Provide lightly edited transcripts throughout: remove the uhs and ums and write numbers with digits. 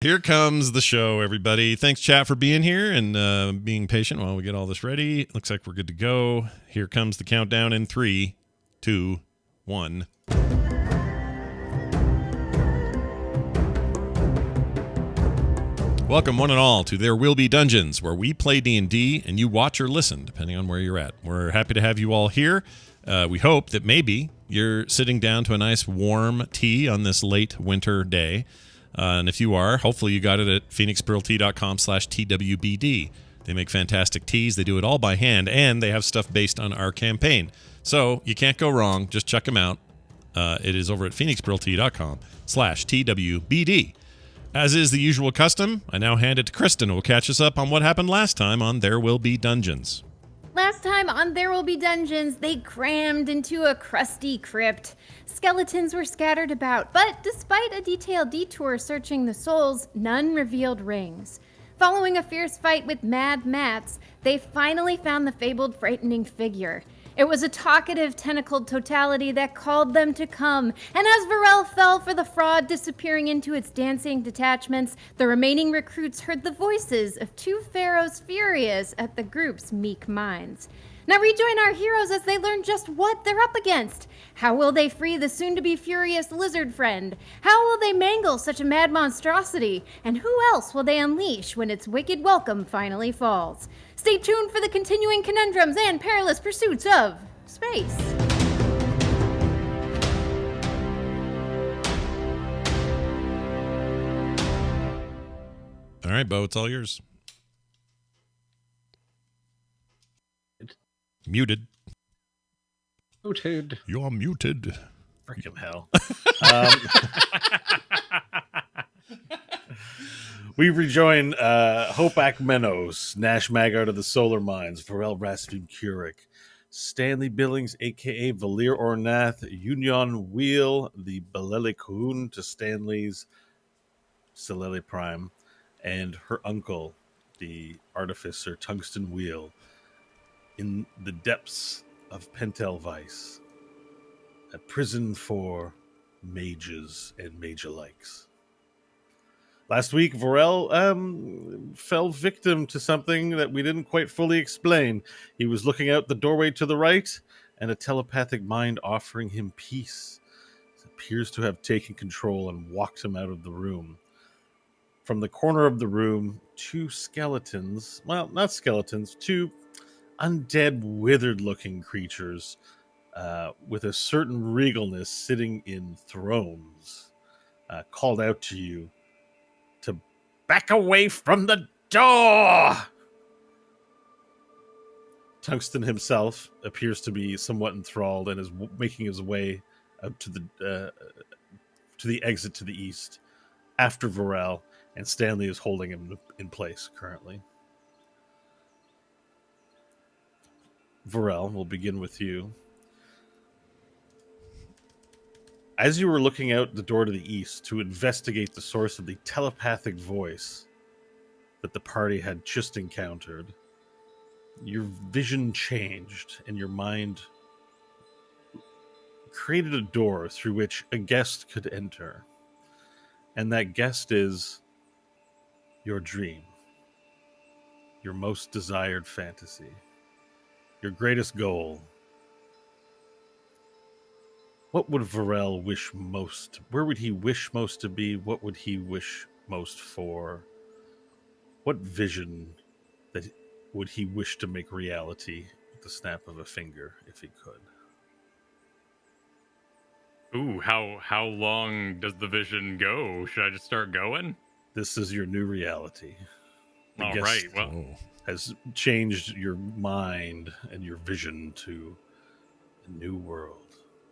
Here comes the show, everybody. Thanks, chat, for being here and being patient while we get all this ready. Looks like we're good to go. Here comes the countdown in 3, 2, 1. Welcome, one and all, to There Will Be Dungeons, where we play D&D and you watch or listen, depending on where you're at. We're happy to have you all here. We hope that maybe you're sitting down to a nice warm tea on this late winter day. And if you are, hopefully you got it at phoenixpearltea.com/TWBD. They make fantastic teas. They do it all by hand, and they have stuff based on our campaign. So you can't go wrong. Just check them out. It is over at phoenixpearltea.com/TWBD. As is the usual custom, I now hand it to Kristen, who will catch us up on what happened last time on There Will Be Dungeons. Last time on There Will Be Dungeons, they crammed into a crusty crypt. Skeletons were scattered about, but despite a detailed detour searching the souls, none revealed rings. Following a fierce fight with Mad Mats, they finally found the fabled frightening figure. It was a talkative tentacled totality that called them to come, and as Varel fell for the fraud disappearing into its dancing detachments, the remaining recruits heard the voices of two pharaohs furious at the group's meek minds. Now rejoin our heroes as they learn just what they're up against. How will they free the soon-to-be furious lizard friend? How will they mangle such a mad monstrosity? And who else will they unleash when its wicked welcome finally falls? Stay tuned for the continuing conundrums and perilous pursuits of space. All right, Bo, it's all yours. Muted. Muted. You're muted. Freaking hell. We rejoin Hopak Menos, Nash Maggard of the Solar Mines, Varel Rasputin Kurik, Stanley Billings, a.k.a. Valir Ornath, Union Wheel, the Baleli Kahun to Stanley's Sileli Prime, and her uncle, the Artificer Tungsten Wheel, in the depths of Pentel Vice, a prison for mages and mage-alikes. Last week, Varel fell victim to something that we didn't quite fully explain. He was looking out the doorway to the right, and a telepathic mind offering him peace appears to have taken control and walked him out of the room. From the corner of the room, two skeletons, well, not skeletons, two undead, withered-looking creatures with a certain regalness sitting in thrones called out to you to back away from the door. Tungsten himself appears to be somewhat enthralled and is making his way out to the exit to the east after Varel, and Stanley is holding him in place currently. Varel, we'll begin with you. As you were looking out the door to the east to investigate the source of the telepathic voice that the party had just encountered, your vision changed and your mind created a door through which a guest could enter. And that guest is your dream, your most desired fantasy, your greatest goal. What would Varel wish most? Where would he wish most to be? What would he wish most for? What vision would he wish to make reality with the snap of a finger if he could? Ooh, how long does the vision go? Should I just start going? This is your new reality. All right, well, has changed your mind and your vision to a new world.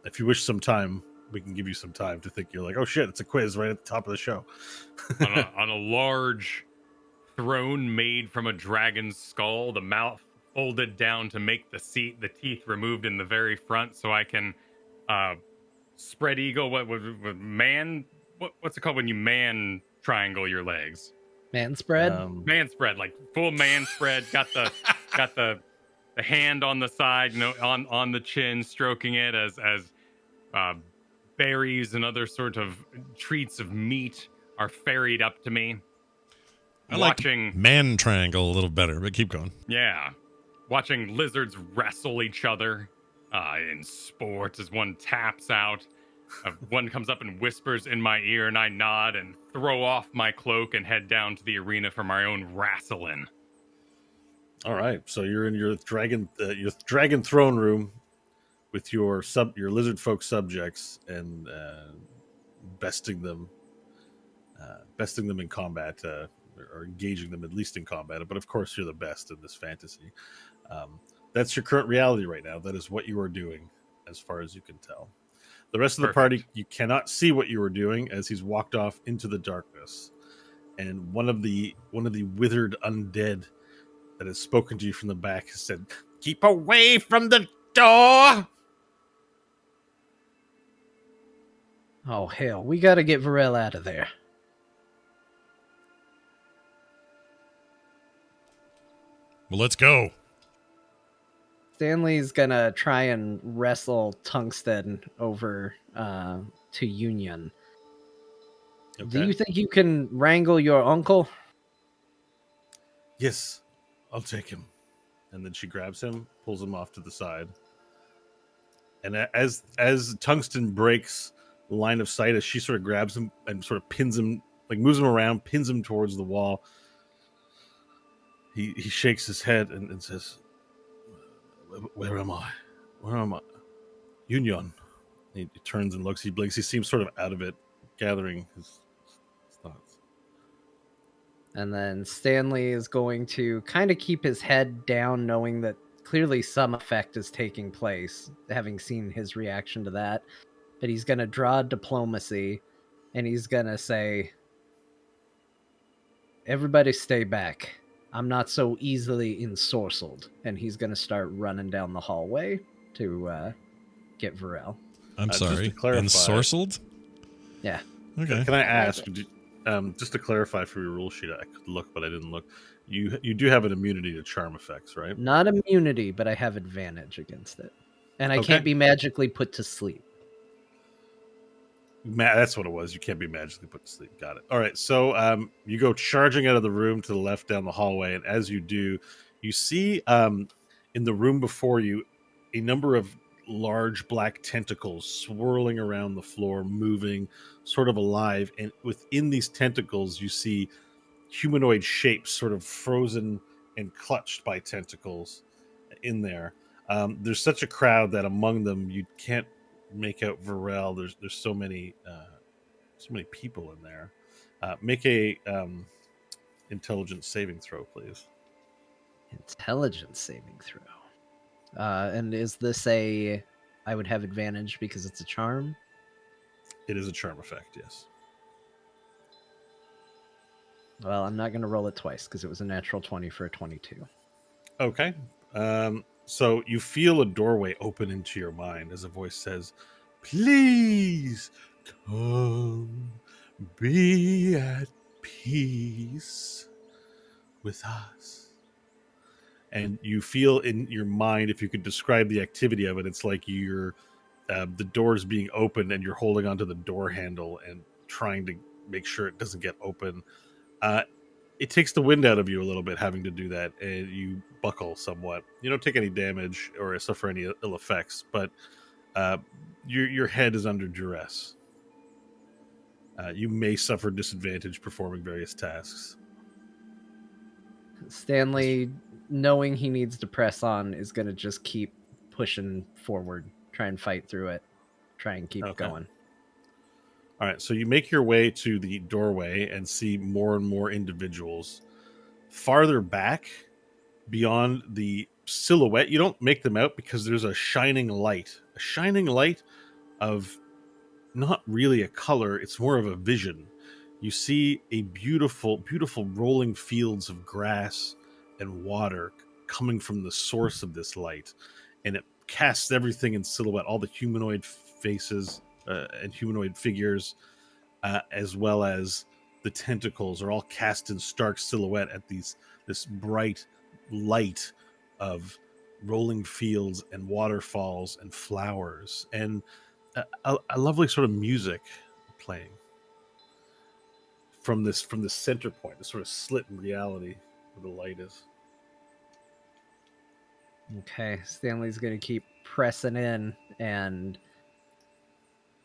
If you wish some time, we can give you some time to think. You're like, oh shit, it's a quiz right at the top of the show. on a large throne made from a dragon's skull, the mouth folded down to make the teeth removed in the very front, so I can spread eagle. What's it called when you man triangle your legs? Man spread? Man spread, like full man spread. Got the hand on the side, on the chin, stroking it as berries and other sort of treats of meat are ferried up to me. I like Watching, man triangle a little better, but keep going. yeah, watching lizards wrestle each other in sports as one taps out. One comes up and whispers in my ear, and I nod and throw off my cloak and head down to the arena for my own wrestling. All right, so you're in your dragon throne room with your lizard folk subjects and besting them in combat, or engaging them at least in combat. But of course, you're the best in this fantasy. That's your current reality right now. That is what you are doing, as far as you can tell. The rest of the party, you cannot see what you are doing as he's walked off into the darkness. And one of the withered undead that has spoken to you from the back has said, "Keep away from the door." Oh, hell. We gotta get Varel out of there. Well, let's go. Stanley's gonna try and wrestle Tungsten over to Union. Okay. Do you think you can wrangle your uncle? Yes, I'll take him. And then she grabs him, pulls him off to the side. And as Tungsten breaks line of sight, as she sort of grabs him and sort of pins him, like moves him around, pins him towards the wall, he shakes his head and says, Where am I? Where am I? Union. He turns and looks, he blinks, he seems sort of out of it, gathering his thoughts. And then Stanley is going to kind of keep his head down, knowing that clearly some effect is taking place, having seen his reaction to that. But he's going to draw diplomacy, and he's going to say, everybody stay back. I'm not so easily ensorcelled. And he's going to start running down the hallway to get Varel. I'm sorry. Just to clarify, Ensorcelled? Yeah. Okay. Can I ask, just to clarify for your rule sheet, I could look, but I didn't look. You do have an immunity to charm effects, right? Not immunity, but I have advantage against it. And I Okay. can't be magically put to sleep. That's what it was. You can't be magically put to sleep. Got it. All right. So you go charging out of the room to the left down the hallway, and as you do, you see in the room before you a number of large black tentacles swirling around the floor, moving, sort of alive. And within these tentacles, you see humanoid shapes sort of frozen and clutched by tentacles in there. There's such a crowd that among them you can't make out Varel. There's so many people in there. Make a intelligence saving throw, please. Intelligence saving throw. And is this I would have advantage because it's a charm? It is a charm effect, yes. Well, I'm not going to roll it twice because it was a natural 20 for a 22. Okay. So you feel a doorway open into your mind as a voice says, "Please come, be at peace with us." And you feel in your mind, if you could describe the activity of it, it's like you're the door's being opened and you're holding onto the door handle and trying to make sure it doesn't get open. It takes the wind out of you a little bit having to do that, and you buckle somewhat. You don't take any damage or suffer any ill effects, but your head is under duress. You may suffer disadvantage performing various tasks. Stanley, knowing he needs to press on, is going to just keep pushing forward, try and fight through it, try and keep going. All right, so you make your way to the doorway and see more and more individuals. Farther back, beyond the silhouette, you don't make them out because there's a shining light of not really a color, it's more of a vision. You see a beautiful, beautiful rolling fields of grass and water coming from the source of this light, and it casts everything in silhouette, all the humanoid faces and humanoid figures, as well as the tentacles, are all cast in stark silhouette at this bright light of rolling fields and waterfalls and flowers, and a lovely sort of music playing. from this center point, this sort of slit in reality where the light is. Okay, Stanley's gonna keep pressing in, and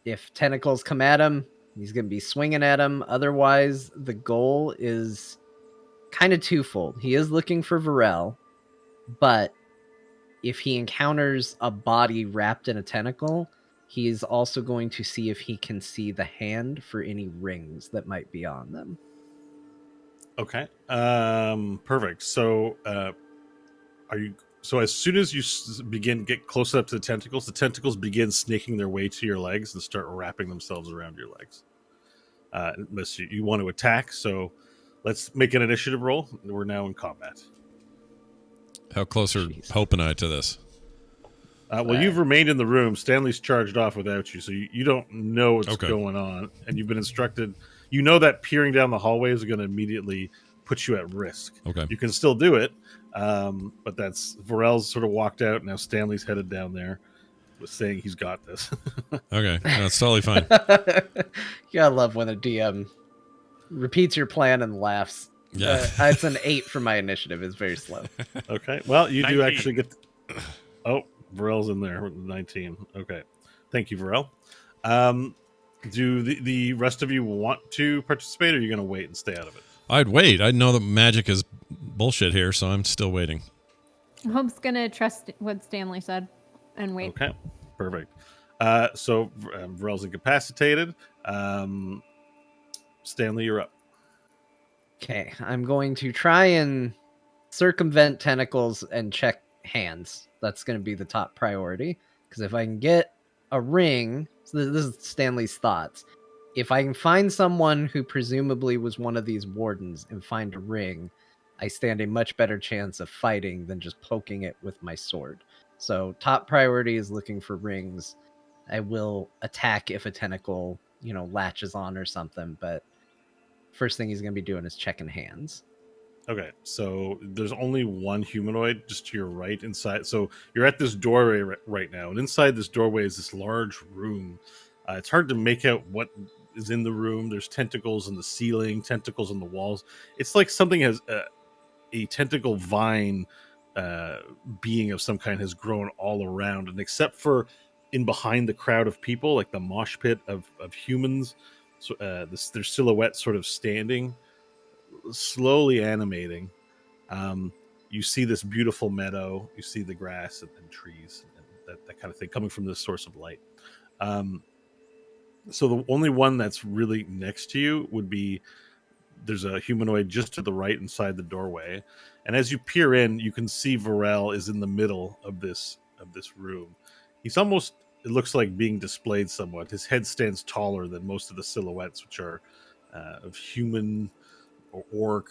if tentacles come at him, he's gonna be swinging at him. Otherwise, the goal is kind of twofold. He is looking for Varel, but if he encounters a body wrapped in a tentacle, he is also going to see if he can see the hand for any rings that might be on them. Okay. Perfect. So, are you? So as soon as you get close up to the tentacles begin snaking their way to your legs and start wrapping themselves around your legs. Unless you want to attack, so let's make an initiative roll. We're now in combat. How close are Hope and I to this? Well, you've remained in the room. Stanley's charged off without you, so you don't know what's going on, and you've been instructed. You know that peering down the hallway is going to immediately put you at risk. Okay. You can still do it, but that's Varel's sort of walked out. Now Stanley's headed down there, saying he's got this. Okay, no, it's totally fine. You gotta love when a DM repeats your plan and laughs. Yeah. It's an 8 for my initiative. It's very slow. Okay. Well, you 19. do actually get. Oh, Varel's in there with 19. Okay. Thank you, Varel. Do the rest of you want to participate, or are you going to wait and stay out of it? I'd wait. I know that magic is bullshit here, so I'm still waiting. Hope's gonna trust what Stanley said and wait. Okay. Perfect. So Varel's incapacitated. Stanley, you're up. Okay, I'm going to try and circumvent tentacles and check hands. That's going to be the top priority. Because if I can get a ring, so this is Stanley's thoughts. If I can find someone who presumably was one of these wardens and find a ring, I stand a much better chance of fighting than just poking it with my sword. So top priority is looking for rings. I will attack if a tentacle, latches on or something, but first thing he's going to be doing is checking hands. Okay, so there's only one humanoid just to your right inside. So you're at this doorway right now, and inside this doorway is this large room. It's hard to make out what is in the room. There's tentacles in the ceiling, tentacles on the walls. It's like something has a tentacle vine being of some kind has grown all around, and except for in behind the crowd of people, like the mosh pit of humans, so, their silhouette sort of standing, slowly animating. You see this beautiful meadow, you see the grass and trees and that kind of thing coming from this source of light. So the only one that's really next to you would be, there's a humanoid just to the right inside the doorway, and as you peer in, you can see Varel is in the middle of this room. He's almost, it looks like, being displayed somewhat. His head stands taller than most of the silhouettes, which are of human or orc,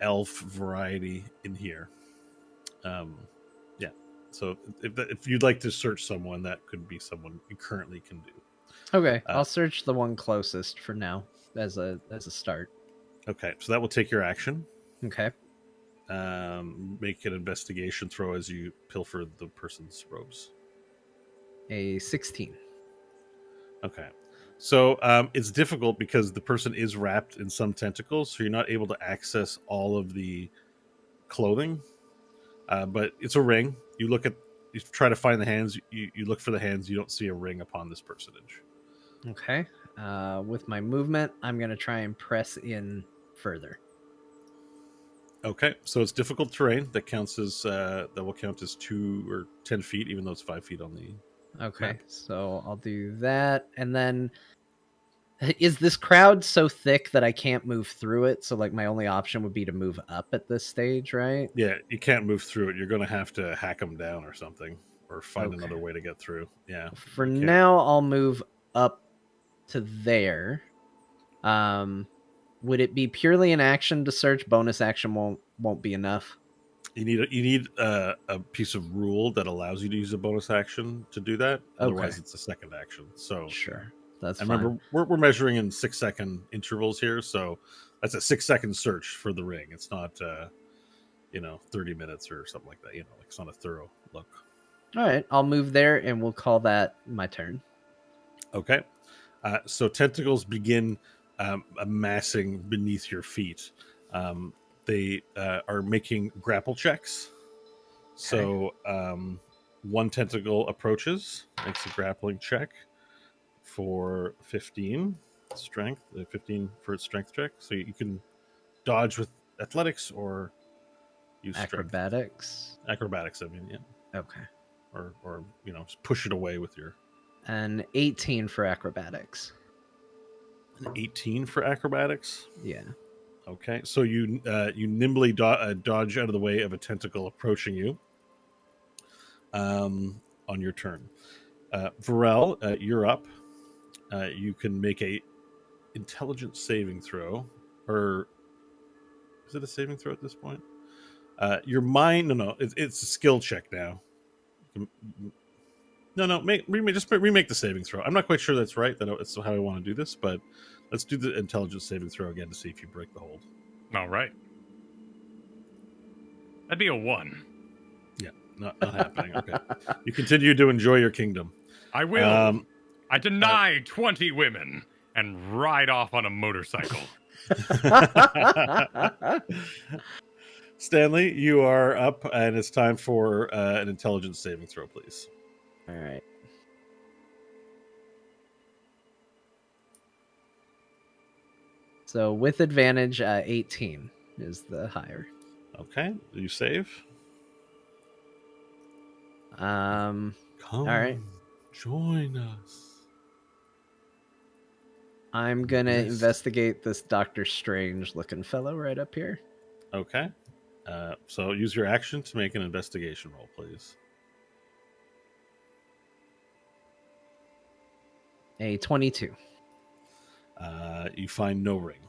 elf variety in here. Yeah. So if you'd like to search someone, that could be someone you currently can do. Okay, I'll search the one closest for now as a start. Okay, so that will take your action. Okay. Make an investigation throw as you pilfer the person's robes. A 16. Okay. So it's difficult because the person is wrapped in some tentacles, so you're not able to access all of the clothing. But it's a ring. You try to find the hands. You look for the hands. You don't see a ring upon this personage. Okay. With my movement, I'm going to try and press in further. Okay. So it's difficult terrain. That will count as 2 or 10 feet, even though it's 5 feet on the. Okay, so I'll do that. And then, is this crowd so thick that I can't move through it? So, my only option would be to move up at this stage, right? Yeah, you can't move through it. You're going to have to hack them down or something, or find another way to get through. Yeah. For now, I'll move up to there. Would it be purely an action to search? Bonus action won't be enough. You need a piece of rule that allows you to use a bonus action to do that. Otherwise, it's a second action. So sure, that's fine. Remember, we're measuring in 6-second intervals here, so that's a 6-second search for the ring. It's not 30 minutes or something like that. It's not a thorough look. All right, I'll move there, and we'll call that my turn. Okay. So tentacles begin amassing beneath your feet. They are making grapple checks. So one tentacle approaches, makes a grappling check for 15 strength, 15 for its strength check. So you can dodge with athletics or use Acrobatics. Acrobatics, I mean, yeah. Okay. Or just push it away with your. And 18 for acrobatics. An 18 for acrobatics. Yeah. Okay, so you nimbly dodge out of the way of a tentacle approaching you. On your turn, Varel, you're up. You can make a intelligence saving throw, or is it a saving throw at this point? Your mind, no, it's a skill check now. No, remake the saving throw. I'm not quite sure that's right. That's how I want to do this, but let's do the intelligence saving throw again to see if you break the hold. All right. That'd be a 1. Yeah, not happening. Okay, you continue to enjoy your kingdom. I will. I deny 20 women and ride off on a motorcycle. Stanley, you are up, and it's time for an intelligence saving throw, please. All right. So with advantage, 18 is the higher. Okay, you save. Come. All right. Join us. I'm gonna Yes. investigate this Doctor Strange looking fellow right up here. Okay. So use your action to make an investigation roll, please. A 22. You find no ring.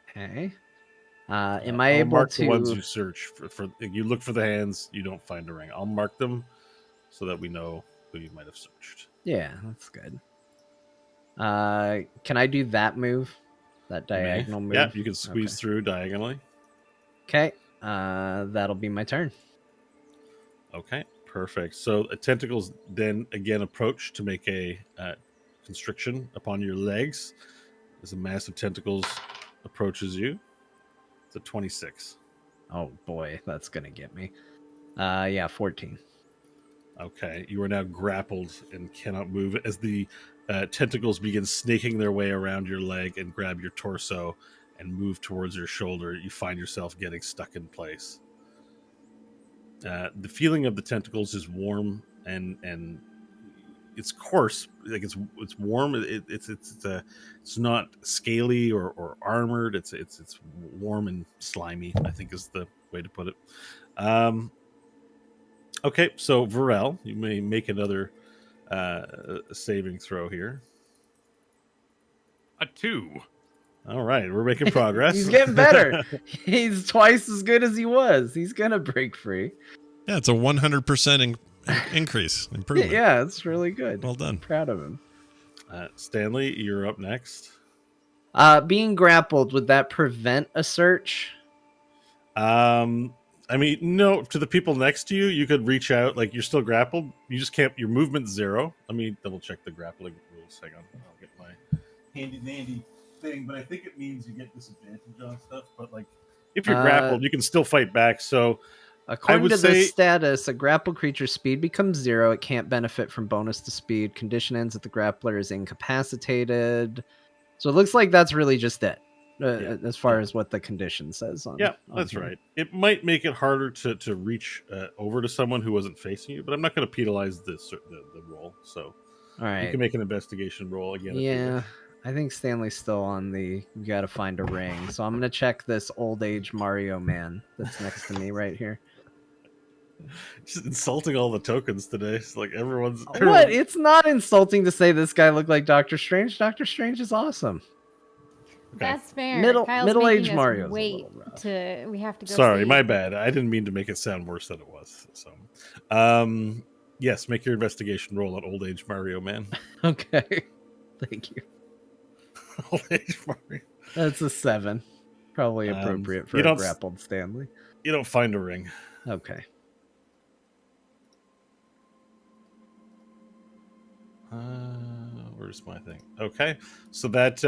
Okay. Am I I'll able mark to the ones you search for? You look for the hands, you don't find a ring. I'll mark them so that we know who you might have searched. Yeah, that's good. Can I do that move? That diagonal move? Yeah, you can squeeze through diagonally. Okay. That'll be my turn. Okay, perfect. So tentacles then again approach to make a constriction upon your legs. As a mass of tentacles approaches you. It's a 26. Oh boy, that's gonna get me. Yeah, 14. Okay, you are now grappled and cannot move as the tentacles begin snaking their way around your leg and grab your torso and move towards your shoulder. You find yourself getting stuck in place. The feeling of the tentacles is warm and it's coarse, like it's warm. It's not scaly or armored. It's warm and slimy, I think is the way to put it. Okay, so Varel, you may make another saving throw here. A 2. All right, we're making progress. He's getting better. He's twice as good as he was. He's gonna break free. Yeah, it's a 100% increase, improvement. Yeah, it's really good. Well done. Proud of him. Stanley, you're up next. Being grappled, would that prevent a search? I mean, no, to the people next to you, you could reach out, like you're still grappled. You just can't, your movement's 0. Let me double check the grappling rules. Hang on, I'll get my handy dandy thing, but I think it means you get disadvantage on stuff. But like, if you're grappled, you can still fight back. So, according to this status, a grappled creature's speed becomes 0. It can't benefit from bonus to speed. Condition ends if the grappler is incapacitated. So it looks like that's really just it. As far as what the condition says on that's here. right. It might make it harder to reach over to someone who wasn't facing you, but I'm not going to penalize the roll. So all right, you can make an investigation roll again. Yeah, I think Stanley's still on the you got to find a ring. So I'm going to check this old age Mario man that's next to me right here. Just insulting all the tokens today. It's like everyone's what? It's not insulting to say this guy looked like Doctor Strange. Doctor Strange is awesome. Okay. That's fair. Kyle's Middle-aged making us Mario's a wait little rough. to we have to go. Sorry, see. my bad. I didn't mean to make it sound worse than it was. So, yes, make your investigation roll on old age Mario man. Okay, thank you. Old age Mario. That's a 7. Probably appropriate for a grappled Stanley. You don't find a ring. Okay. Where's my thing? Okay, so that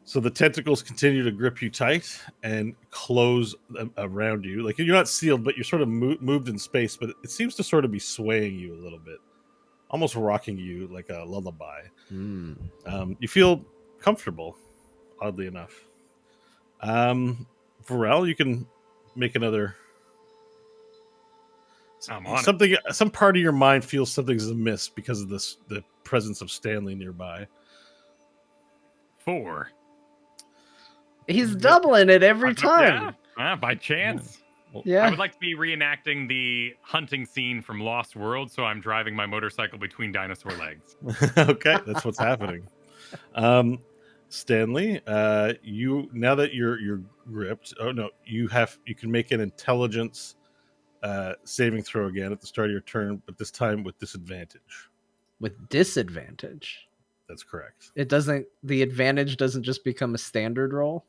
So the tentacles continue to grip you tight and close around you. Like you're not sealed, but you're sort of moved in space. But it seems to sort of be swaying you a little bit, almost rocking you like a lullaby. You feel comfortable, oddly enough. Varel, you can make another. I'm on it. Something. Some part of your mind feels something's amiss because of the presence of Stanley nearby. 4. He's doubling it every time. Yeah, by chance. Yeah. I would like to be reenacting the hunting scene from Lost World, so I'm driving my motorcycle between dinosaur legs. Okay, that's what's happening. Stanley, you now that you're gripped. Oh no, you can make an intelligence saving throw again at the start of your turn, but this time with disadvantage. With disadvantage. That's correct. The advantage doesn't just become a standard roll.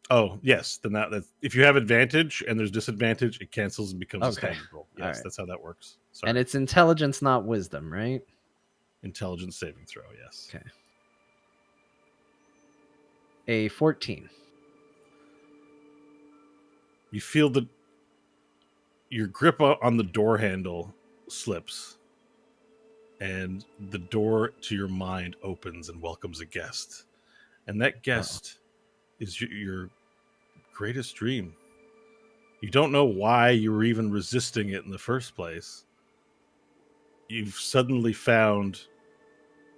Oh, yes. Then that's if you have advantage and there's disadvantage, it cancels and becomes a Okay. standard roll. Yes, right. That's how that works. Sorry. And it's intelligence, not wisdom, right? Intelligence saving throw, yes. Okay. A 14. You feel that your grip on the door handle slips, and the door to your mind opens and welcomes a guest. And that guest is your greatest dream. You don't know why you were even resisting it in the first place. You've suddenly found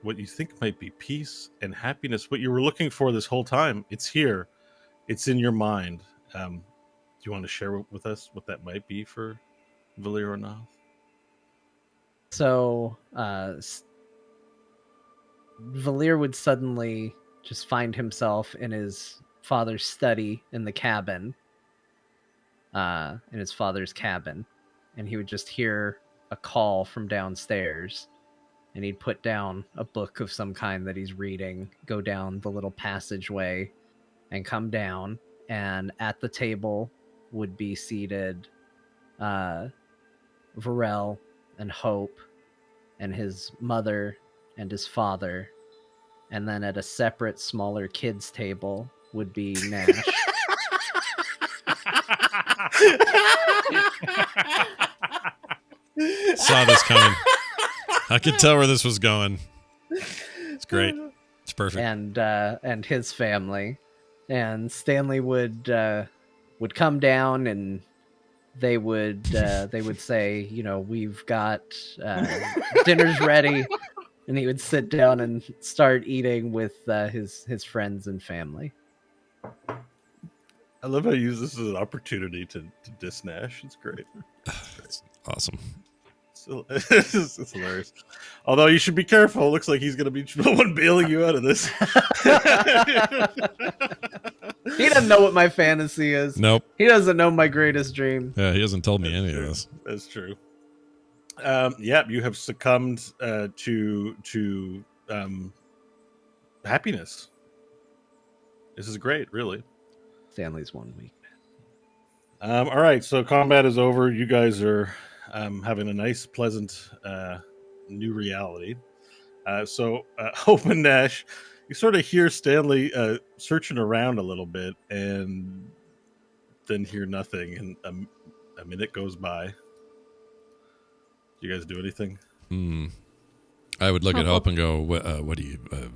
what you think might be peace and happiness, what you were looking for this whole time. It's here. It's in your mind. Do you want to share with us what that might be for Valir or Nath? So, Valir would suddenly just find himself in his father's study in the cabin, in his father's cabin, and he would just hear a call from downstairs, and he'd put down a book of some kind that he's reading, go down the little passageway, and come down, and at the table would be seated Varel and Hope and his mother and his father, and then at a separate, smaller kids' table would be Nash. Saw this coming. I could tell where this was going. It's great. It's perfect. and his family, and Stanley would come down, and they would say, you know, we've got dinner's ready, and he would sit down and start eating with his friends and family. I love how you use this as an opportunity to diss Nash. It's great. It's awesome. It's hilarious. Although you should be careful. It looks like he's going to be the one bailing you out of this. He doesn't know what my fantasy is. Nope. He doesn't know my greatest dream. Yeah, he hasn't told me That's any true. of this. That's true. You have succumbed to happiness. This is great, really. Stanley's 1 week. All right, so combat is over. You guys are having a nice, pleasant new reality. So Hope and Nash, you sort of hear Stanley searching around a little bit, and then hear nothing, and a minute goes by. Do you guys do anything? I would look at Hope and go, what do you... are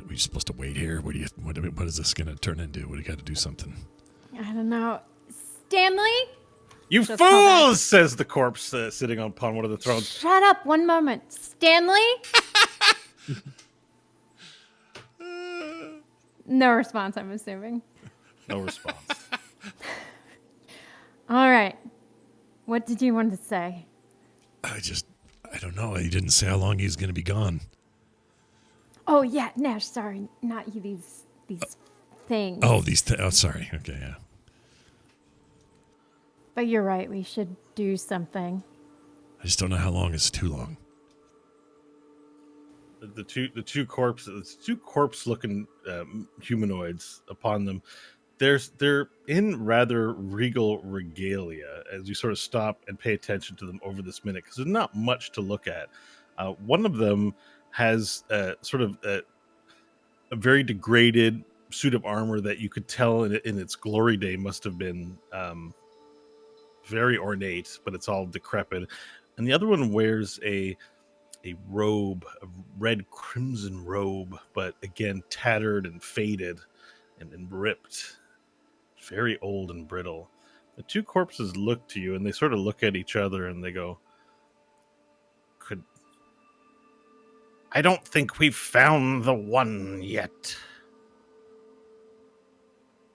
we supposed to wait here? What is this going to turn into? What do you got to do something? I don't know. Stanley? You Just call back. fools! Says the corpse sitting upon one of the thrones. Shut up 1 moment. Stanley? No response, I'm assuming. No response. All right. What did you want to say? I don't know. He didn't say how long he's going to be gone. Oh, yeah, Nash, sorry. Not you, these things. Oh, sorry. Okay, yeah. But you're right, we should do something. I just don't know how long is too long. The two corpse-looking humanoids upon them. They're in rather regal regalia as you sort of stop and pay attention to them over this minute, because there's not much to look at. One of them has sort of a very degraded suit of armor that you could tell in its glory day must have been very ornate, but it's all decrepit. And the other one wears a robe, a red crimson robe, but again tattered and faded and ripped, very old and brittle. The two corpses look to you and they sort of look at each other and they go, I don't think we've found the one yet.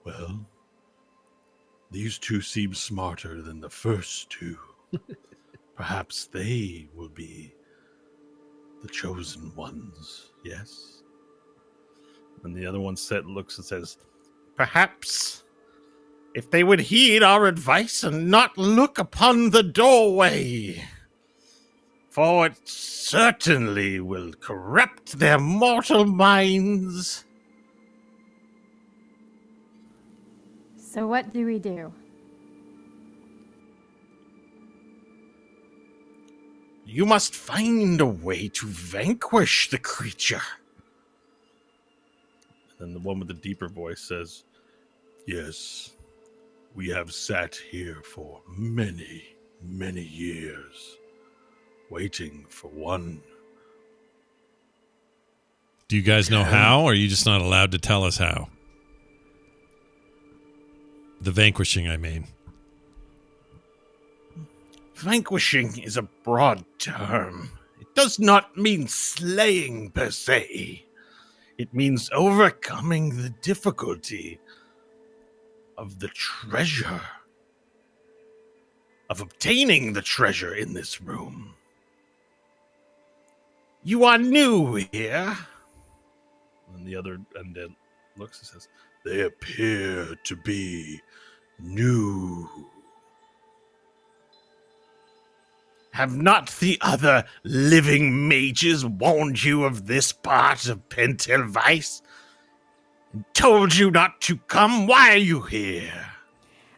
Well, these two seem smarter than the first two. Perhaps they will be the chosen ones, yes? And the other one looks and says, perhaps if they would heed our advice and not look upon the doorway, for it certainly will corrupt their mortal minds. So what do we do? You must find a way to vanquish the creature. And the one with the deeper voice says, yes, we have sat here for many, many years, waiting for one. Do you guys know how, or are you just not allowed to tell us how? The vanquishing, I mean. Vanquishing is a broad term. It does not mean slaying per se. It means overcoming the difficulty of the treasure, of obtaining the treasure in this room. You are new here. And the other undead looks and says, they appear to be new. Have not the other living mages warned you of this part of Pentelweiss? And told you not to come? Why are you here?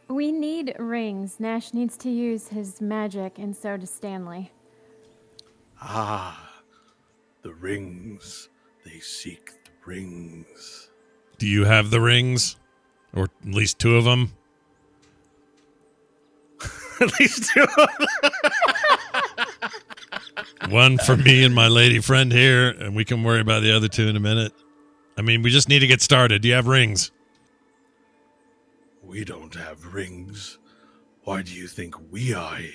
We need rings. Nash needs to use his magic, and so does Stanley. Ah, the rings. They seek the rings. Do you have the rings? Or at least two of them? At least two of them. One for me and my lady friend here, and we can worry about the other two in a minute. I mean, we just need to get started. Do you have rings? We don't have rings. Why do you think we are here?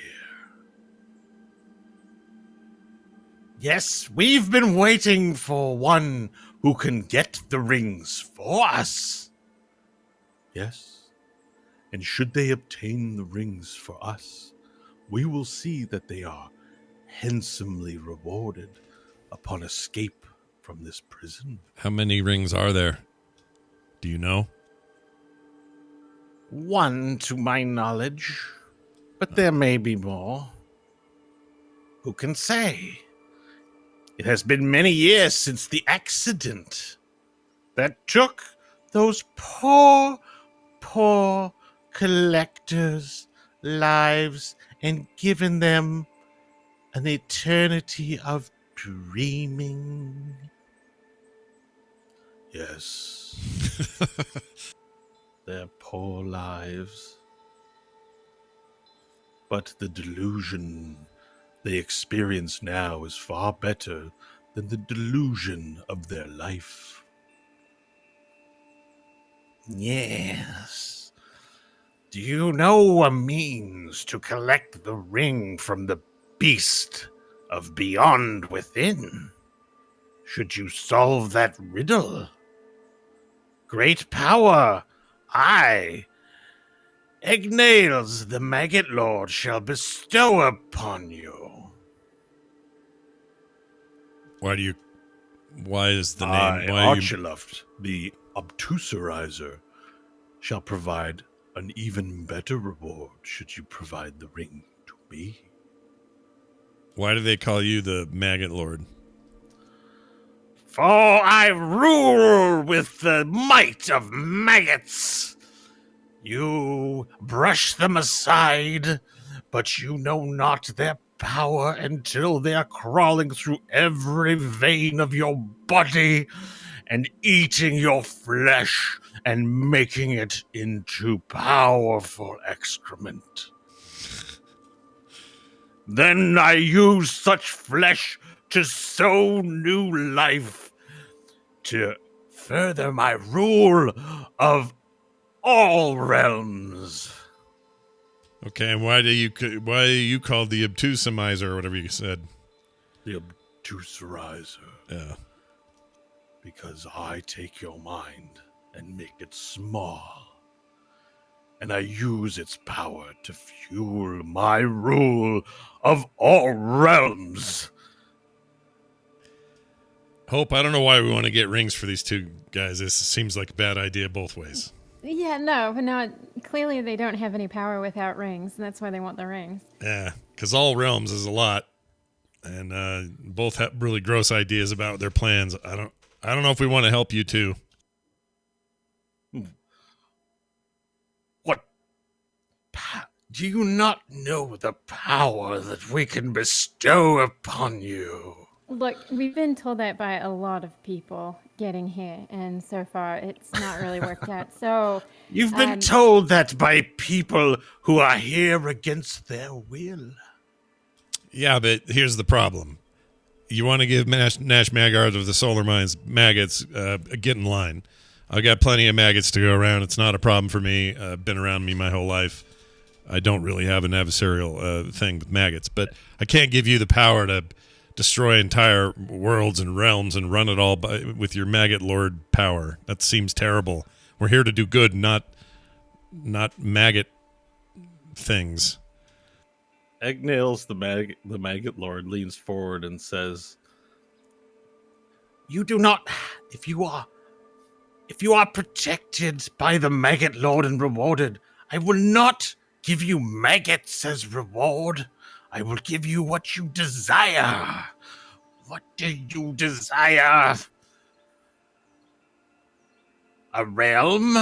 Yes, we've been waiting for one who can get the rings for us. Yes, and should they obtain the rings for us, we will see that they are handsomely rewarded upon escape from this prison. How many rings are there? Do you know? One, to my knowledge, but there may be more. Who can say? It has been many years since the accident that took those poor collectors' lives and given them an eternity of dreaming. Yes. Their poor lives. But the delusion they experience now is far better than the delusion of their life. Yes. Do you know a means to collect the ring from the beast of beyond within? Should you solve that riddle? Great power, I, Egnails, the Maggot Lord, shall bestow upon you. Why is the name? Archuluft, the Obtuserizer, shall provide an even better reward should you provide the ring to me. Why do they call you the Maggot Lord? For I rule with the might of maggots. You brush them aside, but you know not their power until they are crawling through every vein of your body and eating your flesh and making it into powerful excrement. Then I use such flesh to sow new life, to further my rule of all realms. Okay, and why are you called the obtusemizer or whatever you said? The obtuserizer. Yeah. Because I take your mind and make it small, and I use its power to fuel my rule of all realms. Hope, I don't know why we want to get rings for these two guys. This seems like a bad idea both ways. Yeah, no, clearly they don't have any power without rings, and that's why they want the rings. Yeah, because all realms is a lot, and both have really gross ideas about their plans. I don't know if we want to help you two. What? Do you not know the power that we can bestow upon you? Look, we've been told that by a lot of people getting here, and so far it's not really worked out. So You've been told that by people who are here against their will. Yeah, but here's the problem. You want to give Nash Maggard of the Solar Mines maggots, get in line. I got plenty of maggots to go around. It's not a problem for me. Been around me my whole life. I don't really have an adversarial thing with maggots, but I can't give you the power to destroy entire worlds and realms and run it all with your maggot lord power. That seems terrible. We're here to do good, not maggot things. Egnails, the maggot lord, leans forward and says, "You do not. If you are protected by the maggot lord and rewarded, I will not give you maggots as reward. I will give you what you desire. What do you desire? A realm?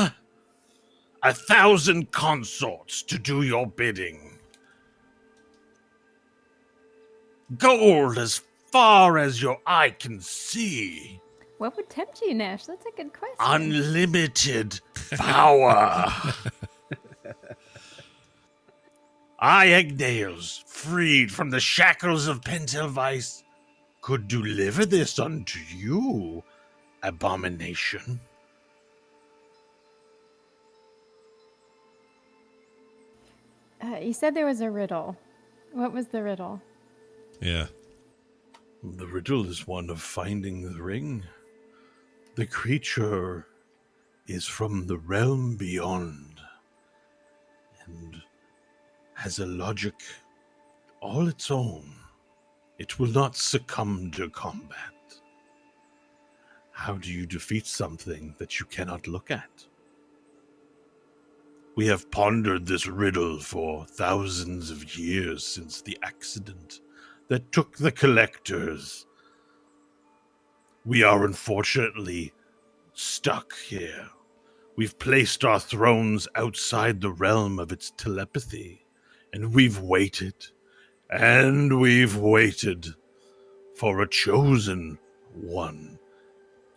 1,000 consorts to do your bidding. Gold as far as your eye can see. what would tempt you, Nash? That's a good question. Unlimited power. I, Egnails, freed from the shackles of Pentelvice, could deliver this unto you, abomination." You said there was a riddle. What was the riddle? Yeah. The riddle is one of finding the ring. The creature is from the realm beyond, and has a logic all its own. It will not succumb to combat. How do you defeat something that you cannot look at? We have pondered this riddle for thousands of years since the accident that took the collectors. We are unfortunately stuck here. We've placed our thrones outside the realm of its telepathy, and we've waited, and we've waited for a chosen one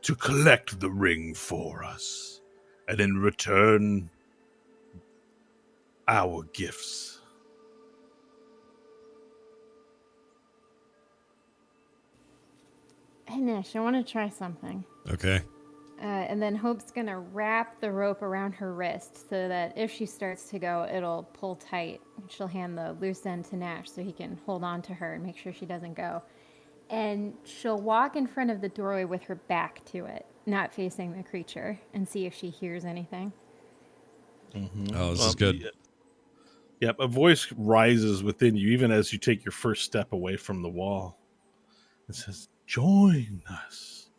to collect the ring for us, and in return, our gifts. Hey, Nash, I want to try something. Okay. And then Hope's going to wrap the rope around her wrist so that if she starts to go, it'll pull tight. She'll hand the loose end to Nash so he can hold on to her and make sure she doesn't go. And she'll walk in front of the doorway with her back to it, not facing the creature, and see if she hears anything. Mm-hmm. Oh, this is good. Yep, a voice rises within you even as you take your first step away from the wall. It says, "Join us.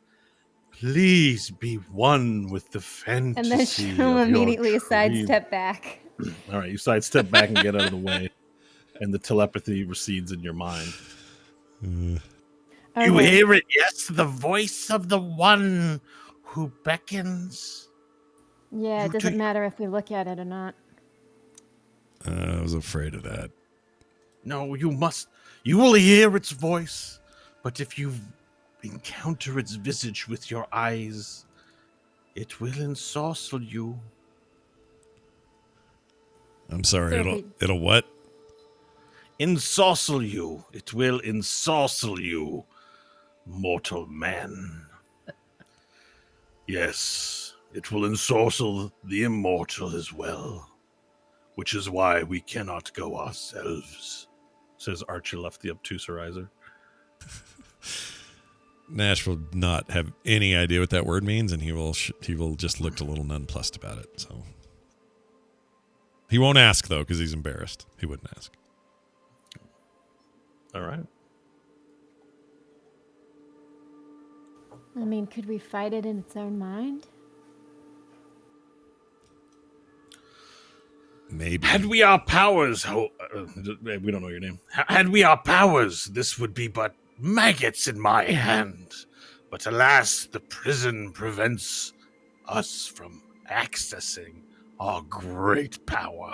Please be one with the fantasy." And then she'll of your immediately dream." sidestep back. All right, you sidestep back and get out of the way, and the telepathy recedes in your mind. You Okay. hear it, yes? The voice of the one who beckons. Yeah, it doesn't matter if we look at it or not. I was afraid of that. No, you must. You will hear its voice, but if you encounter its visage with your eyes, it will ensorcel you. I'm sorry. So if It'll what? Ensorcel you. It will ensorcel you, mortal man. Yes, it will ensorcel the immortal as well, which is why we cannot go ourselves, says Archer left the obtuserizer. Nash will not have any idea what that word means, and he will just look a little nonplussed about it. So he won't ask though, because he's embarrassed. He wouldn't ask. All right. I mean, could we fight it in its own mind? Maybe. Had we our powers, we don't know your name. Had we our powers, this would be but maggots in my hand. But alas, the prison prevents us from accessing our great power.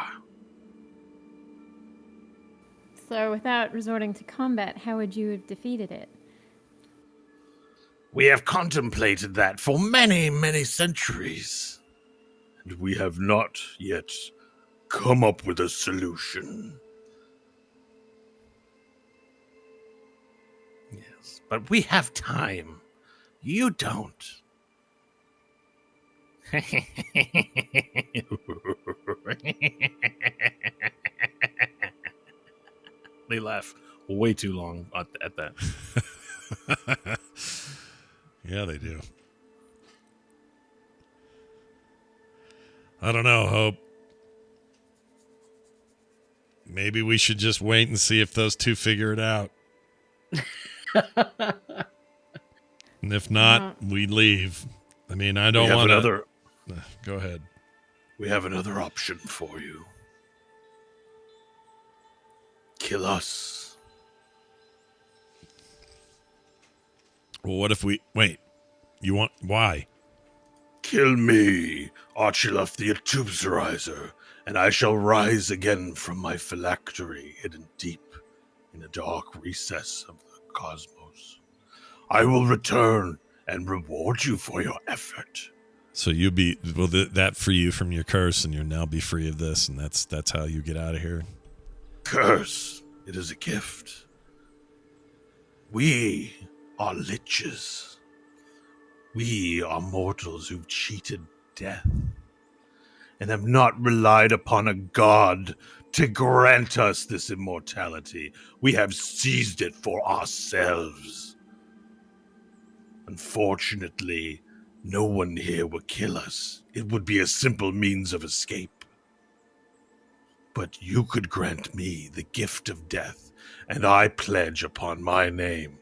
So without resorting to combat, how would you have defeated it? We have contemplated that for many, many centuries, and we have not yet come up with a solution. Yes, but we have time. You don't. They laugh way too long at that. Yeah, they do. I don't know, Hope. Maybe we should just wait and see if those two figure it out. And if not, we leave. I mean, I don't want to... Go ahead. We have another option for you. Kill us. Well, what if we... Wait. You want... Why? Kill me, Archilaf the Atubzerizer, and I shall rise again from my phylactery hidden deep in the dark recess of the cosmos. I will return and reward you for your effort. So you'll be... Will that free you from your curse, and you'll now be free of this, and that's how you get out of here? Curse. It is a gift. We are liches. We are mortals who've cheated death and have not relied upon a god to grant us this immortality. We have seized it for ourselves. Unfortunately, no one here will kill us. It would be a simple means of escape. But you could grant me the gift of death, and I pledge upon my name,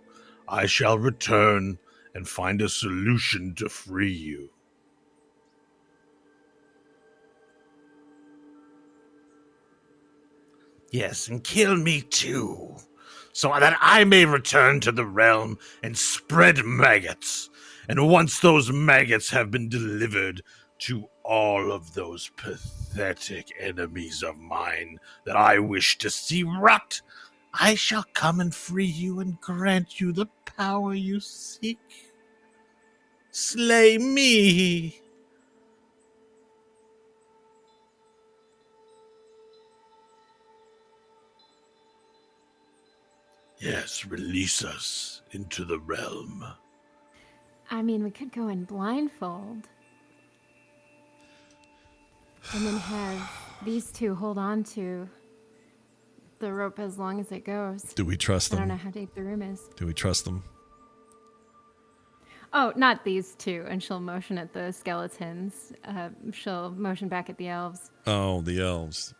I shall return and find a solution to free you. Yes, and kill me too, so that I may return to the realm and spread maggots. And once those maggots have been delivered to all of those pathetic enemies of mine that I wish to see rot, I shall come and free you and grant you the power you seek. Slay me. Yes, release us into the realm. I mean, we could go in blindfold. And then have these two hold on to the rope as long as it goes. Do we trust them? I don't know how deep the room is. Do we trust them? Oh, not these two. And she'll motion at the skeletons. She'll motion back at the elves. Oh, the elves.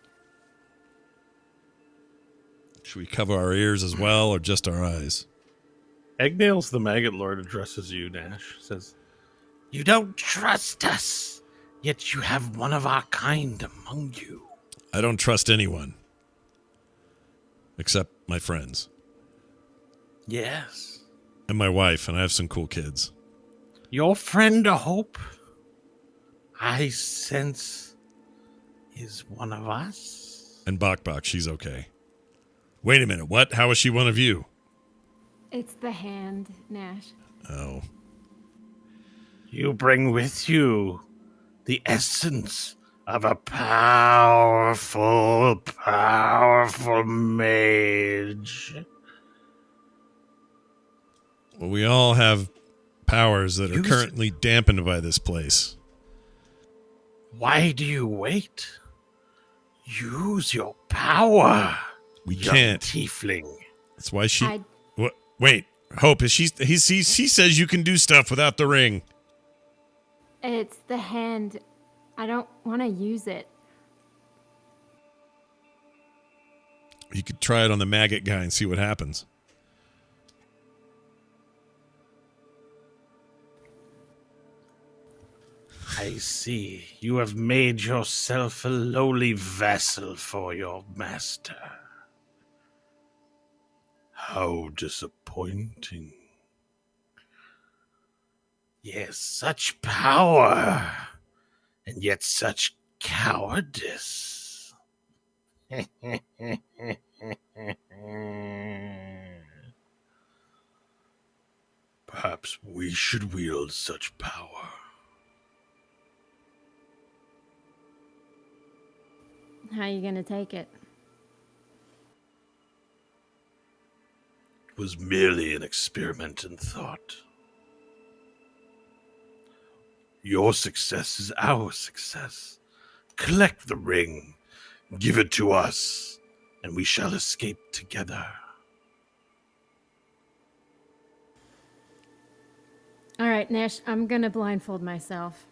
Should we cover our ears as well, or just our eyes? Egnails the Maggot Lord addresses you, Nash. Says, you don't trust us, yet you have one of our kind among you. I don't trust anyone. Except my friends. Yes. And my wife, and I have some cool kids. Your friend Hope, I sense, is one of us. And Bok, she's okay. Wait a minute, what? How is she one of you? It's the hand, Nash. Oh. You bring with you the essence of a powerful, powerful mage. Well, we all have powers that are Use- currently dampened by this place. Why do you wait? Use your power. We young can't. Tiefling. That's why she. I What? Wait, Hope. Is he says you can do stuff without the ring. It's the hand. I don't want to use it. You could try it on the maggot guy and see what happens. I see. You have made yourself a lowly vassal for your master. How disappointing. Yes, such power, and yet such cowardice. Perhaps we should wield such power. How are you going to take it? It was merely an experiment in thought. Your success is our success. Collect the ring, give it to us, and we shall escape together. All right, Nash, I'm going to blindfold myself.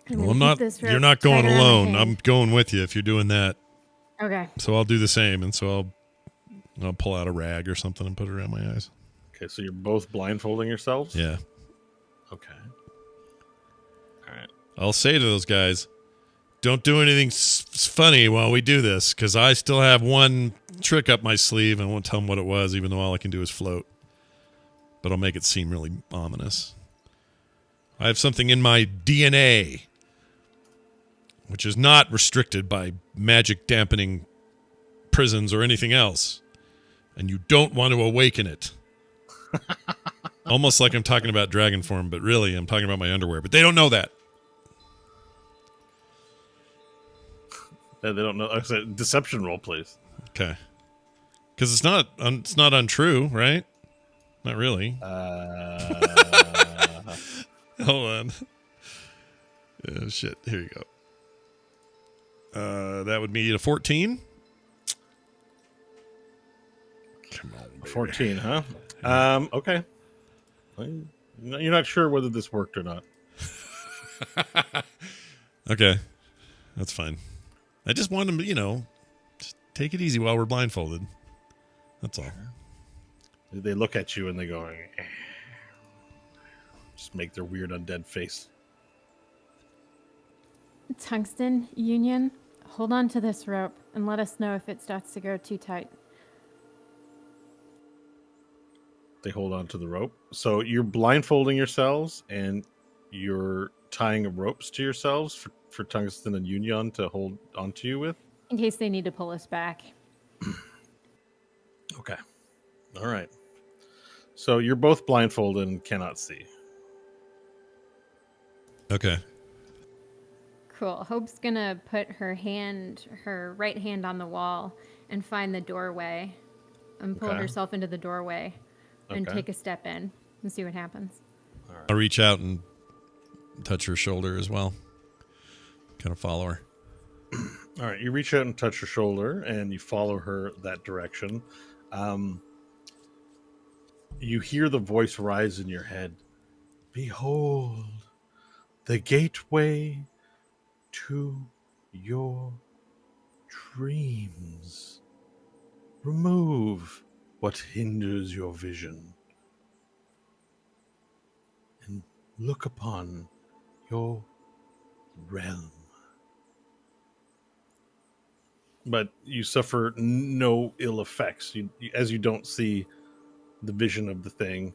Well, I'm not. You're not going alone. I'm going with you if you're doing that. Okay. So I'll do the same, and so I'll pull out a rag or something and put it around my eyes. Okay, so you're both blindfolding yourselves? Yeah. Okay. All right. I'll say to those guys, don't do anything funny while we do this, because I still have one trick up my sleeve, and I won't tell them what it was, even though all I can do is float. But I'll make it seem really ominous. I have something in my DNA, which is not restricted by magic dampening prisons or anything else, and you don't want to awaken it. Almost like I'm talking about dragon form, but really I'm talking about my underwear. But they don't know that. They don't know. I said deception roll, please. Okay. Because it's not untrue, right? Not really. Hold on. Oh, shit. Here you go. That would be a 14. Come on, baby. 14, huh? Okay. Well, you're not sure whether this worked or not. Okay. That's fine. I just want them to, just take it easy while we're blindfolded. That's all. They look at you and they go, eh. Just make their weird undead face. Tungsten, Union, hold on to this rope and let us know if it starts to go too tight. They hold on to the rope. So you're blindfolding yourselves and you're tying ropes to yourselves for Tungsten and Union to hold onto you with? In case they need to pull us back. Okay. All right. So you're both blindfolded and cannot see. Okay. Cool. Hope's gonna put her right hand on the wall and find the doorway and pull Okay. herself into the doorway and Okay. take a step in and see what happens. I'll reach out and touch her shoulder as well. Kind of follow her. All right. You reach out and touch her shoulder and you follow her that direction. You hear the voice rise in your head. Behold, the gateway to your dreams. Remove what hinders your vision and look upon your realm. But you suffer no ill effects as you don't see the vision of the thing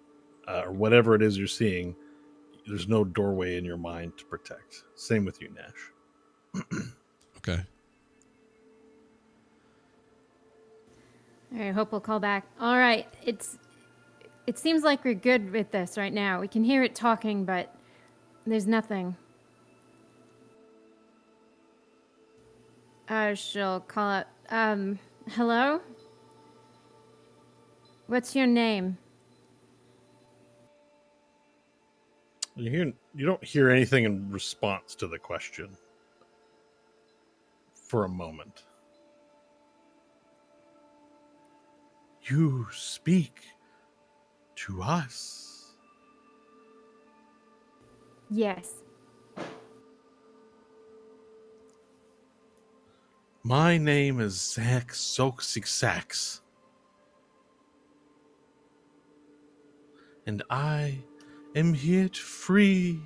or whatever it is you're seeing. There's no doorway in your mind to protect. Same with you, Nash. Okay. All right, Hope will call back. All right, it's It seems like we're good with this right now. We can hear it talking, but there's nothing. She'll call out, hello? What's your name? You don't hear anything in response to the question for a moment. You speak to us. Yes. My name is Zach Soxixax, and I am here to free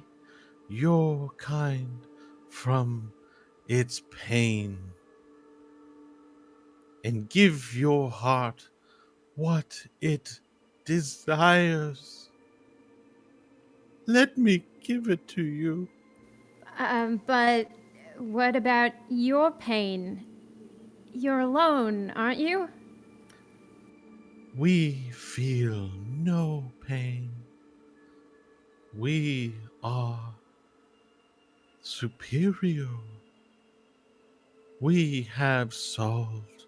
your kind from its pain and give your heart what it desires. Let me give it to you. But what about your pain? You're alone, aren't you? We feel no pain. We are superior. We have solved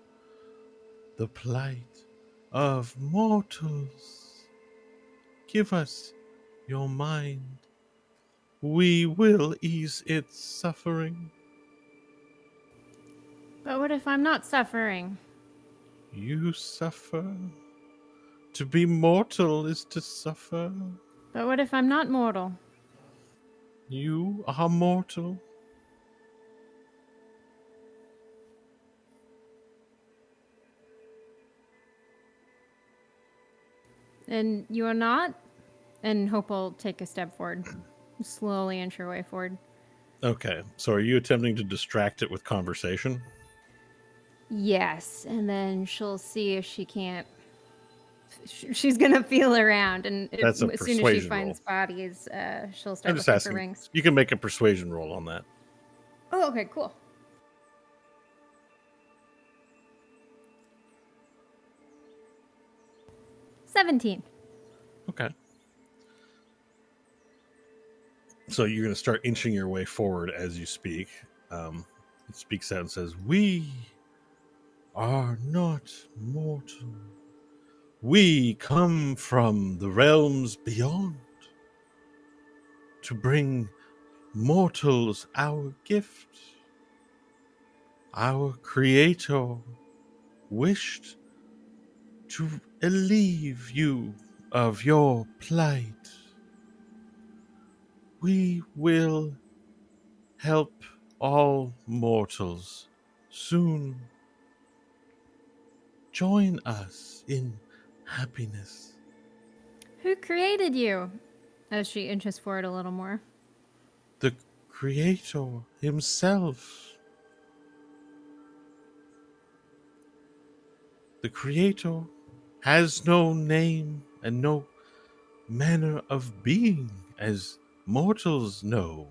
the plight of mortals. Give us your mind. We will ease its suffering. But what if I'm not suffering? You suffer. To be mortal is to suffer. But what if I'm not mortal? You are mortal. And you're not? And Hope will take a step forward, slowly inch her way forward. Okay, so are you attempting to distract it with conversation? Yes, and then she'll see if she can't. She's gonna feel around, and That's a as soon as she persuasion finds bodies, she'll I'm start just looking for asking. rings. You can make a persuasion roll on that. Oh, okay, cool. $17. Okay. So you're going to start inching your way forward as you speak. It speaks out and says, "We are not mortal. We come from the realms beyond to bring mortals our gift. Our Creator wished to relieve you of your plight. We will help all mortals soon. Join us in happiness." Who created you? As she inches forward a little more. The Creator himself. The Creator has no name and no manner of being as mortals know.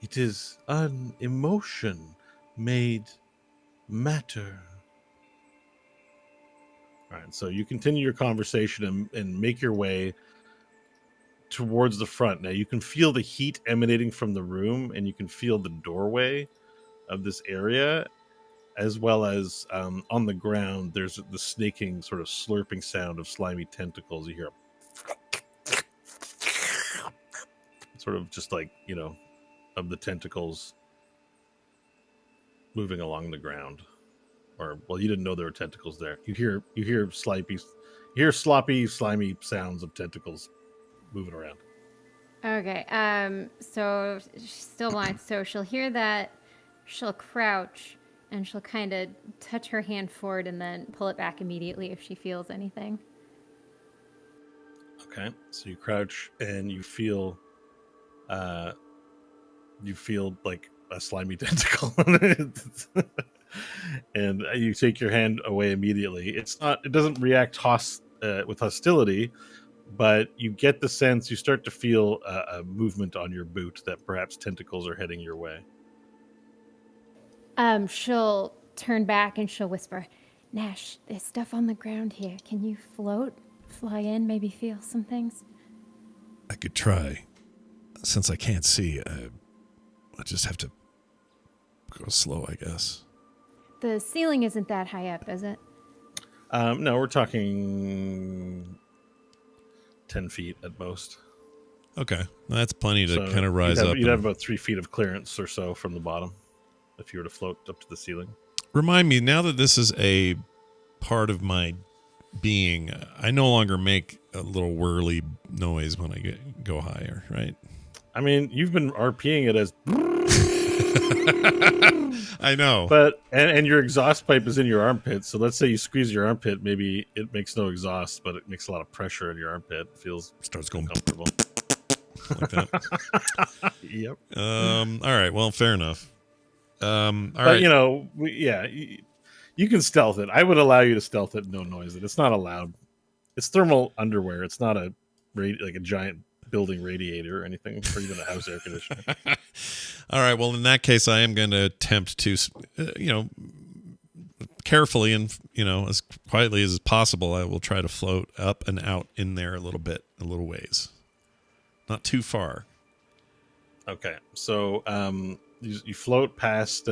It is an emotion made matter. All right, so you continue your conversation and make your way towards the front. Now you can feel the heat emanating from the room, and you can feel the doorway of this area, as well as on the ground. There's the snaking, sort of slurping sound of slimy tentacles. You hear sort of just like of the tentacles moving along the ground. Or well, you didn't know there were tentacles there. You hear sloppy, slimy sounds of tentacles moving around. Okay, so she's still blind, so she'll hear that, she'll crouch, and she'll kind of touch her hand forward and then pull it back immediately if she feels anything. Okay, so you crouch and you feel like a slimy tentacle, and you take your hand away immediately. It doesn't react with hostility, but you get the sense, you start to feel a movement on your boot that perhaps tentacles are heading your way. She'll turn back and she'll whisper, Nash, there's stuff on the ground here. Can you float, fly in, maybe feel some things? I could try. Since I can't see, I just have to go slow, I guess. The ceiling isn't that high up, is it? No, we're talking 10 feet at most. Okay, well, that's plenty to So kind of rise up. You'd have about 3 feet of clearance or so from the bottom if you were to float up to the ceiling. Remind me, now that this is a part of my being, I no longer make a little whirly noise when I go higher, right? I mean, you've been RPing it as... I know. But and your exhaust pipe is in your armpit, so let's say you squeeze your armpit, maybe it makes no exhaust, but it makes a lot of pressure in your armpit. It feels Starts going comfortable. like that. Yep. All right, well, fair enough. All But right. you know, you can stealth it. I would allow you to stealth it, no noise it. It's not allowed. It's thermal underwear. It's not like a giant building radiator or anything, or even a house air conditioner. All right, well, in that case, I am going to attempt to, carefully and, as quietly as possible, I will try to float up and out in there a little ways. Not too far. Okay, so you float past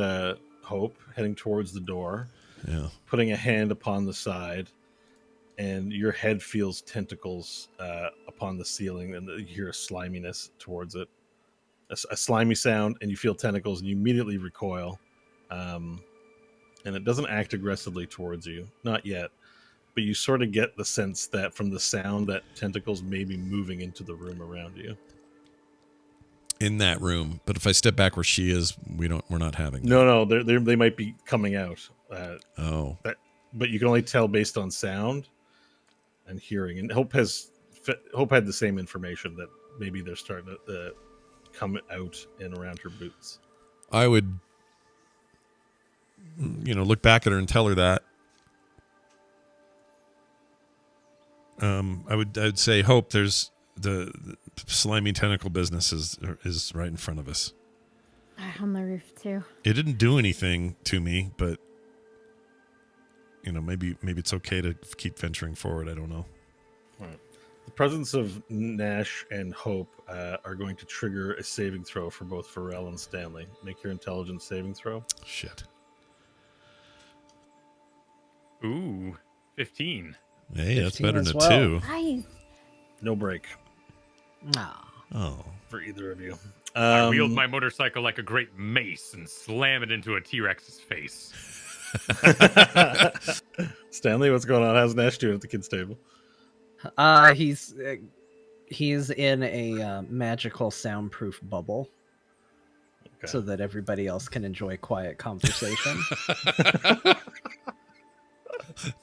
Hope, heading towards the door. Yeah. Putting a hand upon the side, and your head feels tentacles upon the ceiling, and you hear a sliminess towards it. A slimy sound, and you feel tentacles, and you immediately recoil. And it doesn't act aggressively towards you, not yet. But you sort of get the sense that from the sound that tentacles may be moving into the room around you. In that room, but if I step back where she is, we're not having that. No, they might be coming out. But you can only tell based on sound and hearing. And Hope had the same information that maybe they're starting to come out and around her boots. I would, look back at her and tell her that. I would say, Hope, there's the slimy tentacle business is right in front of us. On the roof too. It didn't do anything to me, but maybe it's okay to keep venturing forward. I don't know. All right. The presence of Nash and Hope are going to trigger a saving throw for both Pharrell and Stanley. Make your intelligence saving throw. Shit. Ooh, 15. Hey, that's 15 better as than well. a 2. Nice. No break Oh. for either of you. I wield my motorcycle like a great mace and slam it into a T-Rex's face. Stanley, what's going on? How's Nash doing at the kids' table? He's in a magical soundproof bubble, Okay. so that everybody else can enjoy quiet conversation.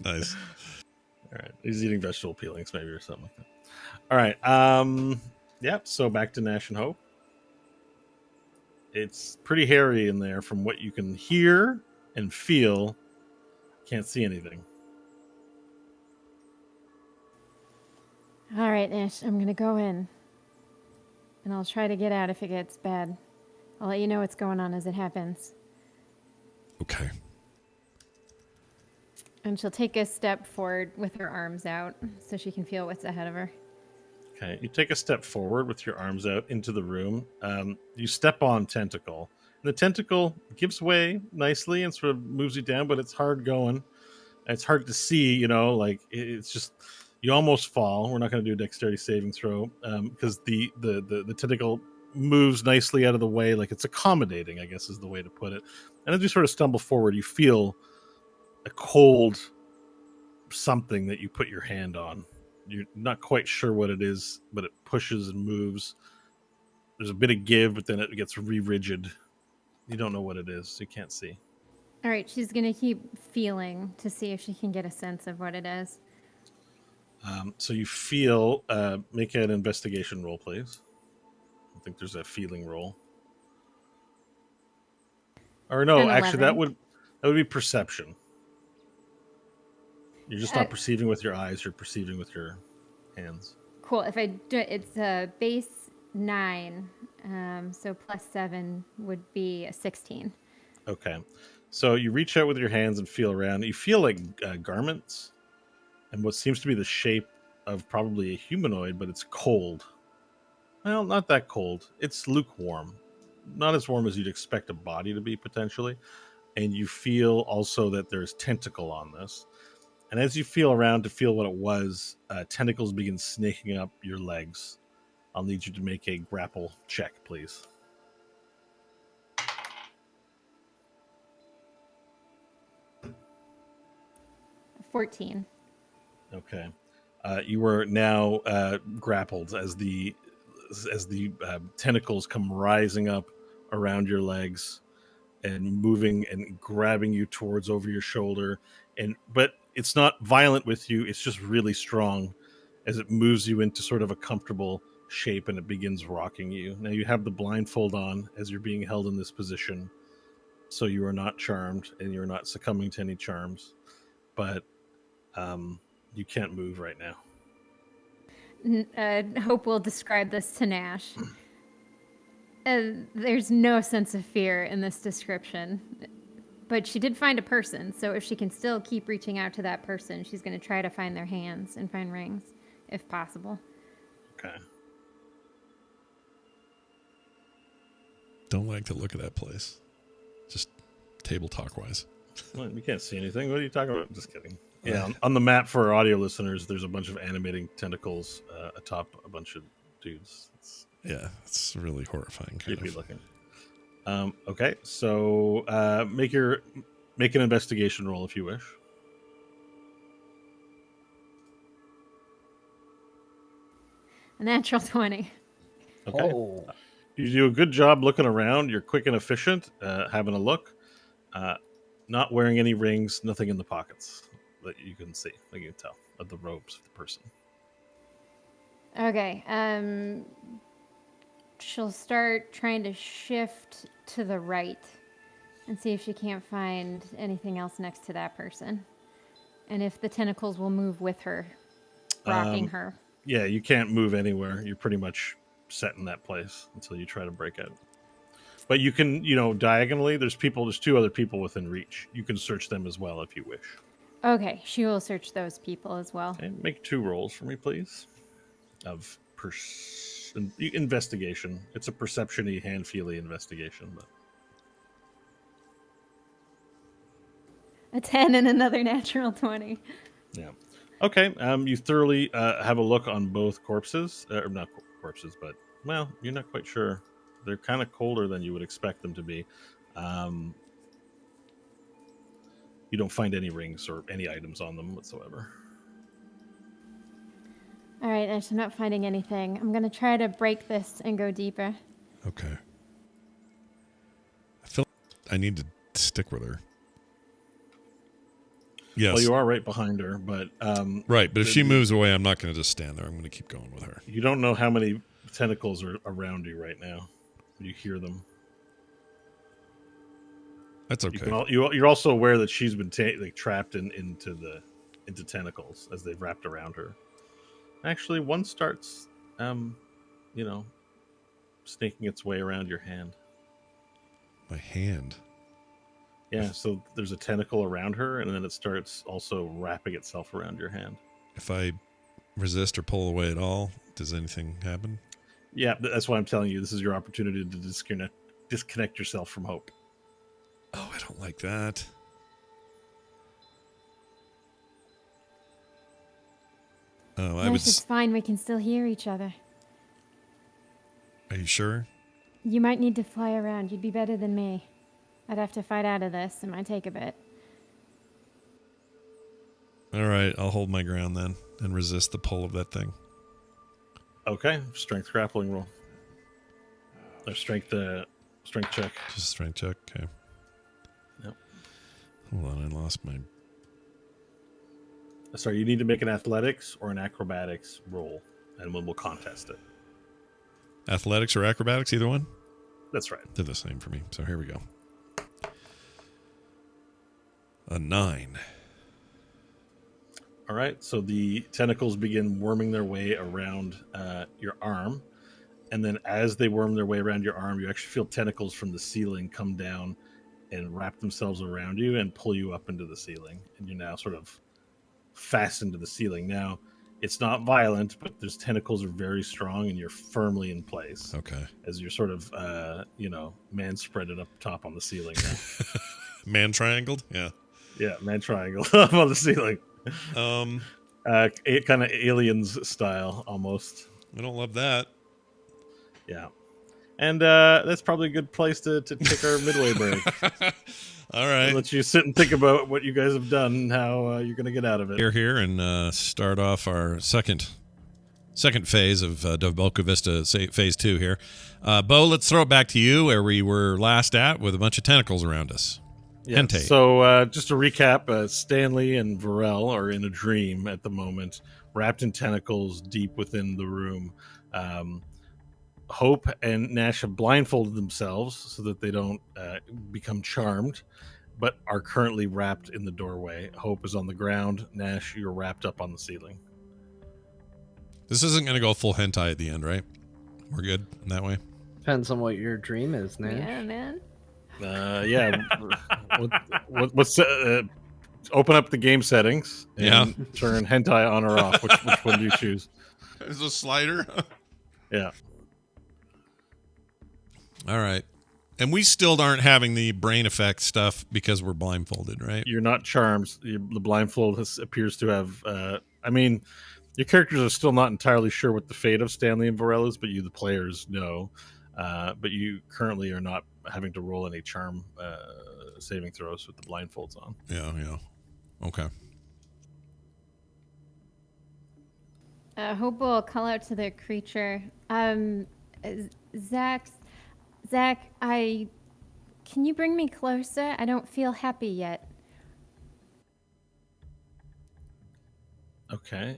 Nice. All right. He's eating vegetable peelings, maybe, or something like that. All right. Yep. So back to Nash and Hope. It's pretty hairy in there from what you can hear and feel. Can't see anything. All right, Nash, I'm gonna go in. And I'll try to get out if it gets bad. I'll let you know what's going on as it happens. Okay. And she'll take a step forward with her arms out so she can feel what's ahead of her. Okay. You take a step forward with your arms out into the room. You step on Tentacle. And the tentacle gives way nicely and sort of moves you down, but it's hard going. It's hard to see, it's just... You almost fall. We're not going to do a dexterity saving throw because the tentacle moves nicely out of the way, like it's accommodating, I guess is the way to put it. And as you sort of stumble forward, you feel a cold something that you put your hand on. You're not quite sure what it is, but it pushes and moves. There's a bit of give, but then it gets re-rigid. You don't know what it is. So you can't see. All right, she's going to keep feeling to see if she can get a sense of what it is. So you feel, make an investigation roll, please. I think there's a feeling roll. Or no, actually, that would be perception. You're just not perceiving with your eyes; you're perceiving with your hands. Cool. If I do it, it's a base 9, so plus 7 would be a 16. Okay. So you reach out with your hands and feel around. You feel like garments and what seems to be the shape of probably a humanoid, but it's cold. Well, not that cold. It's lukewarm. Not as warm as you'd expect a body to be, potentially. And you feel also that there's tentacle on this. And as you feel around to feel what it was, tentacles begin snaking up your legs. I'll need you to make a grapple check, please. 14. Okay. You are now grappled as the tentacles come rising up around your legs and moving and grabbing you towards over your shoulder. But it's not violent with you. It's just really strong as it moves you into sort of a comfortable shape and it begins rocking you. Now you have the blindfold on as you're being held in this position, so you are not charmed and you're not succumbing to any charms. But you can't move right now. Hope will describe this to Nash. There's no sense of fear in this description. But she did find a person, so if she can still keep reaching out to that person, she's going to try to find their hands and find rings, if possible. Okay. Don't like the look of that place. Just table talk wise. Well, we can't see anything. What are you talking about? Just kidding. Yeah, on the map for our audio listeners, there's a bunch of animating tentacles atop a bunch of dudes. It's really horrifying. Creepy looking. Okay, so make an investigation roll if you wish. A natural 20. Okay. Oh. You do a good job looking around. You're quick and efficient, having a look. Not wearing any rings, nothing in the pockets that you can see, like you can tell, of the robes of the person. Okay, she'll start trying to shift to the right and see if she can't find anything else next to that person. And if the tentacles will move with her, rocking her. Yeah, you can't move anywhere. You're pretty much set in that place until you try to break out. But you can, diagonally, there's two other people within reach. You can search them as well if you wish. Okay, she will search those people as well. Okay, make 2 rolls for me, please. Of investigation. It's a perception-y, hand-feely investigation. But A 10 and another natural 20. yeah. Okay, you thoroughly have a look on both corpses. Or not corpses, but, well, you're not quite sure. They're kind of colder than you would expect them to be. You don't find any rings or any items on them whatsoever. All right, I'm not finding anything. I'm going to try to break this and go deeper. Okay. I feel I need to stick with her. Yes. Well, you are right behind her, but... right, but if she moves away, I'm not going to just stand there. I'm going to keep going with her. You don't know how many tentacles are around you right now. You hear them. That's okay. You're also aware that she's been trapped into tentacles as they've wrapped around her. Actually, one starts, snaking its way around your hand. My hand? Yeah, so there's a tentacle around her, and then it starts also wrapping itself around your hand. If I resist or pull away at all, does anything happen? Yeah, that's why I'm telling you. This is your opportunity to disconnect yourself from hope. Oh, I don't like that. Oh, It's fine. We can still hear each other. Are you sure? You might need to fly around. You'd be better than me. I'd have to fight out of this. It might take a bit. All right, I'll hold my ground then and resist the pull of that thing. Okay, strength grappling roll. Or strength check. Just a strength check, okay. Yep. Hold on, I lost my... Sorry, you need to make an athletics or an acrobatics roll, and we'll contest it. Athletics or acrobatics, either one? That's right. They're the same for me, so here we go. A 9. All right, so the tentacles begin worming their way around your arm, and then as they worm their way around your arm, you actually feel tentacles from the ceiling come down and wrap themselves around you and pull you up into the ceiling. And you're now sort of fastened to the ceiling. Now, it's not violent, but those tentacles are very strong and you're firmly in place. Okay. As you're sort of, man spreaded up top on the ceiling now. Man triangled? Yeah. Yeah, man triangle up on the ceiling. It kind of aliens style almost. I don't love that. Yeah. And that's probably a good place to take our midway break. All right. I'll let you sit and think about what you guys have done and how you're going to get out of it. Here, and start off our second phase of Boca Vista phase 2 here. Bo, let's throw it back to you where we were last at with a bunch of tentacles around us. Yeah. Hente. So just to recap, Stanley and Varel are in a dream at the moment, wrapped in tentacles deep within the room. Hope and Nash have blindfolded themselves so that they don't become charmed, but are currently wrapped in the doorway. Hope is on the ground. Nash, you're wrapped up on the ceiling. This isn't going to go full hentai at the end, right? We're good in that way? Depends on what your dream is, Nash. Yeah, man. Yeah. What's open up the game settings and turn hentai on or off. Which one do you choose? There's a slider. Yeah. All right. And we still aren't having the brain effect stuff because we're blindfolded, right? You're not charmed. The blindfold appears to have. Your characters are still not entirely sure what the fate of Stanley and Varel is, but you, the players, know. But you currently are not having to roll any charm saving throws with the blindfolds on. Yeah. Okay. Hope will call out to the creature. Zach, can you bring me closer? I don't feel happy yet. Okay.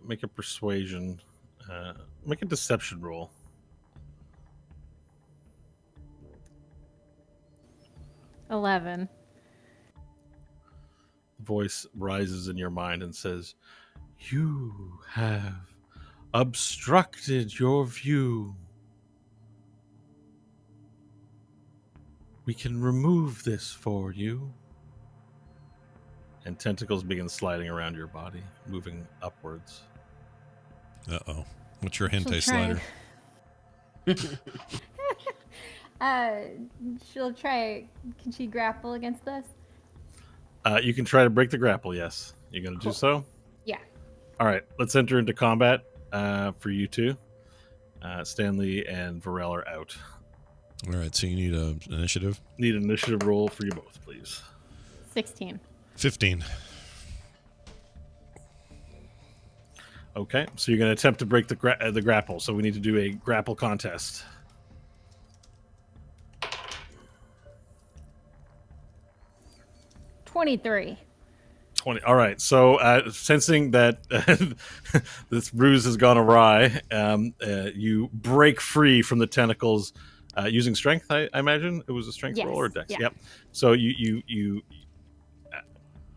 Make a persuasion. Make a deception roll. $11. Voice rises in your mind and says, "You have obstructed your view. We can remove this for you." And tentacles begin sliding around your body, moving upwards. Uh-oh. What's your hente slider? She'll try. Can she grapple against this? You can try to break the grapple, yes. You're going to do so? Yeah. All right, let's enter into combat for you two. Stanley and Varel are out. All right, so you need an initiative? Need an initiative roll for you both, please. 16. 15. Okay, so you're going to attempt to break the grapple, so we need to do a grapple contest. 23. 20. All right, so sensing that this ruse has gone awry, you break free from the tentacles using strength, I imagine? It was a strength roll or dex? Yeah. Yep. So you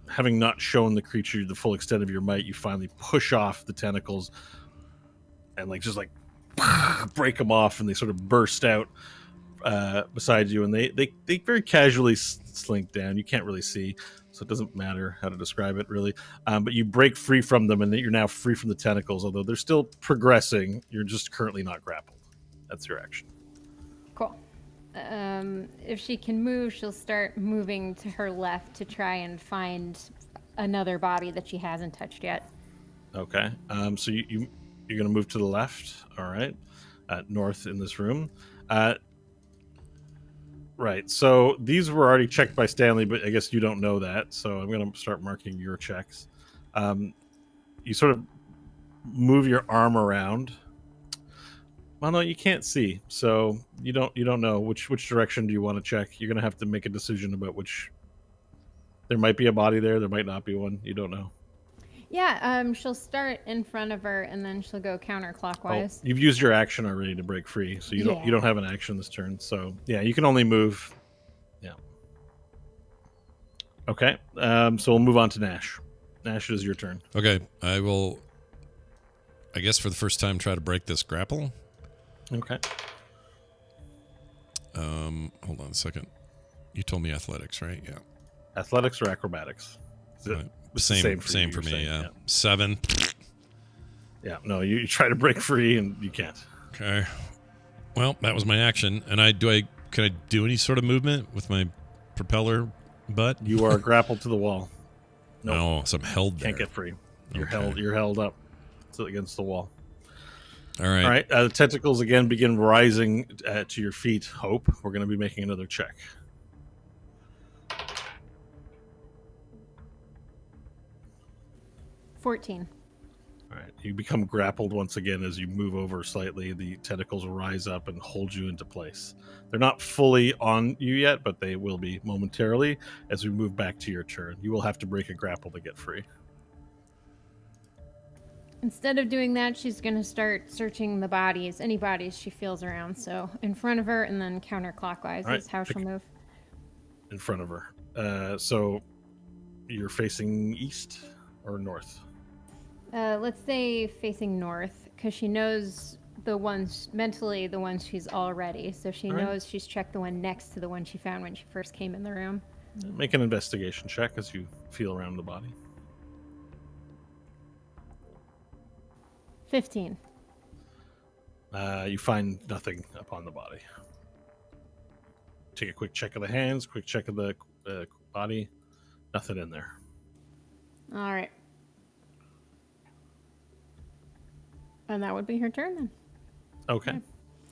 having not shown the creature the full extent of your might, you finally push off the tentacles and just break them off, and they sort of burst out beside you, and they very casually slink down. You can't really see, so it doesn't matter how to describe it really. But you break free from them, and you're now free from the tentacles, although they're still progressing. You're just currently not grappled. That's your action. Cool. If she can move, she'll start moving to her left to try and find another body that she hasn't touched yet. Okay. So you're going to move to the left. All right. North in this room. Right. So these were already checked by Stanley, but I guess you don't know that. So I'm going to start marking your checks. You sort of move your arm around. Well, no, you can't see, so you don't know which direction do you want to check. You're going to have to make a decision about which. There might be a body there. There might not be one. You don't know. Yeah. She'll start in front of her, and then she'll go counterclockwise. Oh, you've used your action already to break free, so you don't have an action this turn. So yeah, you can only move. Yeah. Okay. So we'll move on to Nash. Nash, it is your turn. Okay, I will, I guess for the first time, try to break this grapple. Okay. Hold on a second. You told me athletics, right? Yeah. Athletics or acrobatics? Right. It's the Same for you, for you're me. saying, Yeah. 7. Yeah. No, you try to break free and you can't. Okay. Well, that was my action. And can I do any sort of movement with my propeller butt? You are grappled to the wall. Nope. No, so I'm held there. Can't get free. You're Okay. held up against the wall. All right. All right. The tentacles again begin rising to your feet. Hope. We're going to be making another check. $14. All right. You become grappled once again as you move over slightly. The tentacles rise up and hold you into place. They're not fully on you yet, but they will be momentarily as we move back to your turn. You will have to break a grapple to get free. Instead of doing that, she's going to start searching the bodies, any bodies she feels around. So in front of her and then counterclockwise All right, is how she'll move. In front of her. So you're facing east or north? Let's say facing north, because she knows the ones she's already. So she knows she's checked the one next to the one she found when she first came in the room. Make an investigation check as you feel around the body. 15. You find nothing upon the body. Take a quick check of the hands, quick check of the body. Nothing in there. All right. And that would be her turn then. Okay.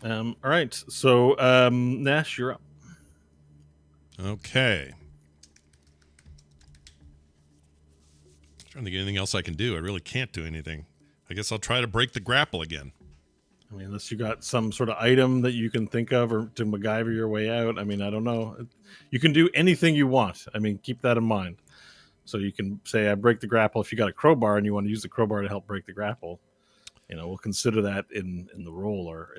All right. So, Nash, you're up. Okay. Trying to think of anything else I can do. I really can't do anything. I guess I'll try to break the grapple again. I mean, unless you got some sort of item that you can think of or to MacGyver your way out. I mean, I don't know. You can do anything you want. I mean, keep that in mind. So you can say, I break the grapple. If you got a crowbar and you want to use the crowbar to help break the grapple, we'll consider that in the roll, or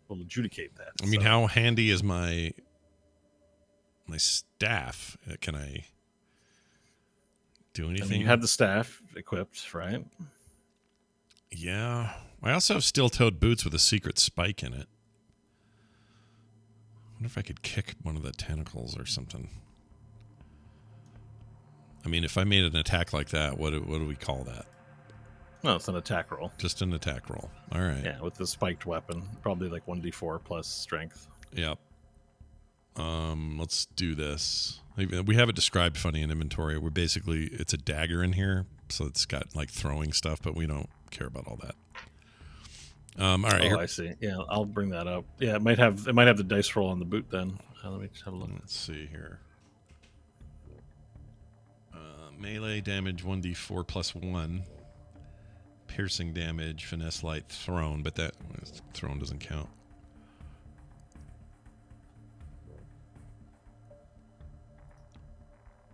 we'll adjudicate that. I mean, how handy is my staff? Can I do anything? You have the staff equipped, right? Yeah. I also have steel-toed boots with a secret spike in it. I wonder if I could kick one of the tentacles or something. I mean, if I made an attack like that, what do we call that? No, it's an attack roll. Just an attack roll. All right. Yeah, with the spiked weapon. Probably like 1d4 plus strength. Yep. Let's do this. We have it described funny in inventory. It's a dagger in here, so it's got like throwing stuff, but we don't care about all that. All right. I see. Yeah, I'll bring that up. Yeah, it might have the dice roll on the boot then. Let me just have a look. Let's see here. Melee damage 1d4 plus 1. Piercing damage, finesse light, thrown, but that thrown doesn't count.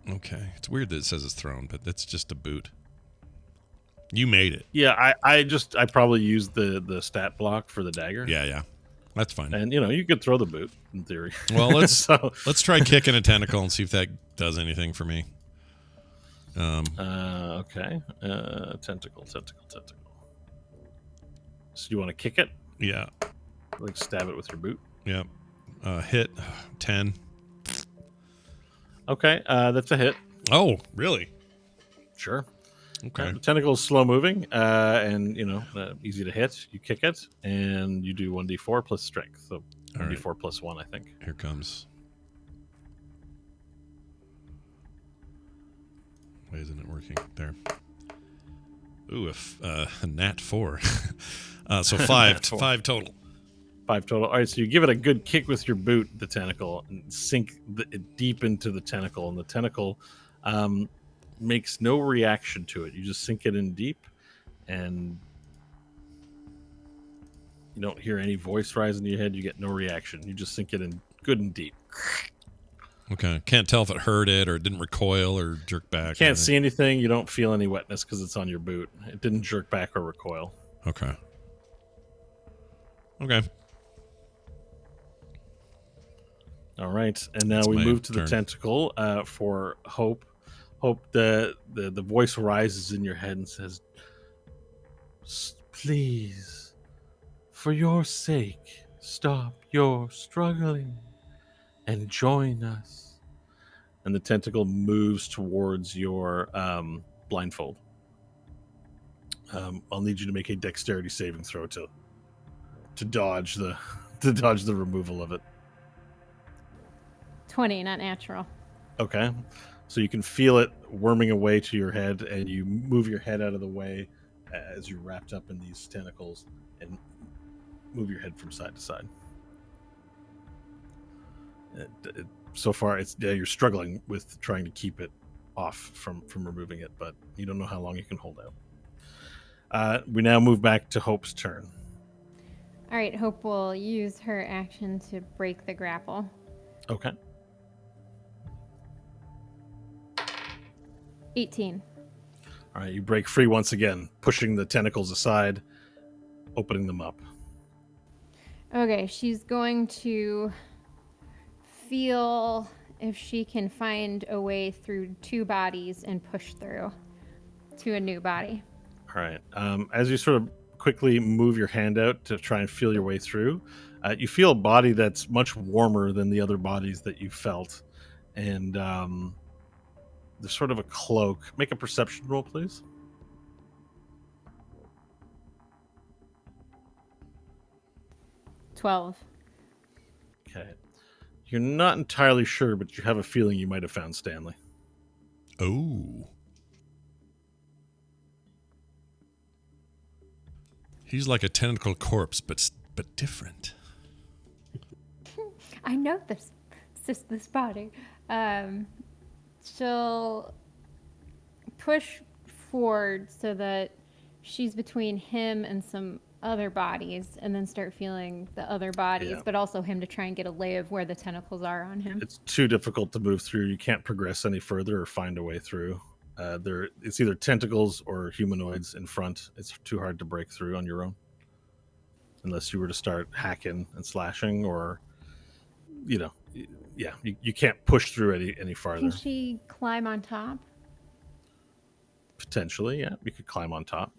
Okay, it's weird that it says it's thrown, but that's just a boot. You made it. Yeah, I probably used the stat block for the dagger. Yeah, that's fine. And you could throw the boot in theory. Well, let's try kicking a tentacle and see if that does anything for me. Okay. Tentacle. So you want to kick it? Yeah. Like stab it with your boot? Yeah. Hit 10. Okay, that's a hit. Oh, really? Sure. Okay. The tentacle is slow moving, and easy to hit. You kick it, and you do 1d4 plus strength. So 1d4 plus 1, I think. Here comes. Why isn't it working? There. Ooh, a nat 4. So 5 total. 5 total. All right, so you give it a good kick with your boot, the tentacle, and sink it deep into the tentacle, and the tentacle makes no reaction to it. You just sink it in deep, and you don't hear any voice rise in your head. You get no reaction. You just sink it in good and deep. Okay. Can't tell if it hurt it or it didn't recoil or jerk back. Can't see anything. You don't feel any wetness because it's on your boot. It didn't jerk back or recoil. Okay. All right, and now That's we my move to the turn. tentacle for Hope. Hope, the voice rises in your head and says, "Please, for your sake, stop your struggling and join us. and the tentacle moves towards your blindfold. I'll need you to make a dexterity saving throw to dodge the removal of it. 20, not natural. Okay, so you can feel it worming away to your head, and you move your head out of the way as you're wrapped up in these tentacles, and move your head from side to side. So far, you're struggling with trying to keep it off from removing it, but you don't know how long you can hold out. We now move back to Hope's turn. All right, Hope will use her action to break the grapple. Okay. 18. All right, you break free once again, pushing the tentacles aside, opening them up. Okay, she's going to feel if she can find a way through 2 bodies and push through to a new body. All right. As you sort of quickly move your hand out to try and feel your way through, you feel a body that's much warmer than the other bodies that you felt. And there's sort of a cloak. Make a perception roll, please. $12. Okay. You're not entirely sure, but you have a feeling you might have found Stanley. Oh. He's like a tentacle corpse, but different. I know this body. She'll push forward so that she's between him and some other bodies, and then start feeling the other bodies, but also him to try and get a lay of where the tentacles are on him. It's too difficult to move through. You can't progress any further or find a way through. It's either tentacles or humanoids in front. It's too hard to break through on your own, unless you were to start hacking and slashing, or you can't push through any farther. Can she climb on top? Potentially, yeah. You could climb on top.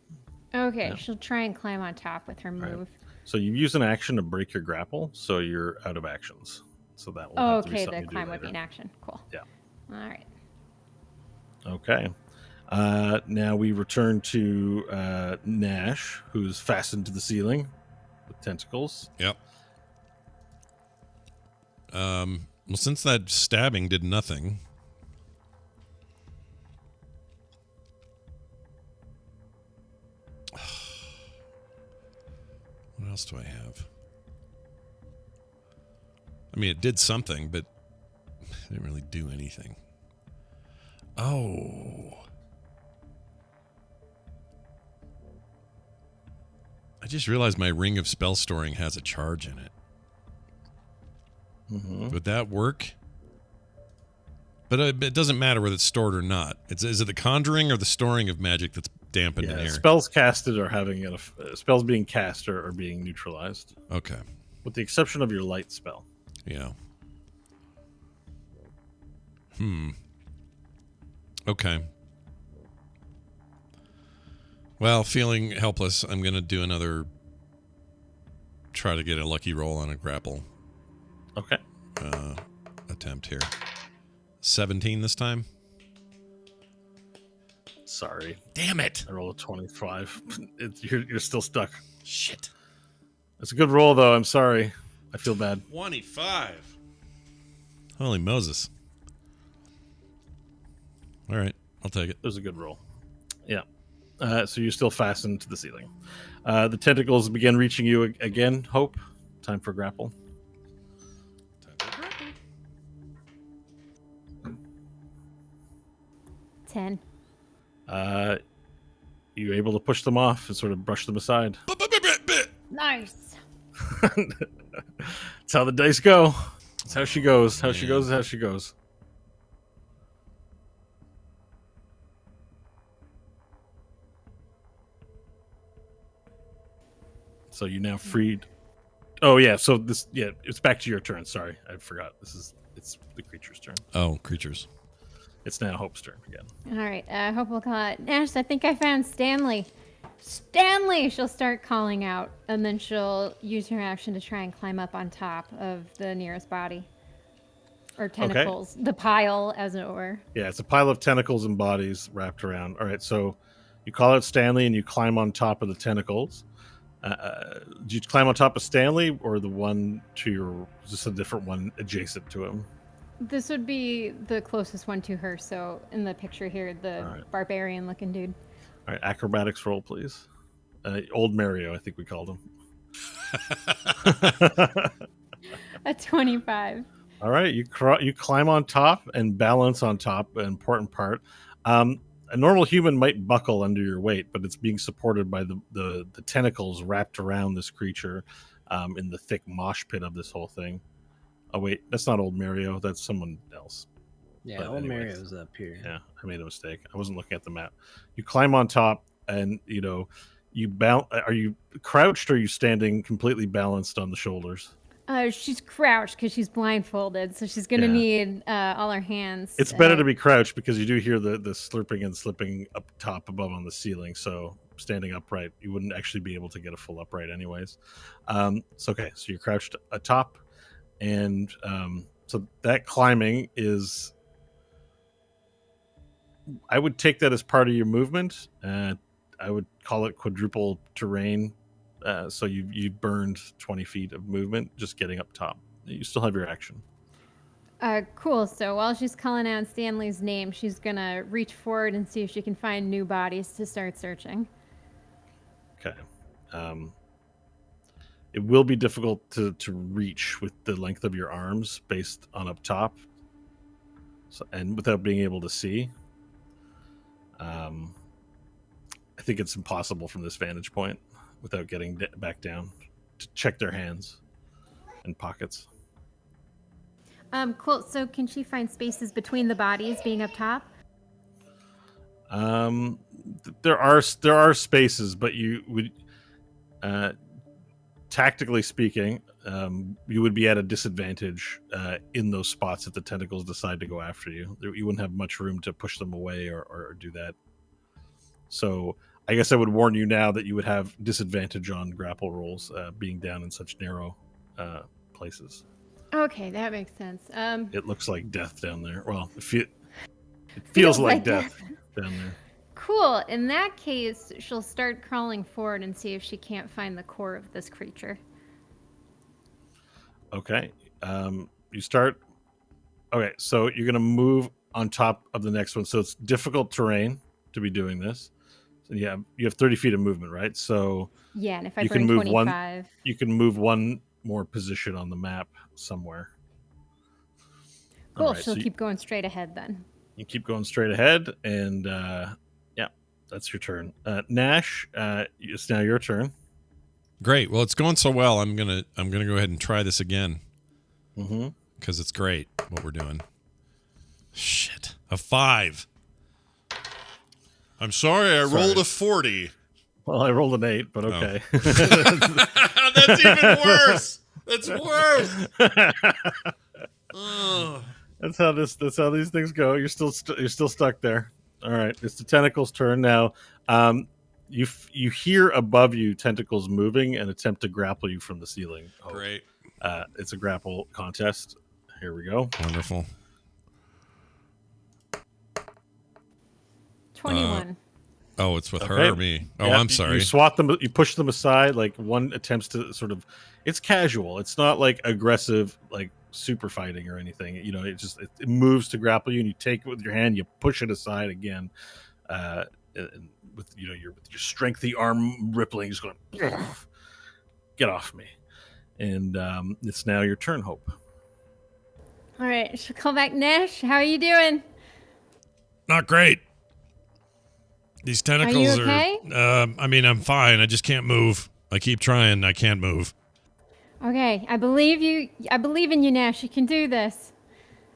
Okay, Yeah. she'll try and climb on top with her move. Right. So you use an action to break your grapple, so you're out of actions. So that will have to be Okay, something the you do climb would be later. an action. Cool. Yeah. All right. Okay. Now we return to Nash, who's fastened to the ceiling with tentacles. Yep. Well, since that stabbing did nothing, what else do I have? I mean, it did something, but it didn't really do anything. Oh. I just realized my ring of spell storing has a charge in it. Mm-hmm. Would that work? But it doesn't matter whether it's stored or not. Is it the conjuring or the storing of magic that's dampened in here? Spells casted are having spells being cast are being neutralized, Okay. with the exception of your light spell. Yeah. Okay. Well, feeling helpless, I'm going to do another try to get a lucky roll on a grapple Okay. attempt here. 17 this time. Sorry, Damn it. I rolled a 25. You're still stuck. Shit. It's a good roll, though. I'm sorry. I feel bad. 25. Holy Moses. All right, I'll take it. It was a good roll. Yeah. So you're still fastened to the ceiling. The tentacles begin reaching you again. Hope. Time for grapple. 10. You able to push them off and sort of brush them aside. Nice. That's how the dice go. That's how she goes. How she goes is how she goes. So you now freed. Oh yeah. So it's back to your turn. Sorry, I forgot. It's the creature's turn. Oh, creatures. It's now Hope's turn again. All right. Hope will call it. Nash, I think I found Stanley. Stanley! She'll start calling out, and then she'll use her action to try and climb up on top of the nearest body. Or tentacles. The pile, as it were. Yeah, it's a pile of tentacles and bodies wrapped around. All right, so you call out Stanley and you climb on top of the tentacles. Do you climb on top of Stanley or the one to your, just a different one adjacent to him? This would be the closest one to her. So in the picture here, the barbarian looking dude. All right, acrobatics roll, please. Old Mario, I think we called him. A 25. All right, you climb on top and balance on top, an important part. A normal human might buckle under your weight, but it's being supported by the tentacles wrapped around this creature in the thick mosh pit of this whole thing. Oh, wait, that's not old Mario. That's someone else. Yeah, But old anyways, Mario's up here. Yeah, I made a mistake. I wasn't looking at the map. You climb on top and, you are you crouched or are you standing completely balanced on the shoulders? She's crouched because she's blindfolded, so she's gonna need all her hands. It's better to be crouched because you do hear the slurping and slipping up top above on the ceiling. So standing upright, you wouldn't actually be able to get a full upright anyways. So you're crouched atop, and so that climbing is, I would take that as part of your movement. I would call it quadruple terrain. So you burned 20 feet of movement just getting up top. You still have your action. Cool. So while she's calling out Stanley's name, she's gonna reach forward and see if she can find new bodies to start searching. Okay. It will be difficult to reach with the length of your arms based on up top, and without being able to see. I think it's impossible from this vantage point without getting back down to check their hands and pockets. Cool. So can she find spaces between the bodies being up top? There are spaces, but you would, tactically speaking, you would be at a disadvantage in those spots if the tentacles decide to go after you. You wouldn't have much room to push them away or do that. So I guess I would warn you now that you would have disadvantage on grapple rolls being down in such narrow places. Okay, that makes sense. It looks like death down there. Well, it feels like death down there. Cool. In that case, she'll start crawling forward and see if she can't find the core of this creature. Okay. You start. Okay, so you're going to move on top of the next one. So it's difficult terrain to be doing this. So you have 30 feet of movement, right? So yeah, and if I you burn can move 25... you can move one more position on the map somewhere. Cool. Right, she'll keep going straight ahead then. You keep going straight ahead, and that's your turn. Nash, it's now your turn. Great. Well, it's going so well. I'm gonna go ahead and try this again. Mm-hmm. Because it's great what we're doing. Shit, a 5. I'm sorry, I rolled a 40. Well, I rolled an 8, but okay. Oh. That's even worse. That's worse. That's how these things go. You're still stuck there. All right, it's the tentacles' turn now. You hear above you tentacles moving and attempt to grapple you from the ceiling. Great. It's a grapple contest. Here we go. Wonderful. 21. It's with her or me. Oh, yeah, I'm sorry. You swat them. You push them aside. Like one attempts to sort of. It's casual. It's not like aggressive, like super fighting or anything. It moves to grapple you, and you take it with your hand. You push it aside again, with your strengthy arm rippling, just going, get off me. And it's now your turn, Hope. All right, she'll call back. Nash, how are you doing? Not great. These tentacles are you okay? I'm fine. I just can't move. I keep trying. I can't move. Okay, I believe you. I believe in you, Nash. You can do this.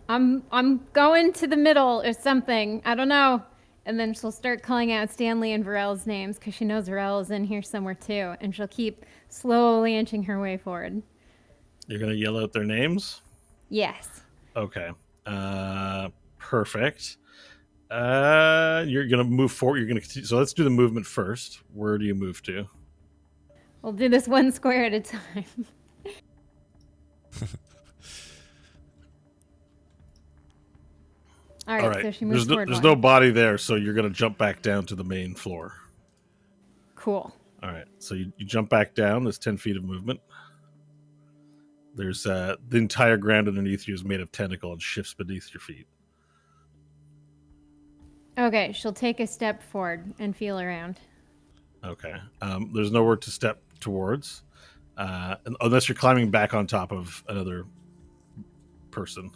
I'm going to the middle or something. I don't know. And then she'll start calling out Stanley and Varel's names because she knows Varel is in here somewhere too. And she'll keep slowly inching her way forward. You're going to yell out their names? Yes. Okay. Perfect. You're going to move forward. You're going to. So let's do the movement first. Where do you move to? We'll do this one square at a time. All right, so she moves toward There's one. no body there, so you're going to jump back down to the main floor. Cool. All right, so you jump back down. There's 10 feet of movement. There's the entire ground underneath you is made of tentacle and shifts beneath your feet. Okay, she'll take a step forward and feel around. Okay. There's nowhere to step towards, unless you're climbing back on top of another person.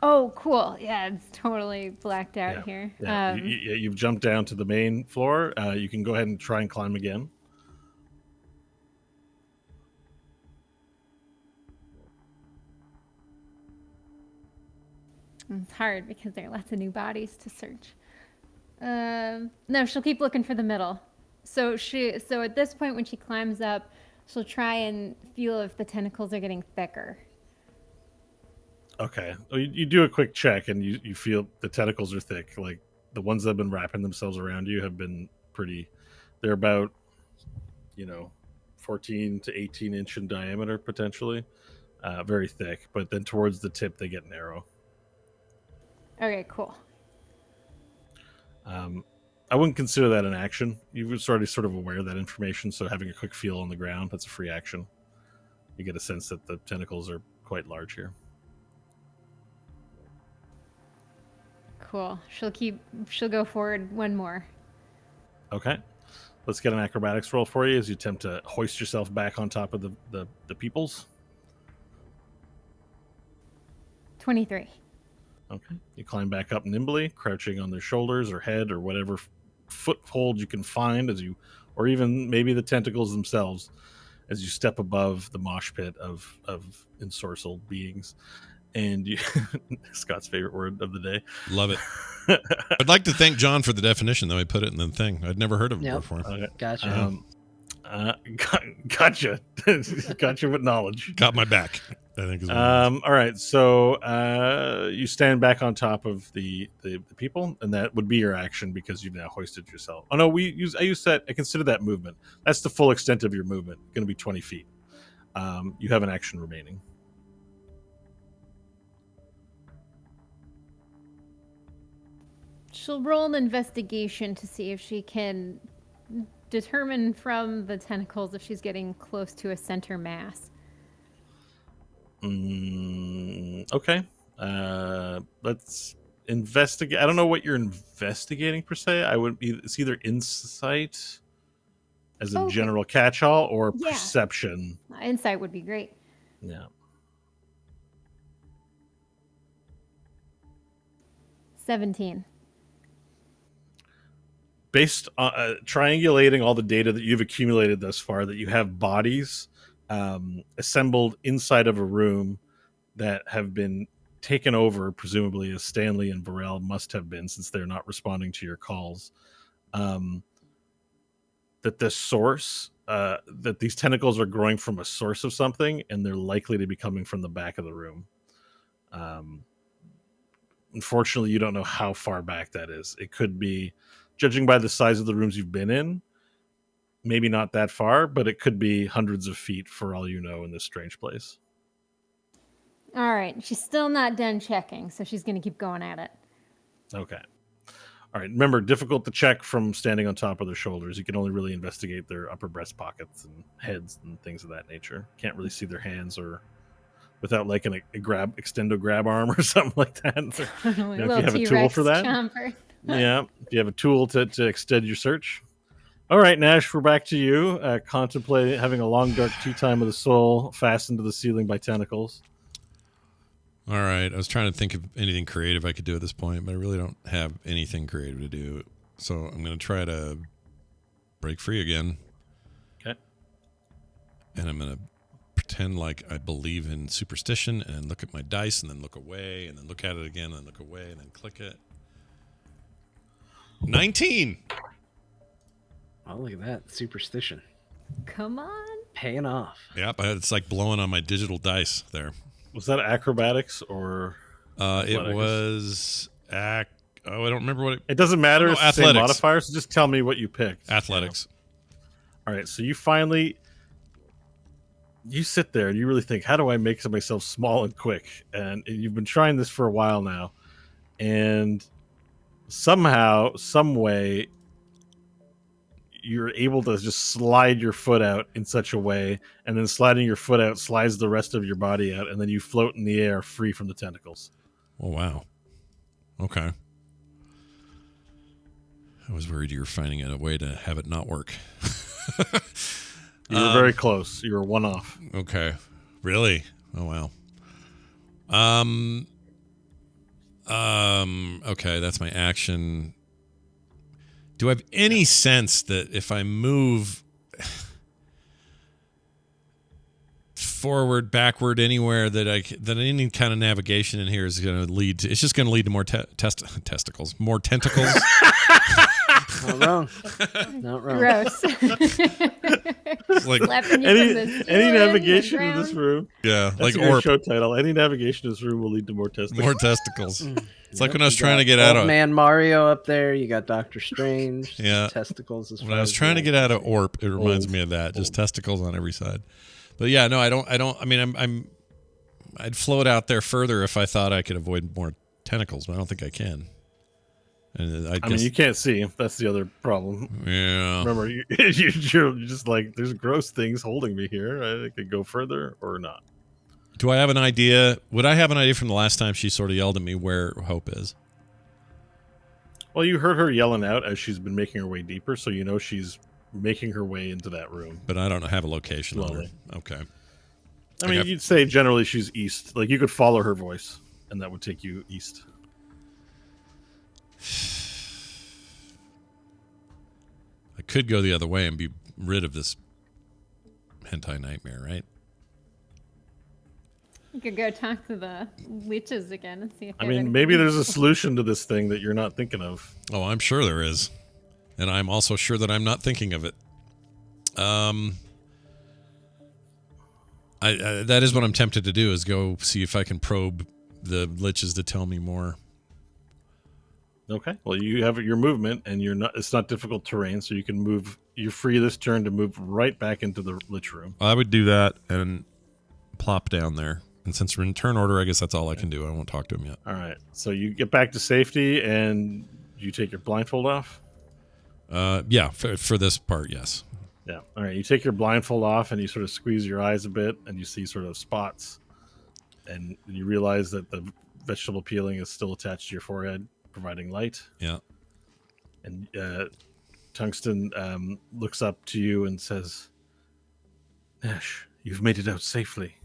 Oh, cool. Yeah, it's totally blacked out here. Yeah. You've jumped down to the main floor. You can go ahead and try and climb again. It's hard because there are lots of new bodies to search. No, she'll keep looking for the middle. So at this point, when she climbs up, she'll try and feel if the tentacles are getting thicker. Okay. Well, you do a quick check, and you feel the tentacles are thick. Like the ones that have been wrapping themselves around you have been pretty. They're about, 14 to 18 inch in diameter potentially, very thick. But then towards the tip, they get narrow. Okay, cool. I wouldn't consider that an action. You're already sort of aware of that information, so having a quick feel on the ground, that's a free action. You get a sense that the tentacles are quite large here. Cool. She'll go forward one more. Okay. Let's get an acrobatics roll for you as you attempt to hoist yourself back on top of the peoples. 23. Okay. You climb back up nimbly, crouching on their shoulders or head or whatever foothold you can find or even maybe the tentacles themselves as you step above the mosh pit of ensorcelled beings. And you, Scott's favorite word of the day. Love it. I'd like to thank John for the definition, though. I put it in the thing. I'd never heard of it before. Okay. Gotcha. Gotcha. Gotcha with knowledge. Got my back, I think. Is what all right. So you stand back on top of the people, and that would be your action because you've now hoisted yourself. Oh no, I consider that movement. That's the full extent of your movement. Going to be 20 feet. You have an action remaining. She'll roll an investigation to see if she can determine from the tentacles if she's getting close to a center mass. Okay. Let's investigate. I don't know what you're investigating per se. It's either insight as a general catch-all or perception. Insight would be great. Yeah. 17. Based on triangulating all the data that you've accumulated thus far, that you have bodies assembled inside of a room that have been taken over, presumably as Stanley and Varel must have been, since they're not responding to your calls. That the source, that these tentacles are growing from a source of something, and they're likely to be coming from the back of the room. Unfortunately, you don't know how far back that is. It could be, judging by the size of the rooms you've been in, maybe not that far, but it could be hundreds of feet for all you know in this strange place. All right. She's still not done checking, so she's going to keep going at it. Okay. All right. Remember, difficult to check from standing on top of their shoulders. You can only really investigate their upper breast pockets and heads and things of that nature. Can't really see their hands or without like a extendo grab arm or something like that. If you have a tool for that. Yeah, if you have a tool to extend your search. All right, Nash, we're back to you. Contemplating having a long, dark tea time with the soul fastened to the ceiling by tentacles. All right. I was trying to think of anything creative I could do at this point, but I really don't have anything creative to do. So I'm going to try to break free again. Okay. And I'm going to pretend like I believe in superstition and look at my dice and then look away and then look at it again and look away and then click it. 19. Oh, look at that. Superstition. Come on. Paying off. Yep. It's like blowing on my digital dice there. Was that acrobatics or? It was. I don't remember what it doesn't matter. Oh, it's athletics. The same modifier, so just tell me what you picked. Athletics. All right. So you sit there and you really think, how do I make myself small and quick? And you've been trying this for a while now. and somehow, some way, you're able to just slide your foot out in such a way, and then sliding your foot out slides the rest of your body out, and then you float in the air free from the tentacles. Oh, wow. Okay. I was worried you were finding a way to have it not work. You were very close. You were one off. Okay. Really? Oh, wow. Okay, that's my action. Do I have any sense that if I move forward, backward, anywhere that that any kind of navigation in here is going to lead to? It's just going to lead to more testicles, more tentacles. Not wrong. Not wrong. Gross. Like Slapping you Any from the ceiling, navigation the in this ground. room. Yeah, That's like a good orb. show title. Any navigation in this room will lead to more testicles. More testicles. It's like Yep, when I was you trying to got get out Old of Man Mario up there. You got Doctor Strange. Yeah. Testicles. As when far I was as trying to the get eye out can of see. Orp, it reminds Old. me of that. Just testicles on every side. But yeah, no, I don't. I mean, I'd float out there further if I thought I could avoid more tentacles, but I don't think I can. And I I mean, you can't see. That's the other problem. yeah. Remember, you're just like, there's gross things holding me here. I could go further or not. Do I have an idea? Would I have an idea from the last time she sort of yelled at me where Hope is? Well, you heard her yelling out as she's been making her way deeper, so you know she's making her way into that room. But I don't have a location on her. Slowly. Okay. I mean, Okay. you'd say generally she's east. Like, you could follow her voice, and that would take you east. I could go the other way and be rid of this hentai nightmare, right? You could go talk to the leeches again and see if I they have mean, maybe anything. there's a solution to this thing that you're not thinking of. Oh, I'm sure there is. And I'm also sure that I'm not thinking of it. I that is what I'm tempted to do, is go see if I can probe the liches to tell me more. Okay. Well, you have your movement, and it's not difficult terrain, so you can move. You're free this turn to move right back into the lich room. I would do that and plop down there. And since we're in turn order, I guess that's all I can do. I won't talk to him yet. All right. So you get back to safety, and you take your blindfold off. Yeah, for this part, yes. Yeah. All right. You take your blindfold off, and you sort of squeeze your eyes a bit, and you see sort of spots, and you realize that the vegetable peeling is still attached to your forehead, providing light. Yeah. And Tungsten looks up to you and says, "Nash, you've made it out safely."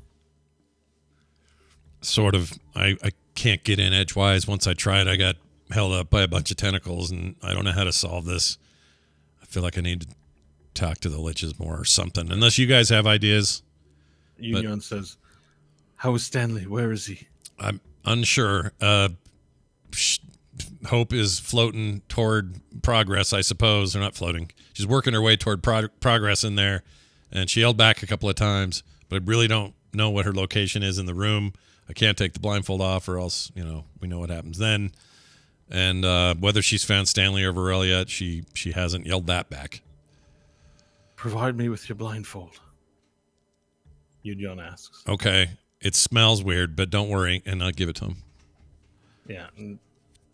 Sort of. I can't get in edgewise. Once I tried, I got held up by a bunch of tentacles, and I don't know how to solve this. I feel like I need to talk to the liches more or something. Unless you guys have ideas. Union says, "How is Stanley? Where is he?" I'm unsure. Hope is floating toward progress, I suppose. Or not floating. She's working her way toward progress in there. And she yelled back a couple of times, but I really don't know what her location is in the room. I can't take the blindfold off, or else, we know what happens then. And whether she's found Stanley or Varel yet, she hasn't yelled that back. "Provide me with your blindfold," Union asks. Okay. It smells weird, but don't worry, and I'll give it to him. Yeah. And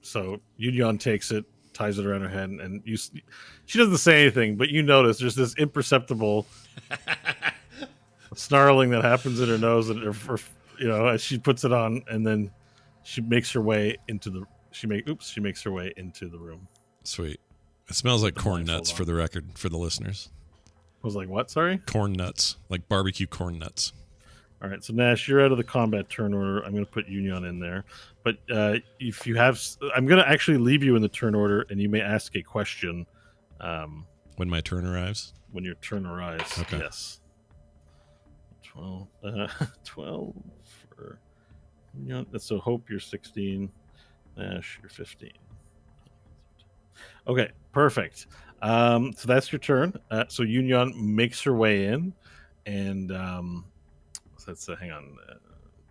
so Union takes it, ties it around her head, and she doesn't say anything, but you notice there's this imperceptible snarling that happens in her nose, and as she puts it on, and then she makes her way into the she makes her way into the room. Sweet. It smells like The corn blindfold nuts, on. for the record, for the listeners. I was like, "What? Sorry." Corn nuts, like barbecue corn nuts. All right, so Nash, you're out of the combat turn order. I'm going to put Union in there, but if you have, I'm going to actually leave you in the turn order, and you may ask a question When my turn arrives. when your turn arrives. Okay. Yes. 12 for Union. So Hope, you're 16. Nash, you're 15. Okay, perfect. So that's your turn. So Union makes her way in, and so that's hang on,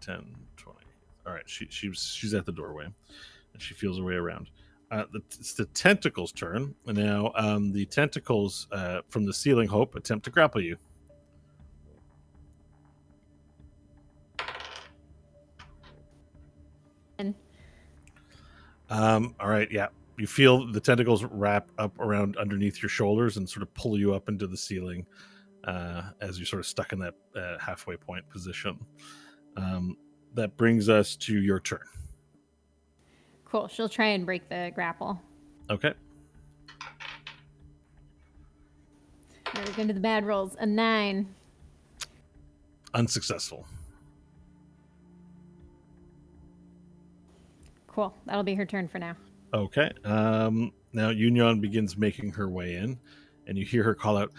10, 20. All right, she's at the doorway, and she feels her way around. It's the tentacles' turn now. The tentacles from the ceiling, Hope, attempt to grapple you. All right, yeah. You feel the tentacles wrap up around underneath your shoulders and sort of pull you up into the ceiling as you're sort of stuck in that halfway point position. That brings us to your turn. Cool. She'll try and break the grapple. Okay. We're going to the bad rolls. A 9. Unsuccessful. Cool. That'll be her turn for now. Okay. Now Union begins making her way in, and you hear her call out,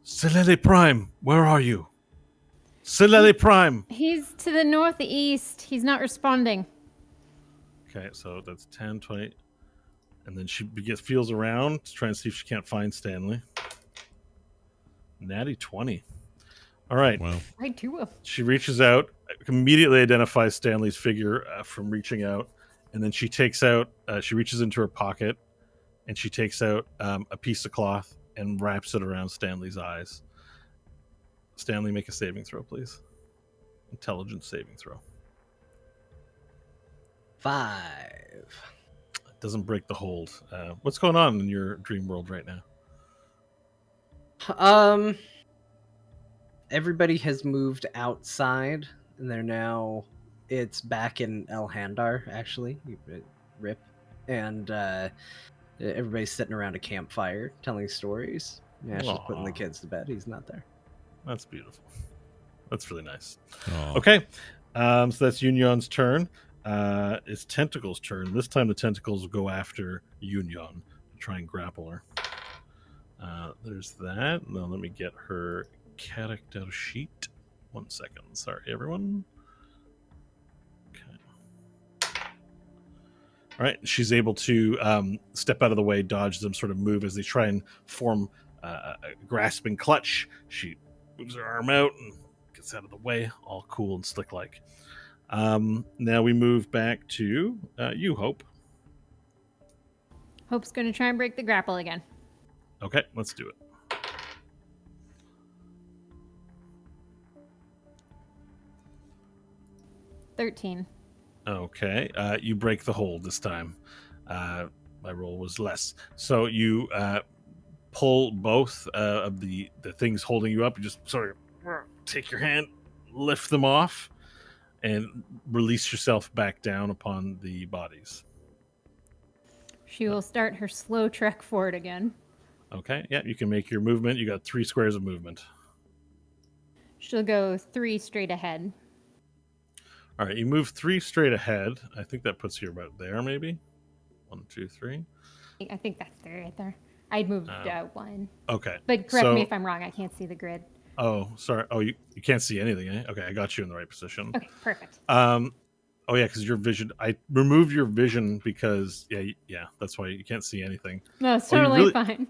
Silele Prime, where are you? Silele Prime! He's to the northeast. He's not responding. Okay, so that's 10, 20. And then she feels around to try and see if she can't find Stanley. Natty 20. All right. Wow. I do. She reaches out, immediately identifies Stanley's figure from reaching out, and then she takes out, she reaches into her pocket, and she takes out a piece of cloth and wraps it around Stanley's eyes. Stanley, make a saving throw, please. Intelligence saving throw. 5. It doesn't break the hold. What's going on in your dream world right now? Everybody has moved outside, and they're now. It's back in El Handar, actually. Rip, and everybody's sitting around a campfire telling stories. Nash is putting the kids to bed. He's not there. That's beautiful. That's really nice. Aw. Okay, so that's Union's turn. It's Tentacles' turn. This time the Tentacles will go after Union to try and grapple her. There's that. Now let me get her character sheet. 1 second. Sorry, everyone. Okay. All right. She's able to step out of the way, dodge them, sort of move as they try and form a grasping clutch. She moves her arm out and gets out of the way, all cool and slick-like. Now we move back to you, Hope. Hope's going to try and break the grapple again. Okay, let's do it. $13. Okay, you break the hold this time. My roll was less. So you pull both of the things holding you up. You just sort of take your hand, lift them off, and release yourself back down upon the bodies. She will start her slow trek forward again. Okay, yeah, you can make your movement. You got 3 squares of movement. She'll go 3 straight ahead. All right, you move 3 straight ahead. I think that puts you about there, maybe. 1, 2, 3. I think that's there, right there. I'd moved 1. Okay. But correct me if I'm wrong. I can't see the grid. Oh, sorry. Oh, you can't see anything, eh? Okay, I got you in the right position. Okay, perfect. Oh yeah, because your vision. I removed your vision because yeah, that's why you can't see anything. No, it's totally fine.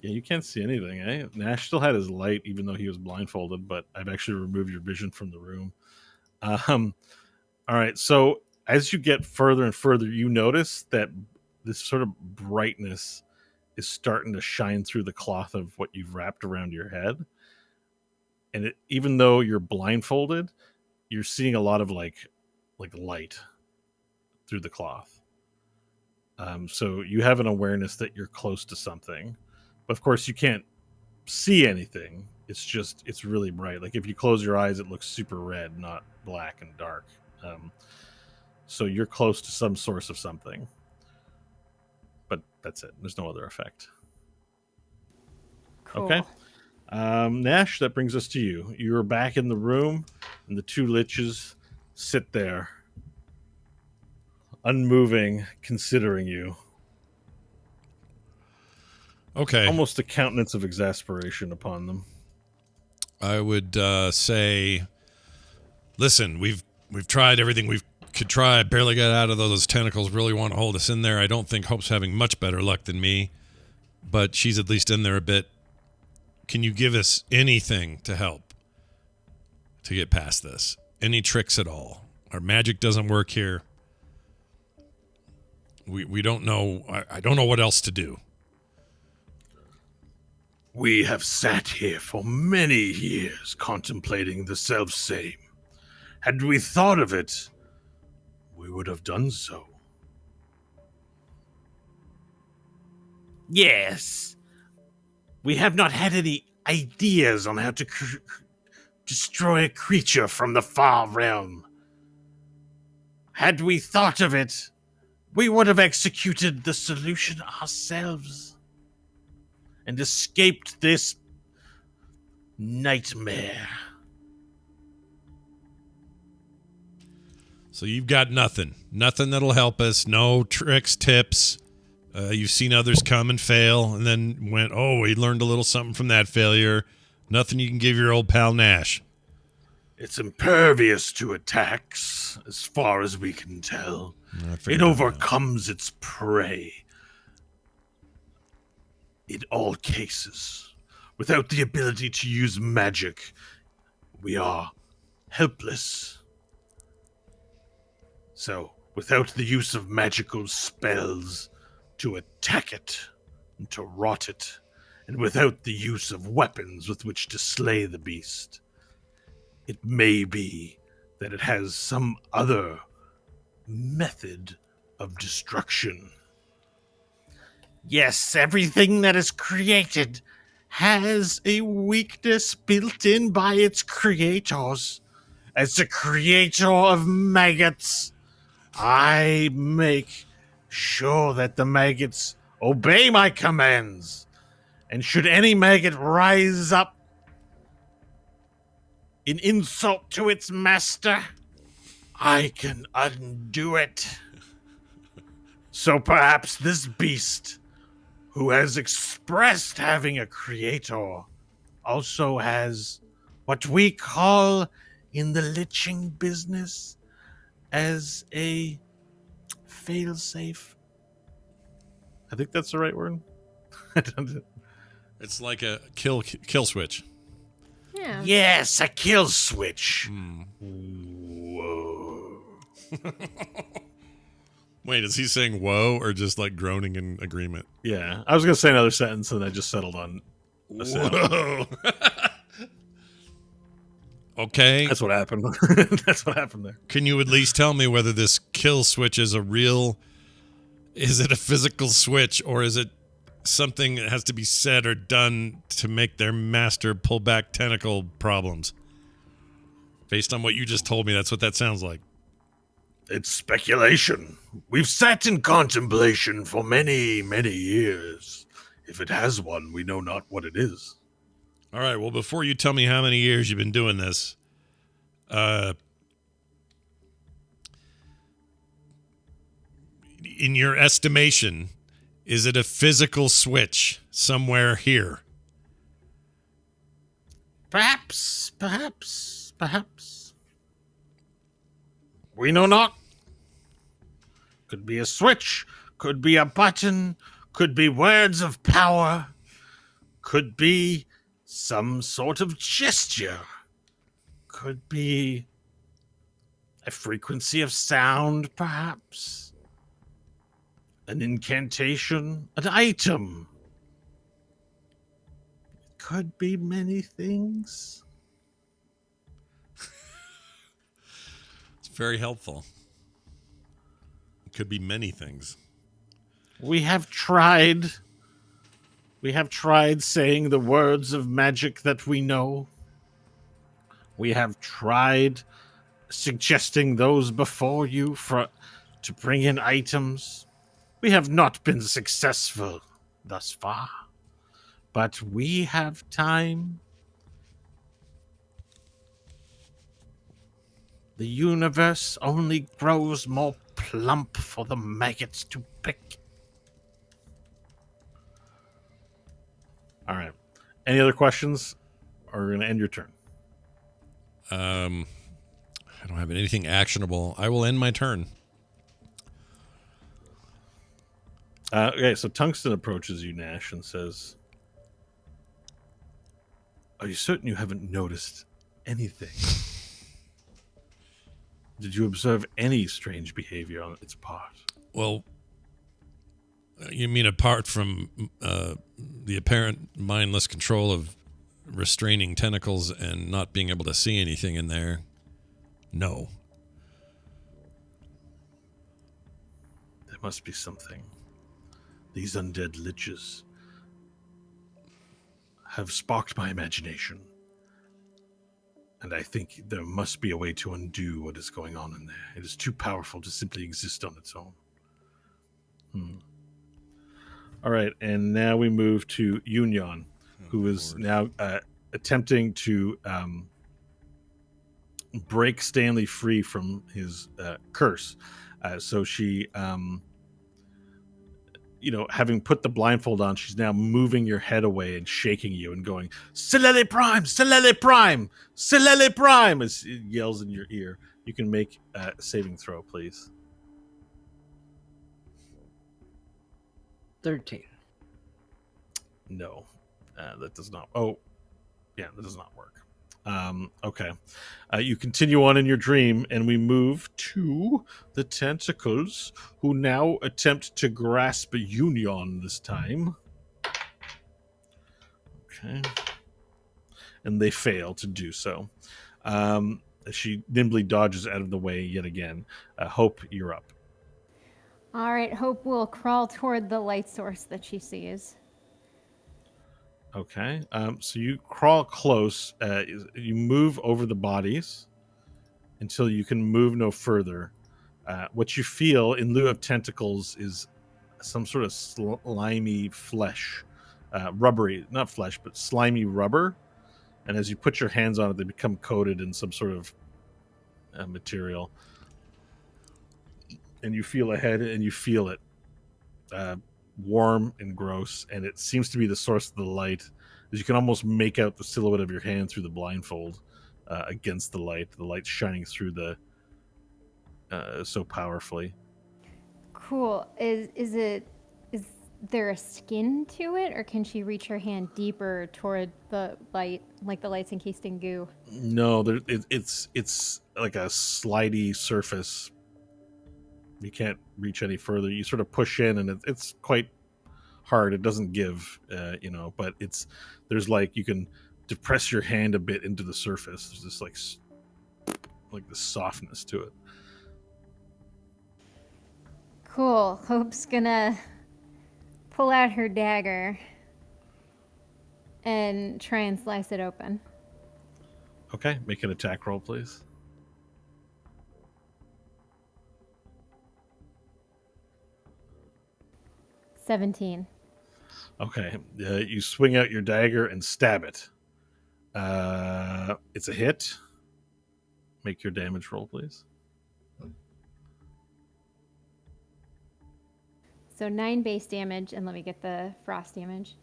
Yeah, you can't see anything, eh? Nash still had his light, even though he was blindfolded. But I've actually removed your vision from the room. All right. So as you get further and further, you notice that this sort of brightness is starting to shine through the cloth of what you've wrapped around your head. And even though you're blindfolded, you're seeing a lot of like light through the cloth. So you have an awareness that you're close to something. But of course, you can't see anything. It's really bright. Like if you close your eyes, it looks super red, not black and dark. So you're close to some source of something. But that's it. There's no other effect. Cool. Okay. Nash, that brings us to you. You're back in the room, and the 2 liches sit there, unmoving, considering you. Okay. Almost a countenance of exasperation upon them. I would say, listen, we've tried everything we could try. Barely got out of those tentacles. Really want to hold us in there. I don't think Hope's having much better luck than me, but she's at least in there a bit. Can you give us anything to help to get past this? Any tricks at all? Our magic doesn't work here. We don't know. I don't know what else to do. We have sat here for many years contemplating the self-same. Had we thought of it, we would have done so. Yes. We have not had any ideas on how to destroy a creature from the far realm. Had we thought of it, we would have executed the solution ourselves and escaped this nightmare. So you've got nothing that'll help us. No tricks, tips. You've seen others come and fail and then went, oh, we learned a little something from that failure. Nothing you can give your old pal Nash. It's impervious to attacks, as far as we can tell. I It figured that out. overcomes its prey in all cases. Without the ability to use magic, we are helpless. So, without the use of magical spells to attack it and to rot it, and without the use of weapons with which to slay the beast, it may be that it has some other method of destruction. Yes, everything that is created has a weakness built in by its creators. As the creator of maggots, I make sure that the maggots obey my commands. And should any maggot rise up in insult to its master, I can undo it. So perhaps this beast, who has expressed having a creator, also has what we call in the liching business as a failsafe. I think that's the right word. It's like a kill switch. Yeah. Yes, a kill switch. Whoa. Wait, is he saying whoa or just like groaning in agreement? Yeah, I was going to say another sentence and I just settled on a sound. Whoa. Okay. That's what happened. That's what happened there. Can you at least tell me whether this kill switch is is it a physical switch or is it something that has to be said or done to make their master pull back tentacle problems? Based on what you just told me, that's what that sounds like. It's speculation. We've sat in contemplation for many, many years. If it has one, we know not what it is. All right, well, before you tell me how many years you've been doing this, in your estimation, is it a physical switch somewhere here? Perhaps. We know not. Could be a switch, could be a button, could be words of power, could be some sort of gesture, could be a frequency of sound, perhaps, an incantation, an item. It could be many things. It's very helpful. It could be many things. We have tried saying the words of magic that we know. We have tried suggesting those before you to bring in items. We have not been successful thus far. But we have time. The universe only grows more plump for the maggots to pick. All right. Any other questions? Or we're going to end your turn. I don't have anything actionable. I will end my turn. Okay, so Tungsten approaches you, Nash, and says, "Are you certain you haven't noticed anything? Did you observe any strange behavior on its part?" Well, you mean apart from the apparent mindless control of restraining tentacles and not being able to see anything in there? No. There must be something. These undead liches have sparked my imagination. And I think there must be a way to undo what is going on in there. It is too powerful to simply exist on its own. All right, and now we move to Union, who is now attempting to break Stanley free from his curse. So she, having put the blindfold on, she's now moving your head away and shaking you and going, Silele Prime, Silele Prime, Silele Prime, as it yells in your ear. You can make a saving throw, please. 13. No, that does not. Oh, yeah, that does not work. Okay. You continue on in your dream, and we move to the tentacles, who now attempt to grasp Union this time. Okay. And they fail to do so. She nimbly dodges out of the way yet again. Hope, you're up. All right, Hope will crawl toward the light source that she sees. Okay. So you crawl close. You move over the bodies until you can move no further. What you feel in lieu of tentacles is some sort of slimy flesh. Rubbery, not flesh, but slimy rubber. And as you put your hands on it, they become coated in some sort of material. And you feel a head, and you feel it. Warm and gross, and it seems to be the source of the light, as you can almost make out the silhouette of your hand through the blindfold against the light shining through the so powerfully. Cool. Is there a skin to it, or can she reach her hand deeper toward the light, like the light's encased in goo? No, it's like a slidey surface. You can't reach any further. You sort of push in, and it's quite hard. It doesn't give, but there's like, you can depress your hand a bit into the surface. There's this like the softness to it. Cool. Hope's gonna pull out her dagger and try and slice it open. Okay, make an attack roll, please. $17. Okay, you swing out your dagger and stab it. It's a hit. Make your damage roll, please. So 9 base damage, and let me get the frost damage.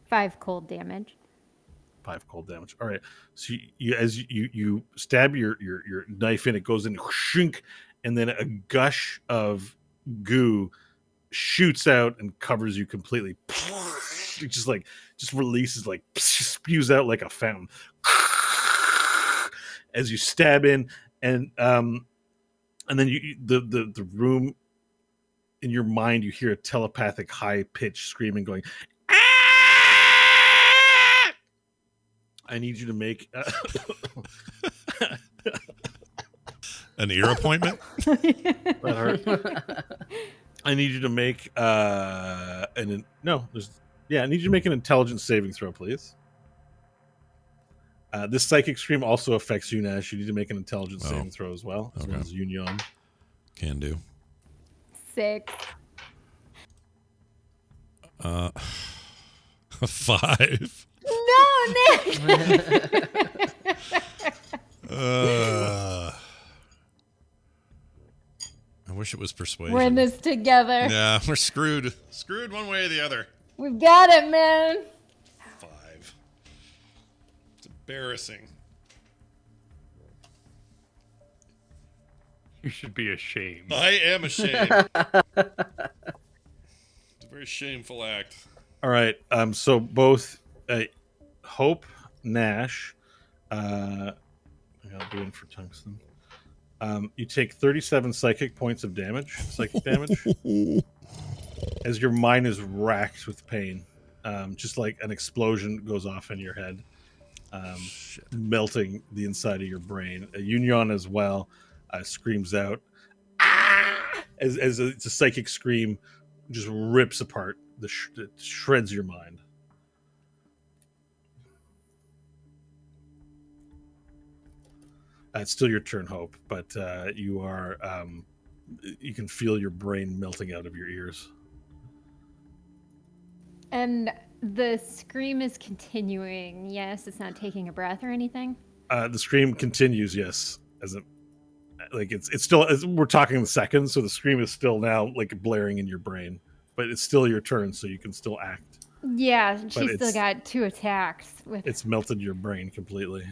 Five cold damage. 5 cold damage. All right. So as you stab your knife in, it goes in, shink, and then a gush of goo shoots out and covers you completely. It just releases, like spews out like a fountain as you stab in, and then the room in your mind, you hear a telepathic high pitched screaming going. I need you to make an ear appointment. That hurt. I need you to make I need you to make an intelligence saving throw, please. This psychic scream also affects you, Nash. You need to make an intelligence saving throw as well, as well as Union. Can do. 6. 5. No, Nick! I wish it was persuasion. We're in this together. Yeah, we're screwed. Screwed one way or the other. We've got it, man. 5. It's embarrassing. You should be ashamed. I am ashamed. It's a very shameful act. All right. So both Hope, Nash, I gotta do it for tungsten. You take 37 psychic points of damage, as your mind is racked with pain. Just like an explosion goes off in your head. melting the inside of your brain. Union as well screams out, "Ah!" as it's a psychic scream, just rips apart, it shreds your mind. It's still your turn, Hope, but you are you can feel your brain melting out of your ears. And the scream is continuing. Yes, it's not taking a breath or anything. The scream continues. Yes, as it it's still we're talking the seconds, so the scream is still now like blaring in your brain, but it's still your turn, so you can still act. Yeah, she's still got 2 attacks. It's melted your brain completely.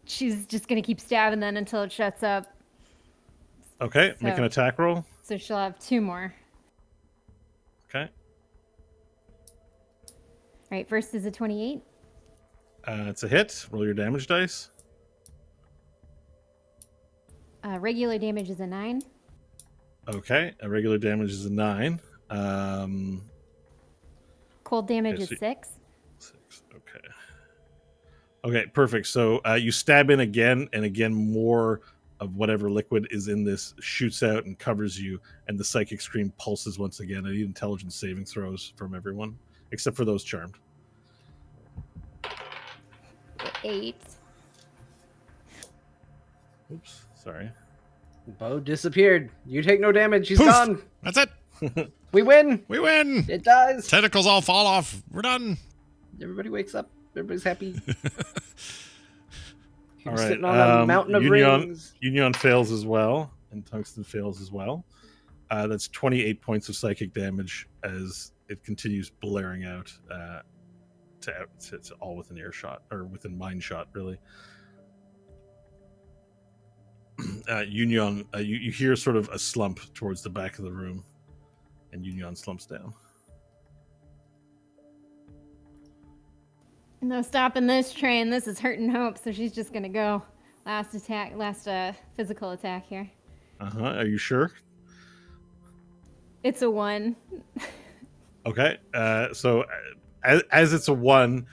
She's just gonna keep stabbing then until it shuts up. Okay, make an attack roll. So she'll have 2 more. Okay. All right, first is a 28. It's a hit. Roll your damage dice. Regular damage is a 9. Okay, a regular damage is a 9. Cold damage is 6. 6. Okay. Okay, perfect. So you stab in again, and again more of whatever liquid is in this shoots out and covers you, and the psychic scream pulses once again. I need intelligence saving throws from everyone, except for those charmed. 8. Oops, sorry. Bo disappeared. You take no damage. He's Poof! gone. That's it. We win. We win. It dies. Tentacles all fall off. We're done. Everybody wakes up. Everybody's happy. All You're right. sitting on a mountain of rings. Union fails as well, and Tungsten fails as well. That's 28 points of psychic damage as it continues blaring out to all within earshot, or within mind shot, really. Union, you hear sort of a slump towards the back of the room, and Union slumps down. No stopping this train. This is hurting Hope, so she's just gonna go. Last physical attack here. Are you sure? It's a 1. Okay. So as it's a 1,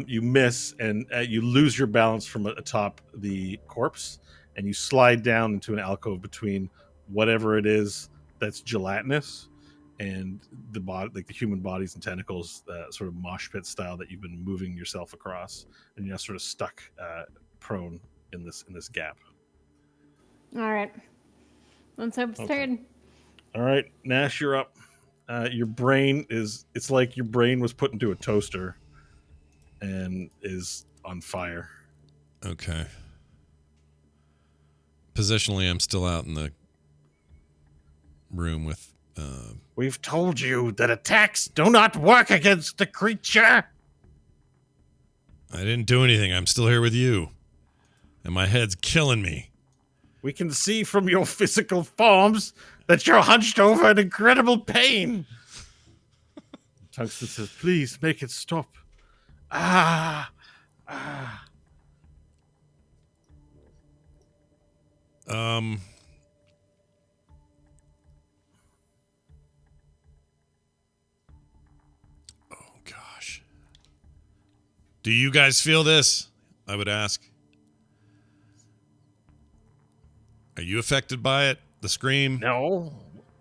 you miss and you lose your balance from atop the corpse, and you slide down into an alcove between whatever it is that's gelatinous and the body, like the human bodies and tentacles, sort of mosh pit style that you've been moving yourself across, and you're now sort of stuck prone in this gap. All right. Let's Hope's turn. All right, Nash, you're up. Your brain it's like your brain was put into a toaster and is on fire. Okay. Positionally, I'm still out in the room with... We've told you that attacks do not work against the creature. I didn't do anything. I'm still here with you. And my head's killing me. We can see from your physical forms that you're hunched over in incredible pain. Tungsten says, please make it stop. Ah. Oh, gosh. Do you guys feel this? I would ask. Are you affected by it? The scream? No.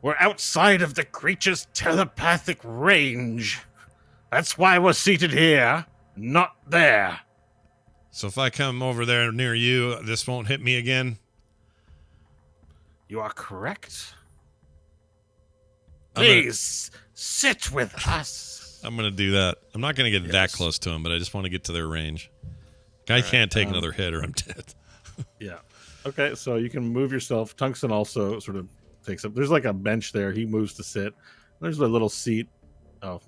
We're outside of the creature's telepathic range. That's why we're seated here, not there. So if I come over there near you, this won't hit me again? You are correct. Please sit with us. I'm going to do that. I'm not going to get that close to him, but I just want to get to their range. I can't take another hit or I'm dead. Yeah. Okay, so you can move yourself. Tungsten also sort of takes up. There's like a bench there. He moves to sit. There's a little seat. Oh,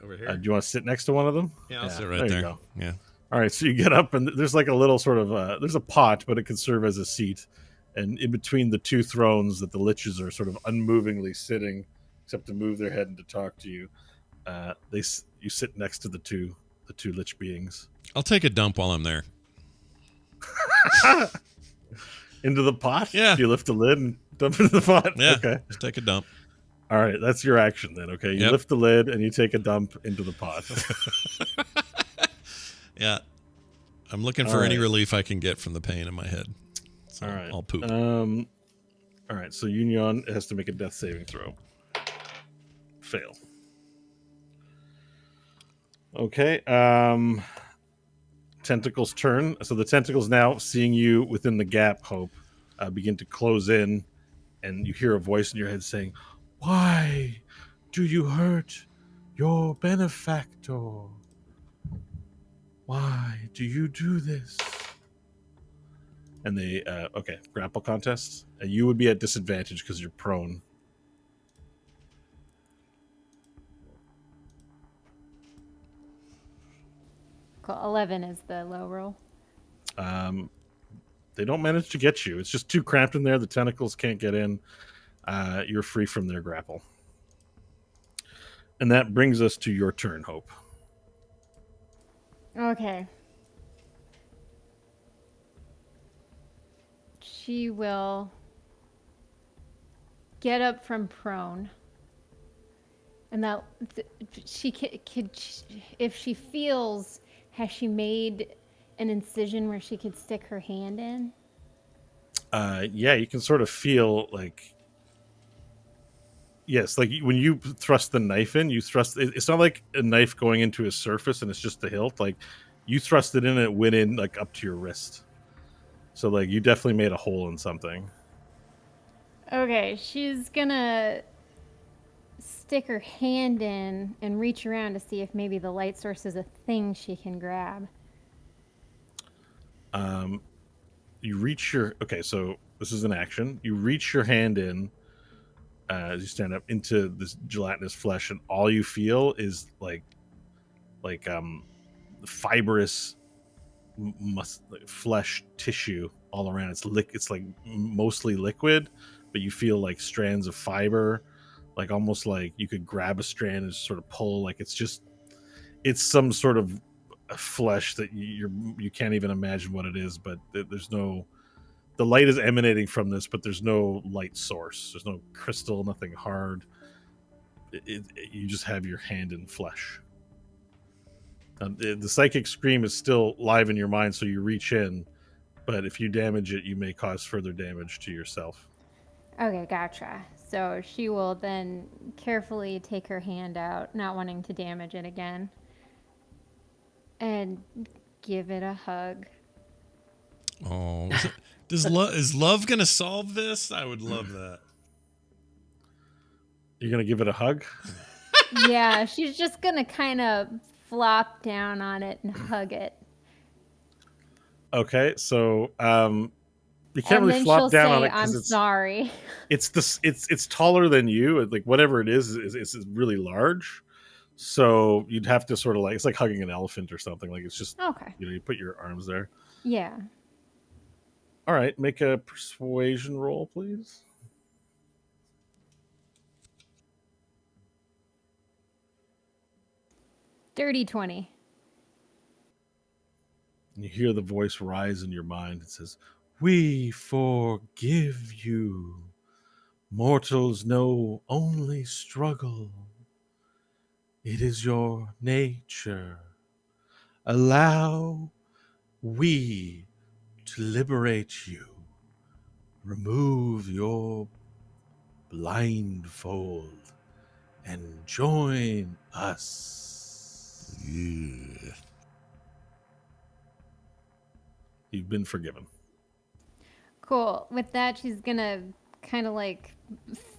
Over here? do you want to sit next to one of them? Yeah, I'll sit right there. You go. Yeah. All right, so you get up, and there's like a little sort of there's a pot, but it can serve as a seat. And in between the two thrones that the liches are sort of unmovingly sitting, except to move their head and to talk to you, you sit next to the two lich beings. I'll take a dump while I'm there. Into the pot? Yeah. You lift the lid and dump into the pot? Yeah. Okay. Just take a dump. All right, that's your action then, okay? You lift the lid and you take a dump into the pot. Yeah. I'm looking for any relief I can get from the pain in my head. So All right. I'll poop. All right. So Union has to make a death saving throw. Fail. Okay. Tentacles turn. So the tentacles now, seeing you within the gap, Hope, begin to close in, and you hear a voice in your head saying, "Why do you hurt your benefactor? Why do you do this?" And they, okay, grapple contest. And you would be at disadvantage because you're prone. Cool. 11 is the low roll. They don't manage to get you. It's just too cramped in there. The tentacles can't get in. You're free from their grapple. And that brings us to your turn, Hope. Okay. She will get up from prone. And that she could, if she feels, has she made an incision where she could stick her hand in? Yeah, you can sort of feel like, yes, like when you thrust the knife in, you thrust. It's not like a knife going into a surface and it's just the hilt. Like you thrust it in, and it went in like up to your wrist. So like you definitely made a hole in something. Okay, she's gonna stick her hand in and reach around to see if maybe the light source is a thing she can grab. You reach your, okay, so this is an action. You reach your hand in as you stand up into this gelatinous flesh, and all you feel is like fibrous flesh tissue all around. It's like mostly liquid, but you feel like strands of fiber, like almost like you could grab a strand and sort of pull. Like it's some sort of flesh that you can't even imagine what it is. But there's no, the light is emanating from this, but there's no light source. There's no crystal, nothing hard. You just have your hand in flesh. The psychic scream is still live in your mind, so you reach in, but if you damage it, you may cause further damage to yourself. Okay, gotcha. So she will then carefully take her hand out, not wanting to damage it again, and give it a hug. Oh, is love gonna solve this? I would love that. You're gonna give it a hug? Yeah, she's just gonna kind of flop down on it and hug it. Okay, so you can't And really then flop she'll down say, on it "I'm because sorry." it's taller than you. Like whatever it is really large. So you'd have to sort of like, it's like hugging an elephant or something. Like it's just, Okay. you put your arms there. Yeah. All right, make a persuasion roll, please. Dirty 20. And you hear the voice rise in your mind. It says, "We forgive you. Mortals know only struggle. It is your nature. Allow we to liberate you. Remove your blindfold and join us." Yeah. You've been forgiven. Cool. With that, she's gonna kind of like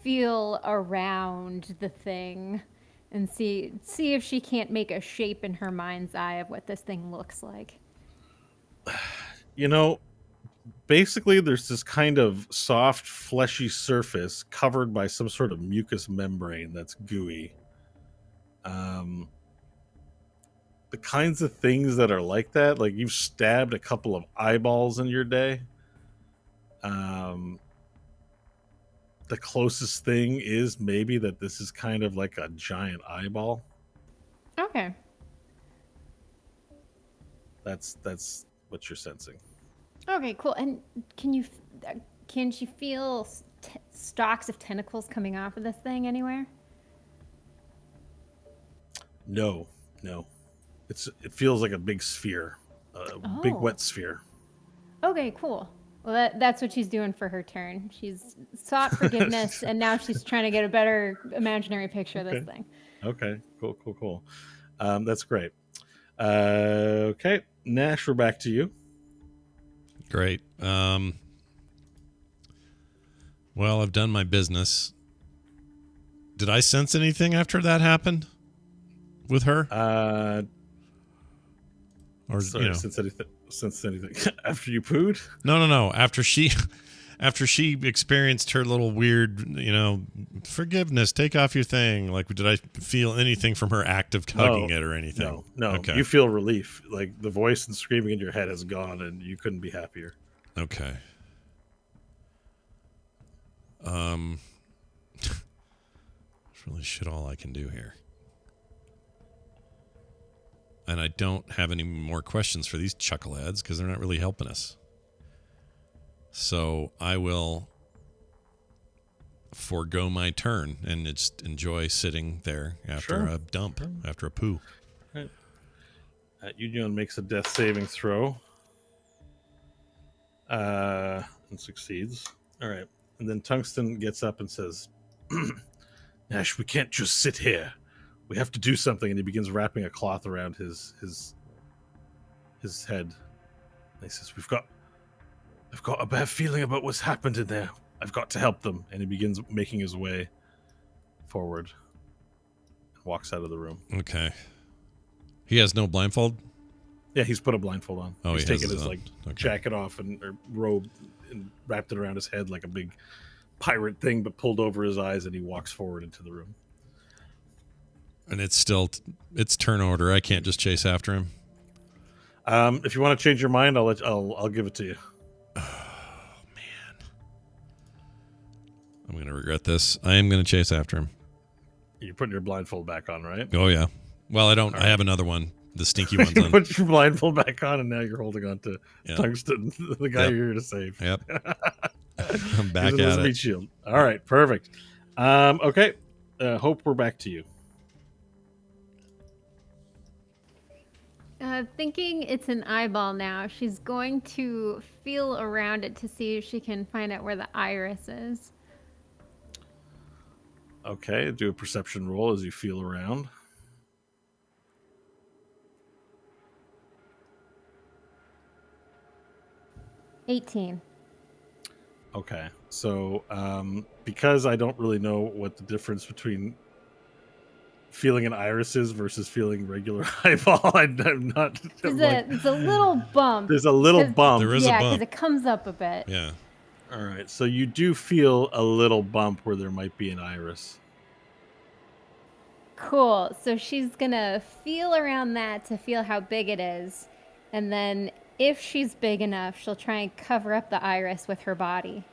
feel around the thing and see if she can't make a shape in her mind's eye of what this thing looks like. Basically there's this kind of soft, fleshy surface covered by some sort of mucous membrane that's gooey. The kinds of things that are like that, like you've stabbed a couple of eyeballs in your day. The closest thing is maybe that this is kind of like a giant eyeball. Okay. That's what you're sensing. Okay, cool. And can she feel stalks of tentacles coming off of this thing anywhere? No. It feels like a big sphere, a big Oh. wet sphere. Okay, cool. Well, that's what she's doing for her turn. She's sought forgiveness, and now she's trying to get a better imaginary picture of this thing. Okay. Cool. That's great. Okay, Nash, we're back to you. Great. Well, I've done my business. Did I sense anything after that happened with her? Or Sorry, since anything after you pooed? No. After she experienced her little weird, forgiveness, take off your thing. Like, did I feel anything from her act of hugging it or anything? No. Okay. You feel relief. Like the voice and screaming in your head has gone, and you couldn't be happier. Okay. That's really shit all I can do here. And I don't have any more questions for these chuckleheads because they're not really helping us. So I will forego my turn and just enjoy sitting there after a dump, after a poo. Right. Union makes a death saving throw. And succeeds. All right. And then Tungsten gets up and says, Nash, we can't just sit here. We have to do something. And he begins wrapping a cloth around his head. And he says, I've got a bad feeling about what's happened in there. I've got to help them. And he begins making his way forward and walks out of the room. Okay. He has no blindfold? Yeah, he's put a blindfold on. Oh, he's he has taken his his own. Okay. jacket off or robe and wrapped it around his head like a big pirate thing, but pulled over his eyes, and he walks forward into the room. And it's turn order. I can't just chase after him. If you want to change your mind, I'll give it to you. Oh man, I'm gonna regret this. I am gonna chase after him. You're putting your blindfold back on, right? Oh yeah. Well, I don't. All I have another one. The stinky one's on. Put your blindfold back on, and now you're holding on to Tungsten, the guy you're here to save. Yep. I'm back at it. it. Shield. All right, perfect. Okay, Hope, we're back to you. Thinking it's an eyeball now, she's going to feel around it to see if she can find out where the iris is. Okay, do a perception roll as you feel around. $18. Okay, so because I don't really know what the difference between feeling an iris is versus feeling regular eyeball, I'm not. It's a little bump. There's a little bump. There is a yeah, bump. because it comes up a bit. Yeah. All right, so you do feel a little bump where there might be an iris. Cool. So she's gonna feel around that to feel how big it is, and then if she's big enough, she'll try and cover up the iris with her body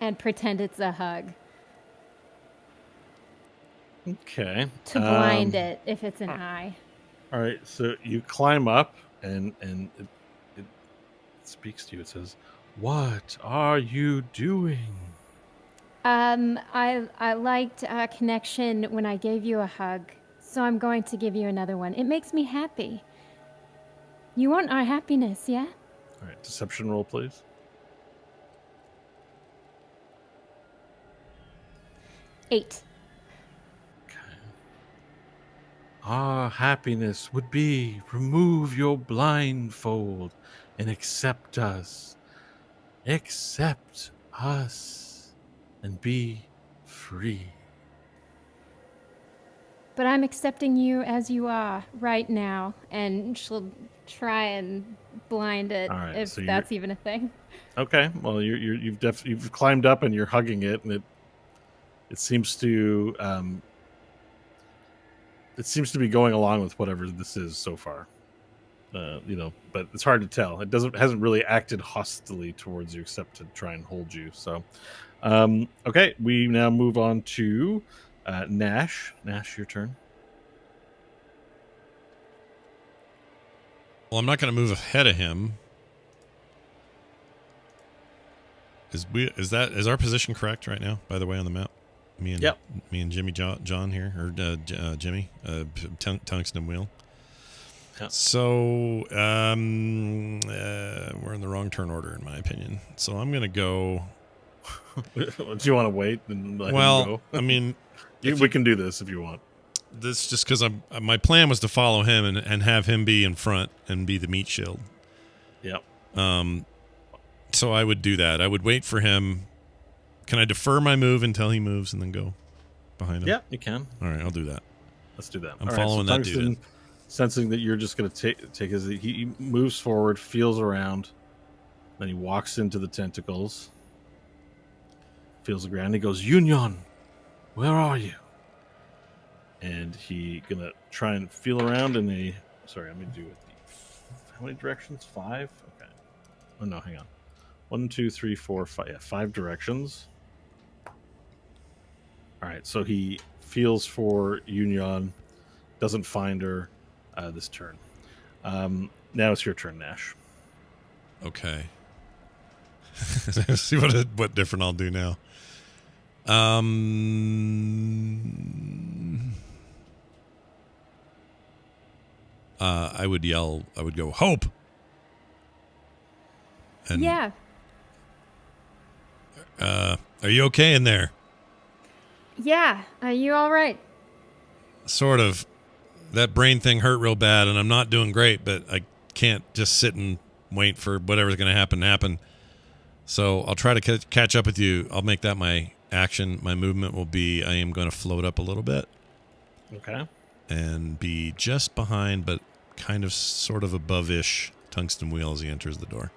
and pretend it's a hug. Okay. To blind it if it's an eye. All right, so you climb up, and it speaks to you. It says, "What are you doing?" I liked our connection when I gave you a hug, so I'm going to give you another one. It makes me happy. You want our happiness, yeah? All right, deception roll, please. 8. Okay. Our happiness would be remove your blindfold and accept us. Accept us and be free. But I'm accepting you as you are right now, and she'll try and blind it if so that's even a thing. Okay, well you've climbed up and you're hugging it, and it seems to be going along with whatever this is so far. But it's hard to tell. It hasn't really acted hostilely towards you except to try and hold you. So, okay, we now move on to Nash. Nash, your turn. Well, I'm not going to move ahead of him. Is our position correct right now? By the way, on the map, me and Jimmy John here, or Jimmy Tungsten Wheel. Yeah. So we're in the wrong turn order, in my opinion. So I'm gonna go. Do you want to wait and let him Well, go? I mean, We can do this if you want. this just because my plan was to follow him and have him be in front and be the meat shield. Yep. So I would do that. I would wait for him. Can I defer my move until he moves and then go behind him? Yeah, you can. All right, I'll do that. Let's do that. I'm All following right, so that Tungsten, dude. sensing that you're just going to take his, he moves forward, feels around, then he walks into the tentacles, feels the ground. He goes, "Union, where are you?" And he gonna try and feel around in a. Sorry, let me do it. How many directions? 5. Okay. Oh no, hang on. 1, 2, 3, 4, 5. Yeah, 5 directions. All right, so he feels for Union, doesn't find her this turn. Now it's your turn, Nash. Okay. See what different I'll do now. I would yell. I would go, "Hope!" And, Yeah. Are you okay in there? Yeah. Are you all right? Sort of. That brain thing hurt real bad, and I'm not doing great. But I can't just sit and wait for whatever's going to happen. So I'll try to catch up with you. I'll make that my action. My movement will be I am going to float up a little bit. Okay. And be just behind, but kind of sort of above-ish Tungsten Wheel as he enters the door.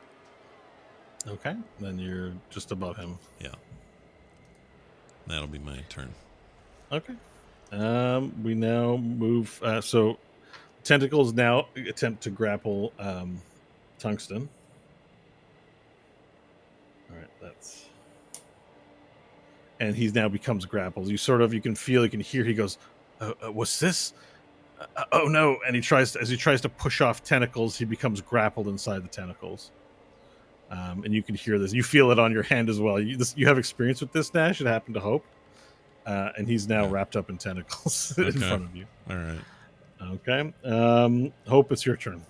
Okay. Then you're just above him. Yeah. That'll be my turn. Okay. We now move. So Tentacles now attempt to grapple Tungsten. All right, that's. And he now becomes grappled. You can feel, you can hear. He goes, "What's this? Oh no!" And as he tries to push off Tentacles, he becomes grappled inside the Tentacles. And you can hear this. You feel it on your hand as well. You have experience with this, Nash. It happened to Hope. And he's now wrapped up in tentacles in front of you. All right. Okay. Hope, it's your turn.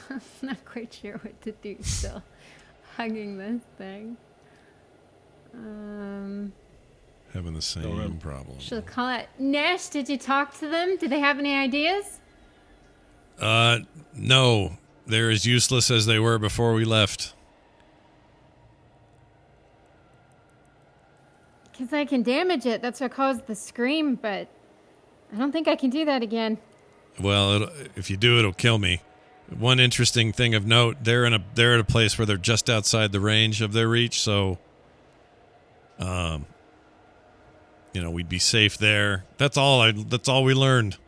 I'm not quite sure what to do still. Hugging this thing. Having the same problem. She'll call it. Nash, did you talk to them? Did they have any ideas? No. They're as useless as they were before we left. Because I can damage it. That's what caused the scream, but I don't think I can do that again. Well, if you do, it'll kill me. One interesting thing of note: they're at a place where they're just outside the range of their reach, so, we'd be safe there. That's all we learned.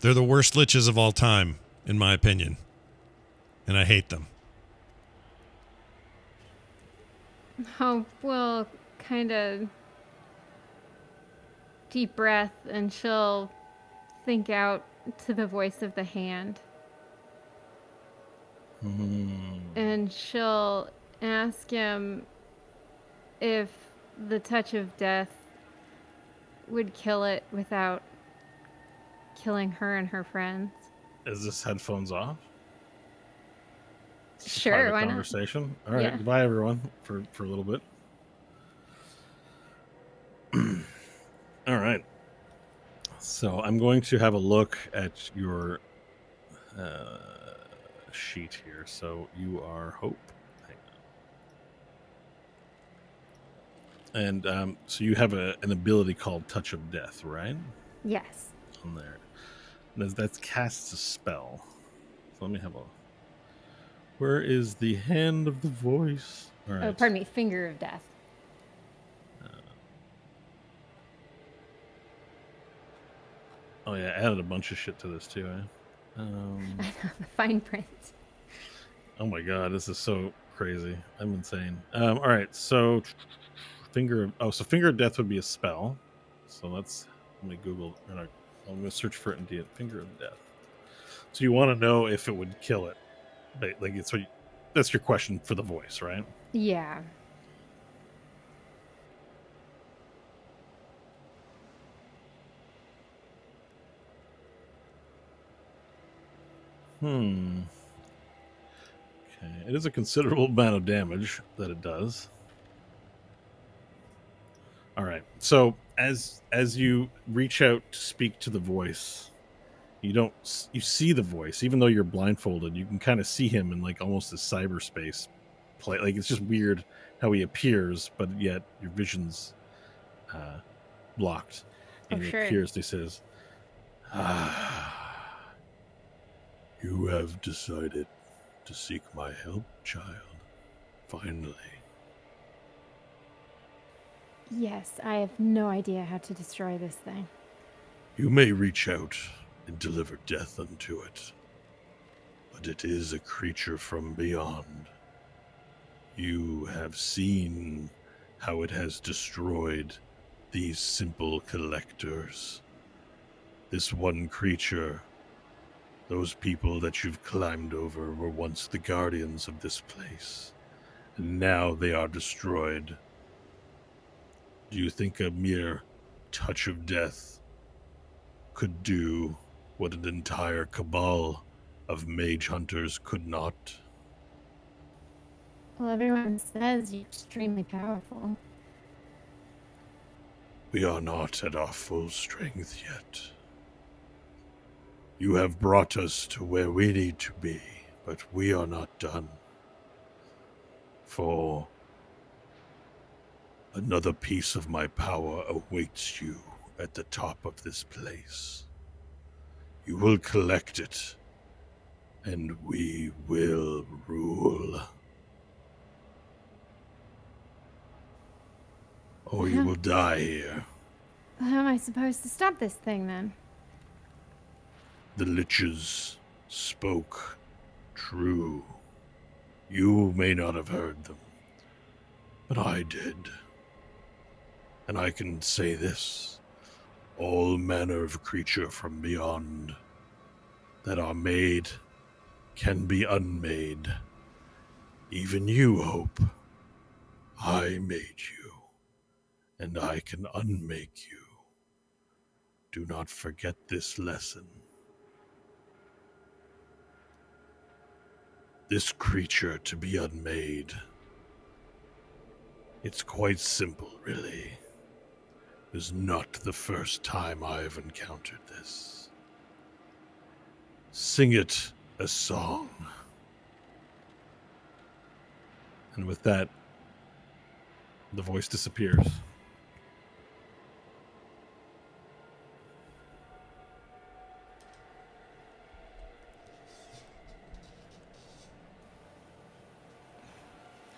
They're the worst liches of all time, in my opinion, and I hate them. Hope will kind of deep breath, and she'll think out to the voice of the hand. And she'll ask him if the touch of death would kill it without killing her and her friends. Is this headphones off? Sure, why not? Conversation. All right, Yeah. Goodbye, everyone, for a little bit. All right. So I'm going to have a look at your sheet here. So you are Hope. Hang on. And so you have an ability called Touch of Death, right? Yes. On there. And that's casts a spell. So let me have a. Where is the hand of the voice? All right. Oh, pardon me. Finger of death. Oh yeah, I added a bunch of shit to this too. I know, the fine print. Oh my god, this is so crazy. I'm insane. All right, so finger of death would be a spell. So let me Google. I'm going to search for it in Finger of Death. So you want to know if it would kill it. Like it's what that's your question for the voice, right? Yeah. Okay. It is a considerable amount of damage that it does. All right. So as you reach out to speak to the voice, you see the voice, even though you're blindfolded. You can kind of see him in like almost a cyberspace play. Like it's just weird how he appears, but yet your vision's blocked. And he sure. appears. He says, "You have decided to seek my help, child. Finally." Yes, I have no idea how to destroy this thing. You may reach out and deliver death unto it, but it is a creature from beyond. You have seen how it has destroyed these simple collectors. This one creature, those people that you've climbed over, were once the guardians of this place, and now they are destroyed. Do you think a mere touch of death could do what an entire cabal of mage hunters could not? Well, everyone says you're extremely powerful. We are not at our full strength yet. You have brought us to where we need to be, but we are not done. For another piece of my power awaits you at the top of this place. You will collect it, and we will rule. Or you will die here. How am I supposed to stop this thing, then? The liches spoke true. You may not have heard them, but I did. And I can say this: all manner of creature from beyond that are made can be unmade. Even you, Hope. I made you, and I can unmake you. Do not forget this lesson. This creature to be unmade. It's quite simple, really. It is not the first time I have encountered this. Sing it a song. And with that, the voice disappears.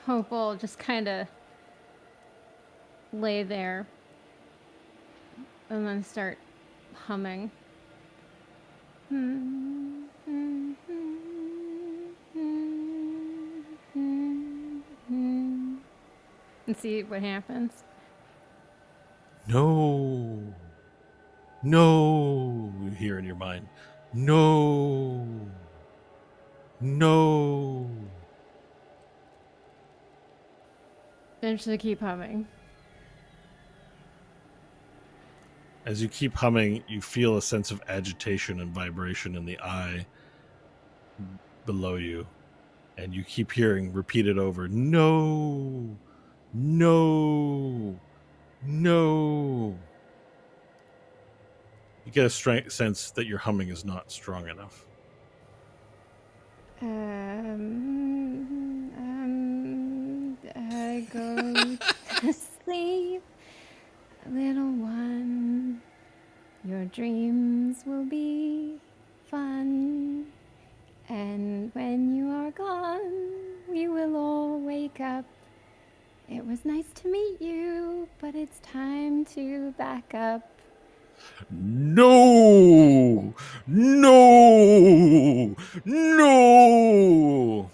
Hope will just kind of lay there and then start humming. And see what happens. No. No. You hear in your mind. No. No. Eventually keep humming. As you keep humming, you feel a sense of agitation and vibration in the eye below you. And you keep hearing repeated over, no, no, no. You get a sense that your humming is not strong enough. I go to sleep, little one. Your dreams will be fun. And when you are gone, we will all wake up. It was nice to meet you, but it's time to back up. No! No! No!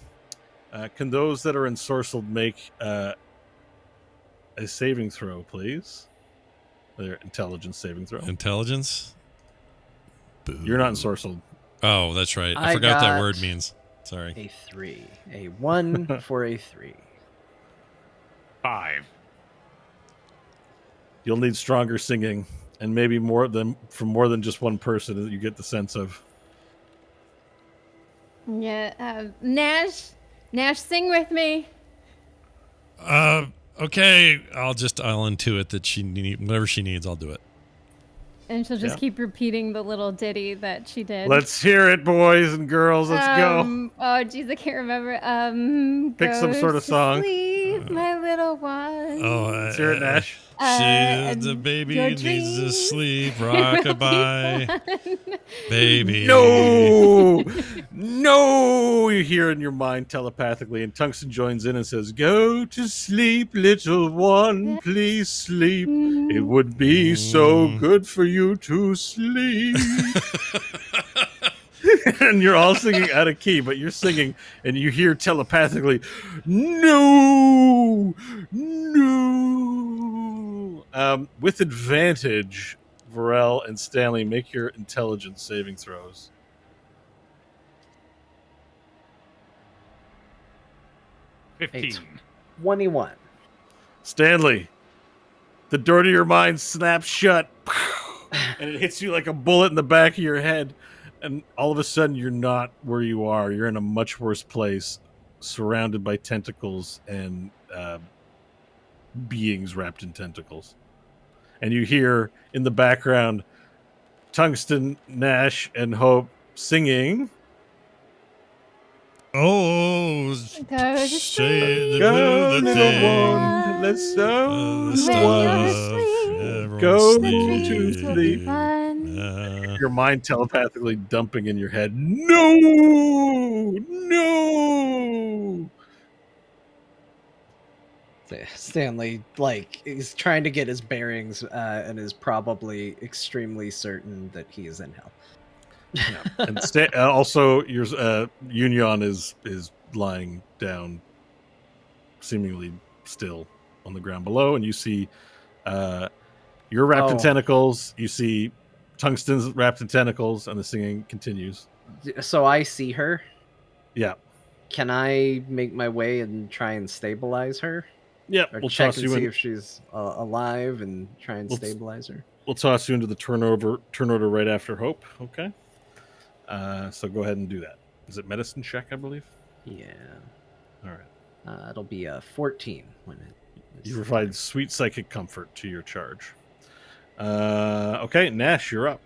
Can those that are ensorcelled make a saving throw, please? Their intelligence saving throw. Intelligence? You're not ensorcelled. Oh, that's right. I I forgot that got word means. Sorry. A 3. A 1 for a 3. 5. You'll need stronger singing, and maybe from more than just one person that you get the sense of. Yeah, Nash, sing with me. Okay. I'll intuit that whatever she needs, I'll do it. And she'll just Yeah. keep repeating the little ditty that she did. Let's hear it, boys and girls. Let's go. Oh, geez, I can't remember. Pick some Go sort of to song. Sleep, my little one. Oh, Let's hear it, Nash. The baby your needs to dreams sleep. will Rockabye. be fun. Baby. No, you hear in your mind telepathically, and Tungsten joins in and says, "Go to sleep, little one, please sleep. It would be so good for you to sleep." And you're all singing out of key, but you're singing, and you hear telepathically, "No, no." With advantage, Varel and Stanley, make your intelligence saving throws. 15. 21. Stanley, the door to your mind snaps shut, and it hits you like a bullet in the back of your head. And all of a sudden, you're not where you are. You're in a much worse place, surrounded by tentacles and beings wrapped in tentacles. And you hear in the background Tungsten, Nash, and Hope singing. Oh, Go to sleep, Go, the little thing. one, let's sew The the When you're stuff. asleep, Everyone Go the to dreams will sleep. be fun. Your mind telepathically dumping in your head. No, no. Stanley, is trying to get his bearings and is probably extremely certain that he is in hell. Yeah. And also, your Union is lying down, seemingly still on the ground below, and you see you're wrapped in tentacles. You see Tungsten's wrapped in tentacles, and the singing continues. So I see her. Yeah. Can I make my way and try and stabilize her? Yep. Or We'll check toss and you see in. if she's alive and try and stabilize her? We'll toss you into the turn order right after Hope. Okay. So go ahead and do that. Is it medicine check, I believe? Yeah. All right. It'll be a 14 when it. You provide sweet psychic comfort to your charge. Okay, Nash, you're up.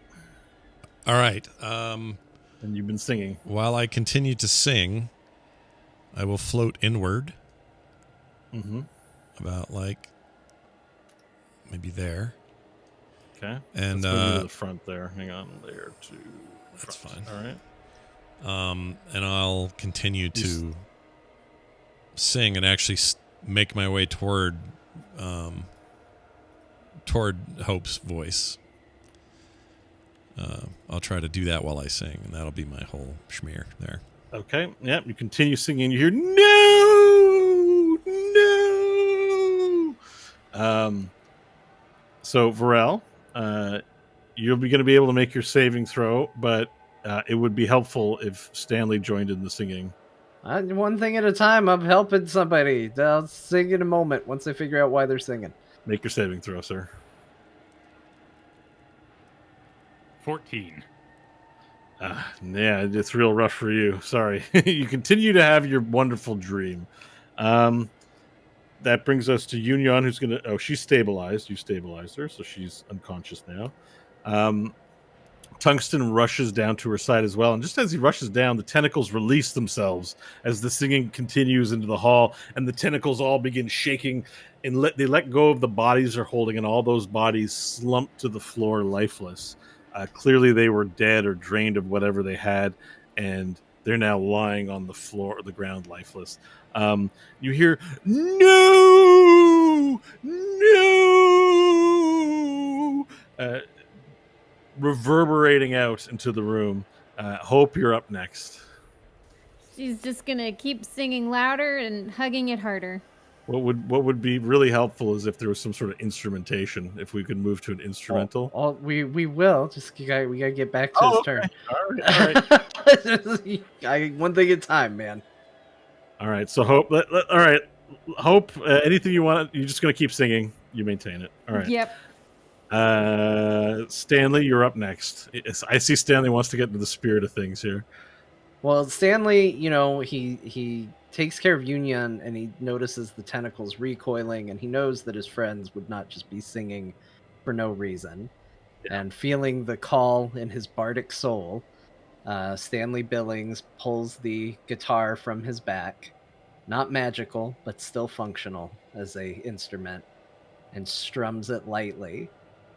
All right. And you've been singing. While I continue to sing, I will float inward. Mm-hmm. About maybe there. Okay. And let's move you to the front there. Hang on, there to. That's fine. All right. And I'll continue to sing and actually make my way toward Hope's voice. I'll try to do that while I sing, and that'll be my whole schmear there. Okay. Yep. You continue singing. You hear no, no. So Varel, you're going to be able to make your saving throw, but it would be helpful if Stanley joined in the singing. One thing at a time. I'm helping somebody. I'll sing in a moment once I figure out why they're singing. Make your saving throw, sir. 14. Yeah, it's real rough for you. Sorry. You continue to have your wonderful dream. That brings us to Union, who's going to... Oh, she's stabilized. You stabilized her, so she's unconscious now. Tungsten rushes down to her side as well. And just as he rushes down, the tentacles release themselves as the singing continues into the hall. And the tentacles all begin shaking. And they let go of the bodies they're holding. And all those bodies slump to the floor lifeless. Clearly they were dead or drained of whatever they had. And they're now lying on the floor, the ground, lifeless. You hear, no, no, reverberating out into the room. Hope, you're up next. She's just gonna keep singing louder and hugging it harder. What would be really helpful is if there was some sort of instrumentation. If we could move to an instrumental. We will. Just we gotta get back to his turn. All right. One thing at a time, man. All right. So Hope. All right. Hope. Anything you want. You're just gonna keep singing. You maintain it. All right. Yep. Stanley, you're up next. I see Stanley wants to get into the spirit of things here. Well, Stanley, he takes care of Union, and he notices the tentacles recoiling, and he knows that his friends would not just be singing for no reason. Yeah. And feeling the call in his bardic soul, Stanley Billings pulls the guitar from his back, not magical, but still functional as a instrument, and strums it lightly.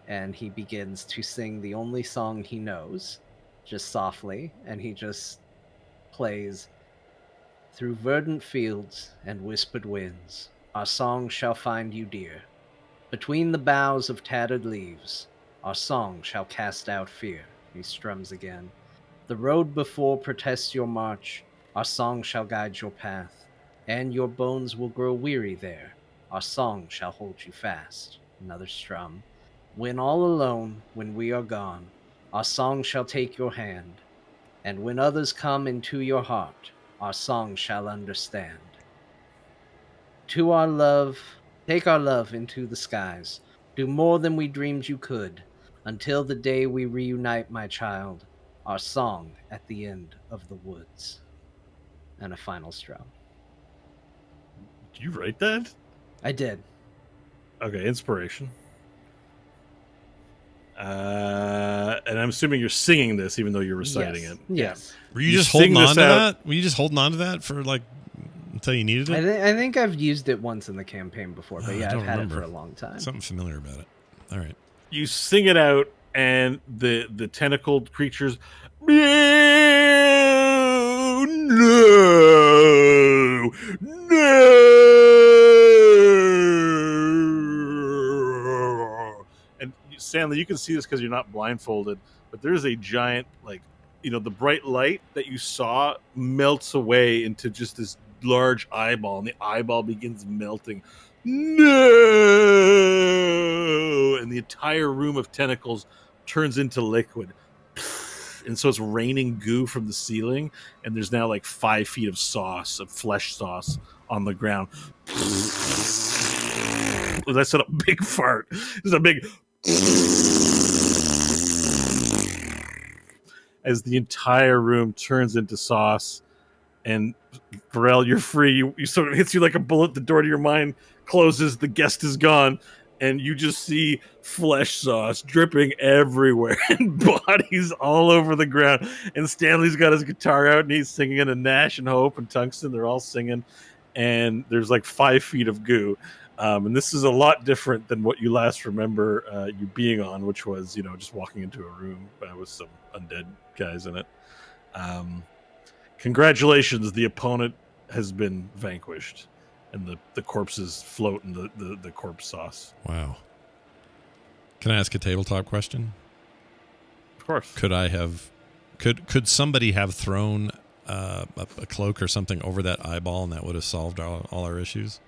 And he begins to sing the only song he knows, just softly, and he just plays, "Through verdant fields and whispered winds, our song shall find you dear. Between the boughs of tattered leaves, our song shall cast out fear." He strums again. "The road before protests your march, our song shall guide your path, and your bones will grow weary there, our song shall hold you fast." Another strum. "When all alone, when we are gone, our song shall take your hand, and when others come into your heart, our song shall understand. To our love, take our love into the skies, do more than we dreamed you could, until the day we reunite, my child, our song at the end of the woods." And a final strum. Did you write that? I did. Okay, inspiration. And I'm assuming you're singing this, even though you're reciting it. Yes. Were you You just sing holding on this to out- that? Were you just holding on to that for like until you needed it? I think I've used it once in the campaign before, but Oh, I yeah, don't I've had remember. it for a long time. Something familiar about it. All right. You sing it out, and the tentacled creatures. No, no, no. And Stanley, you can see this because you're not blindfolded, but there's a giant, the bright light that you saw melts away into just this large eyeball, and the eyeball begins melting. No! And the entire room of tentacles turns into liquid. And so it's raining goo from the ceiling, and there's now like 5 feet of sauce, of flesh sauce on the ground. That's a big fart. There's a big as the entire room turns into sauce. And Varel, you're free. You sort of hits you like a bullet. The door to your mind closes. The guest is gone, and you just see flesh sauce dripping everywhere and bodies all over the ground. And Stanley's got his guitar out, and he's singing. And Nash and Hope and Tungsten, they're all singing. And there's like 5 feet of goo. And this is a lot different than what you last remember you being on, which was, just walking into a room with some undead guys in it. Congratulations, the opponent has been vanquished, and the corpses float in the corpse sauce. Wow. Can I ask a tabletop question? Of course. Could somebody have thrown a cloak or something over that eyeball, and that would have solved all our issues?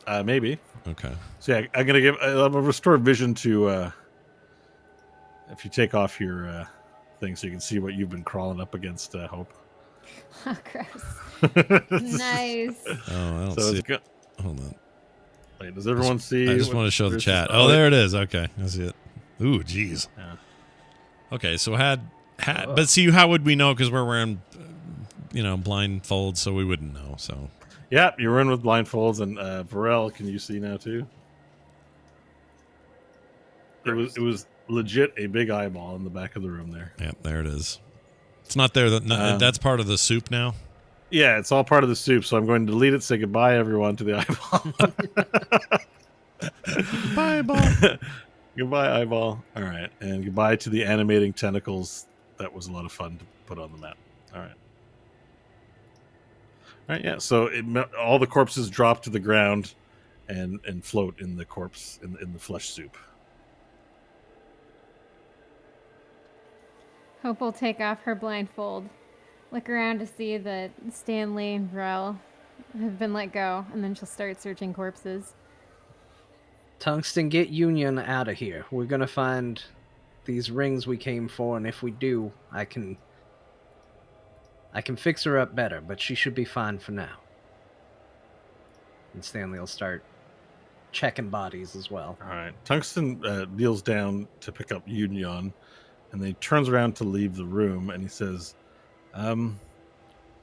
Maybe. Okay. So yeah, I'm gonna restore vision to if you take off your thing, so you can see what you've been crawling up against, Hope. Oh, gross. Nice. Oh, I don't see it. Hold on. Wait, does everyone see? I just want to show the this chat. is? Oh, there it is. Okay, I see it. Ooh, geez. Yeah. Okay, so but see, how would we know? Because we're wearing, blindfolds, so we wouldn't know. So. Yeah, you're in with blindfolds, and Varel, can you see now too? It was legit a big eyeball in the back of the room there. Yep, there it is. It's not there. That's part of the soup now. Yeah, it's all part of the soup. So I'm going to delete it. Say goodbye, everyone, to the eyeball. Bye, eyeball. Goodbye, eyeball. All right, and goodbye to the animating tentacles. That was a lot of fun to put on the map. All right. All right, yeah. So all the corpses drop to the ground and float in the corpse in the flesh soup. Hope will take off her blindfold. Look around to see that Stanley and Varel have been let go, and then she'll start searching corpses. Tungsten, get Union out of here. We're gonna find these rings we came for, and if we do, I can fix her up better, but she should be fine for now. And Stanley will start checking bodies as well. All right. Tungsten kneels down to pick up Union, and then he turns around to leave the room, and he says,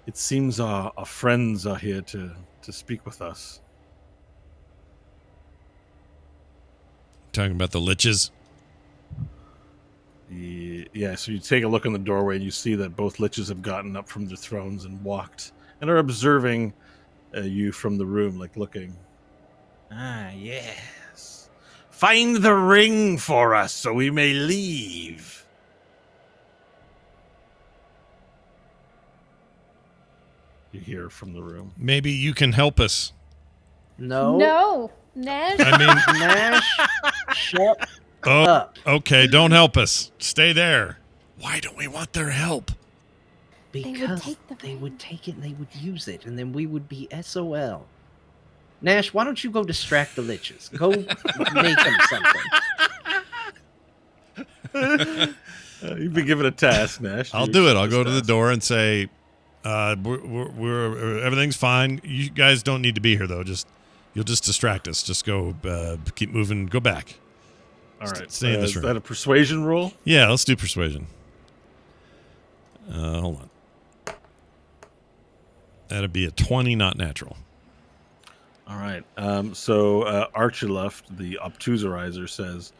it seems our friends are here to speak with us. Talking about the liches? Yeah, so you take a look in the doorway, and you see that both liches have gotten up from their thrones and walked, and are observing you from the room, like looking. Ah, yes. Find the ring for us so we may leave. You hear from the room. Maybe you can help us. No, Nash. I mean, Nash, shut oh, up. okay, don't help us. Stay there. Why don't we want their help? Because take the they ring. would take it and they would use it, and then we would be SOL. Nash, why don't you go distract the liches? Go make them something. You've been given a task, Nash. I'll do it. I'll go to the door and say, we're everything's fine. You guys don't need to be here, though. You'll just distract us. Just go, keep moving. Go back. All right. Stay in this is room. that a persuasion roll? Yeah, let's do persuasion. Hold on. That'd be a 20, not natural. All right. So Archileft, the obtuserizer, says,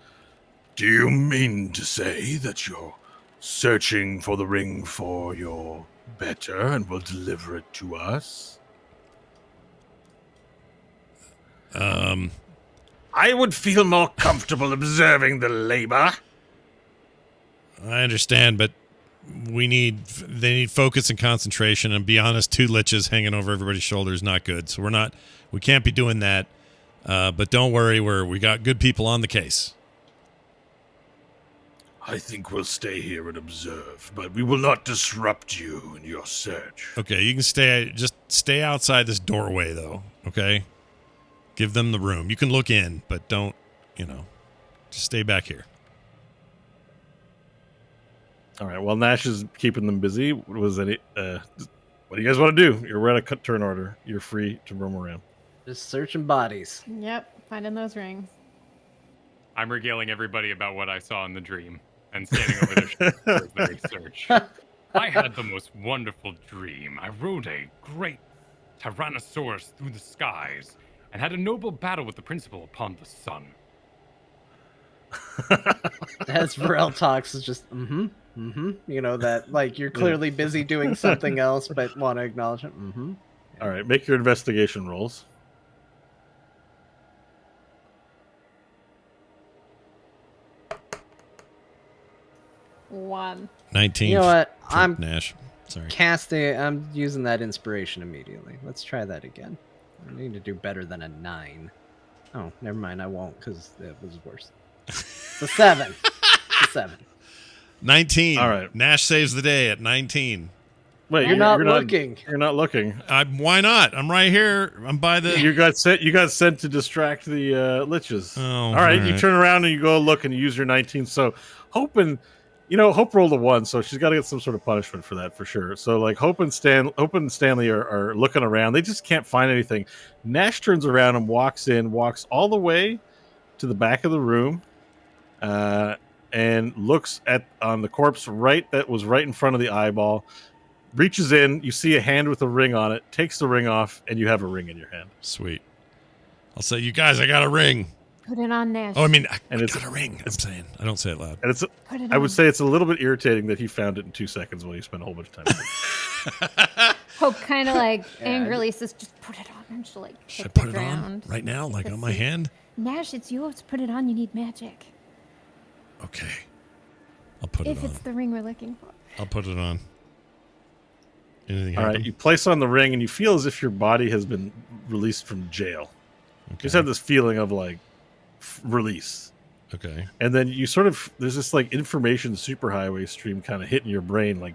do you mean to say that you're searching for the ring for your better and will deliver it to us? I would feel more comfortable observing the labor. I understand, but they need focus and concentration, and be honest, 2 liches hanging over everybody's shoulder is not good. So we can't be doing that. But don't worry, we got good people on the case. I think we'll stay here and observe, but we will not disrupt you in your search. Okay, you can stay outside this doorway, though, okay? Give them the room. You can look in, but don't, just stay back here. All right, well, Nash is keeping them busy. What do you guys want to do? You're at a turn order. You're free to roam around. Just searching bodies. Yep, finding those rings. I'm regaling everybody about what I saw in the dream and standing over their shoulders as they research. I had the most wonderful dream. I rode a great Tyrannosaurus through the skies and had a noble battle with the principal upon the sun. As Varel talks, is just that like you're clearly busy doing something else, but want to acknowledge it. All right, make your investigation rolls. One. 19. You know what? for I'm Nash. Sorry. I'm using that inspiration immediately. Let's try that again. I need to do better than a 9. Oh, never mind. I won't because it was worse. It's a 7. It's a 7. 19. All right. Nash saves the day at 19. Wait, You're not looking. You're not looking. Why not? I'm right here. I'm by the. You got sent to distract the liches. Oh, all right. You alright. turn around and you go look and you use your 19. So Hope rolled a 1, so she's got to get some sort of punishment for that for sure. So like Hope and Stanley are looking around. They just can't find anything. Nash turns around and walks all the way to the back of the room, and looks on the corpse that was right in front of the eyeball. Reaches in, you see a hand with a ring on it, takes the ring off, and you have a ring in your hand. Sweet. I'll say, you guys, I got a ring. Put it on Nash. Oh, I mean, I it's- got a ring. I'm saying. I don't say it loud. And it's Put it I would on. say it's a little bit irritating that he found it in 2 seconds when he spent a whole bunch of time. Hope kind of like angrily says, "Just put it on." And she'll like Should I hit the put it on ground. right now, like Let's on my see. hand? Nash, it's yours. Put it on. You need magic. Okay. I'll put it If on. it's the ring we're looking for. I'll put it on. Anything All happen? right, you place on the ring, and you feel as if your body has been released from jail. You just have this feeling of like release. Okay. And then you there's this like information superhighway stream kind of hitting your brain, like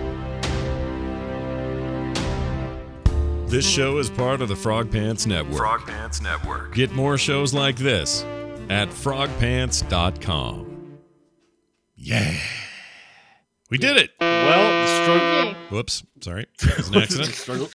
This show is part of the Frog Pants Network. Frog Pants Network. Get more shows like this at frogpants.com. Yeah. We did it. Well, the struggle. Whoops. Sorry. It was an accident. Struggle.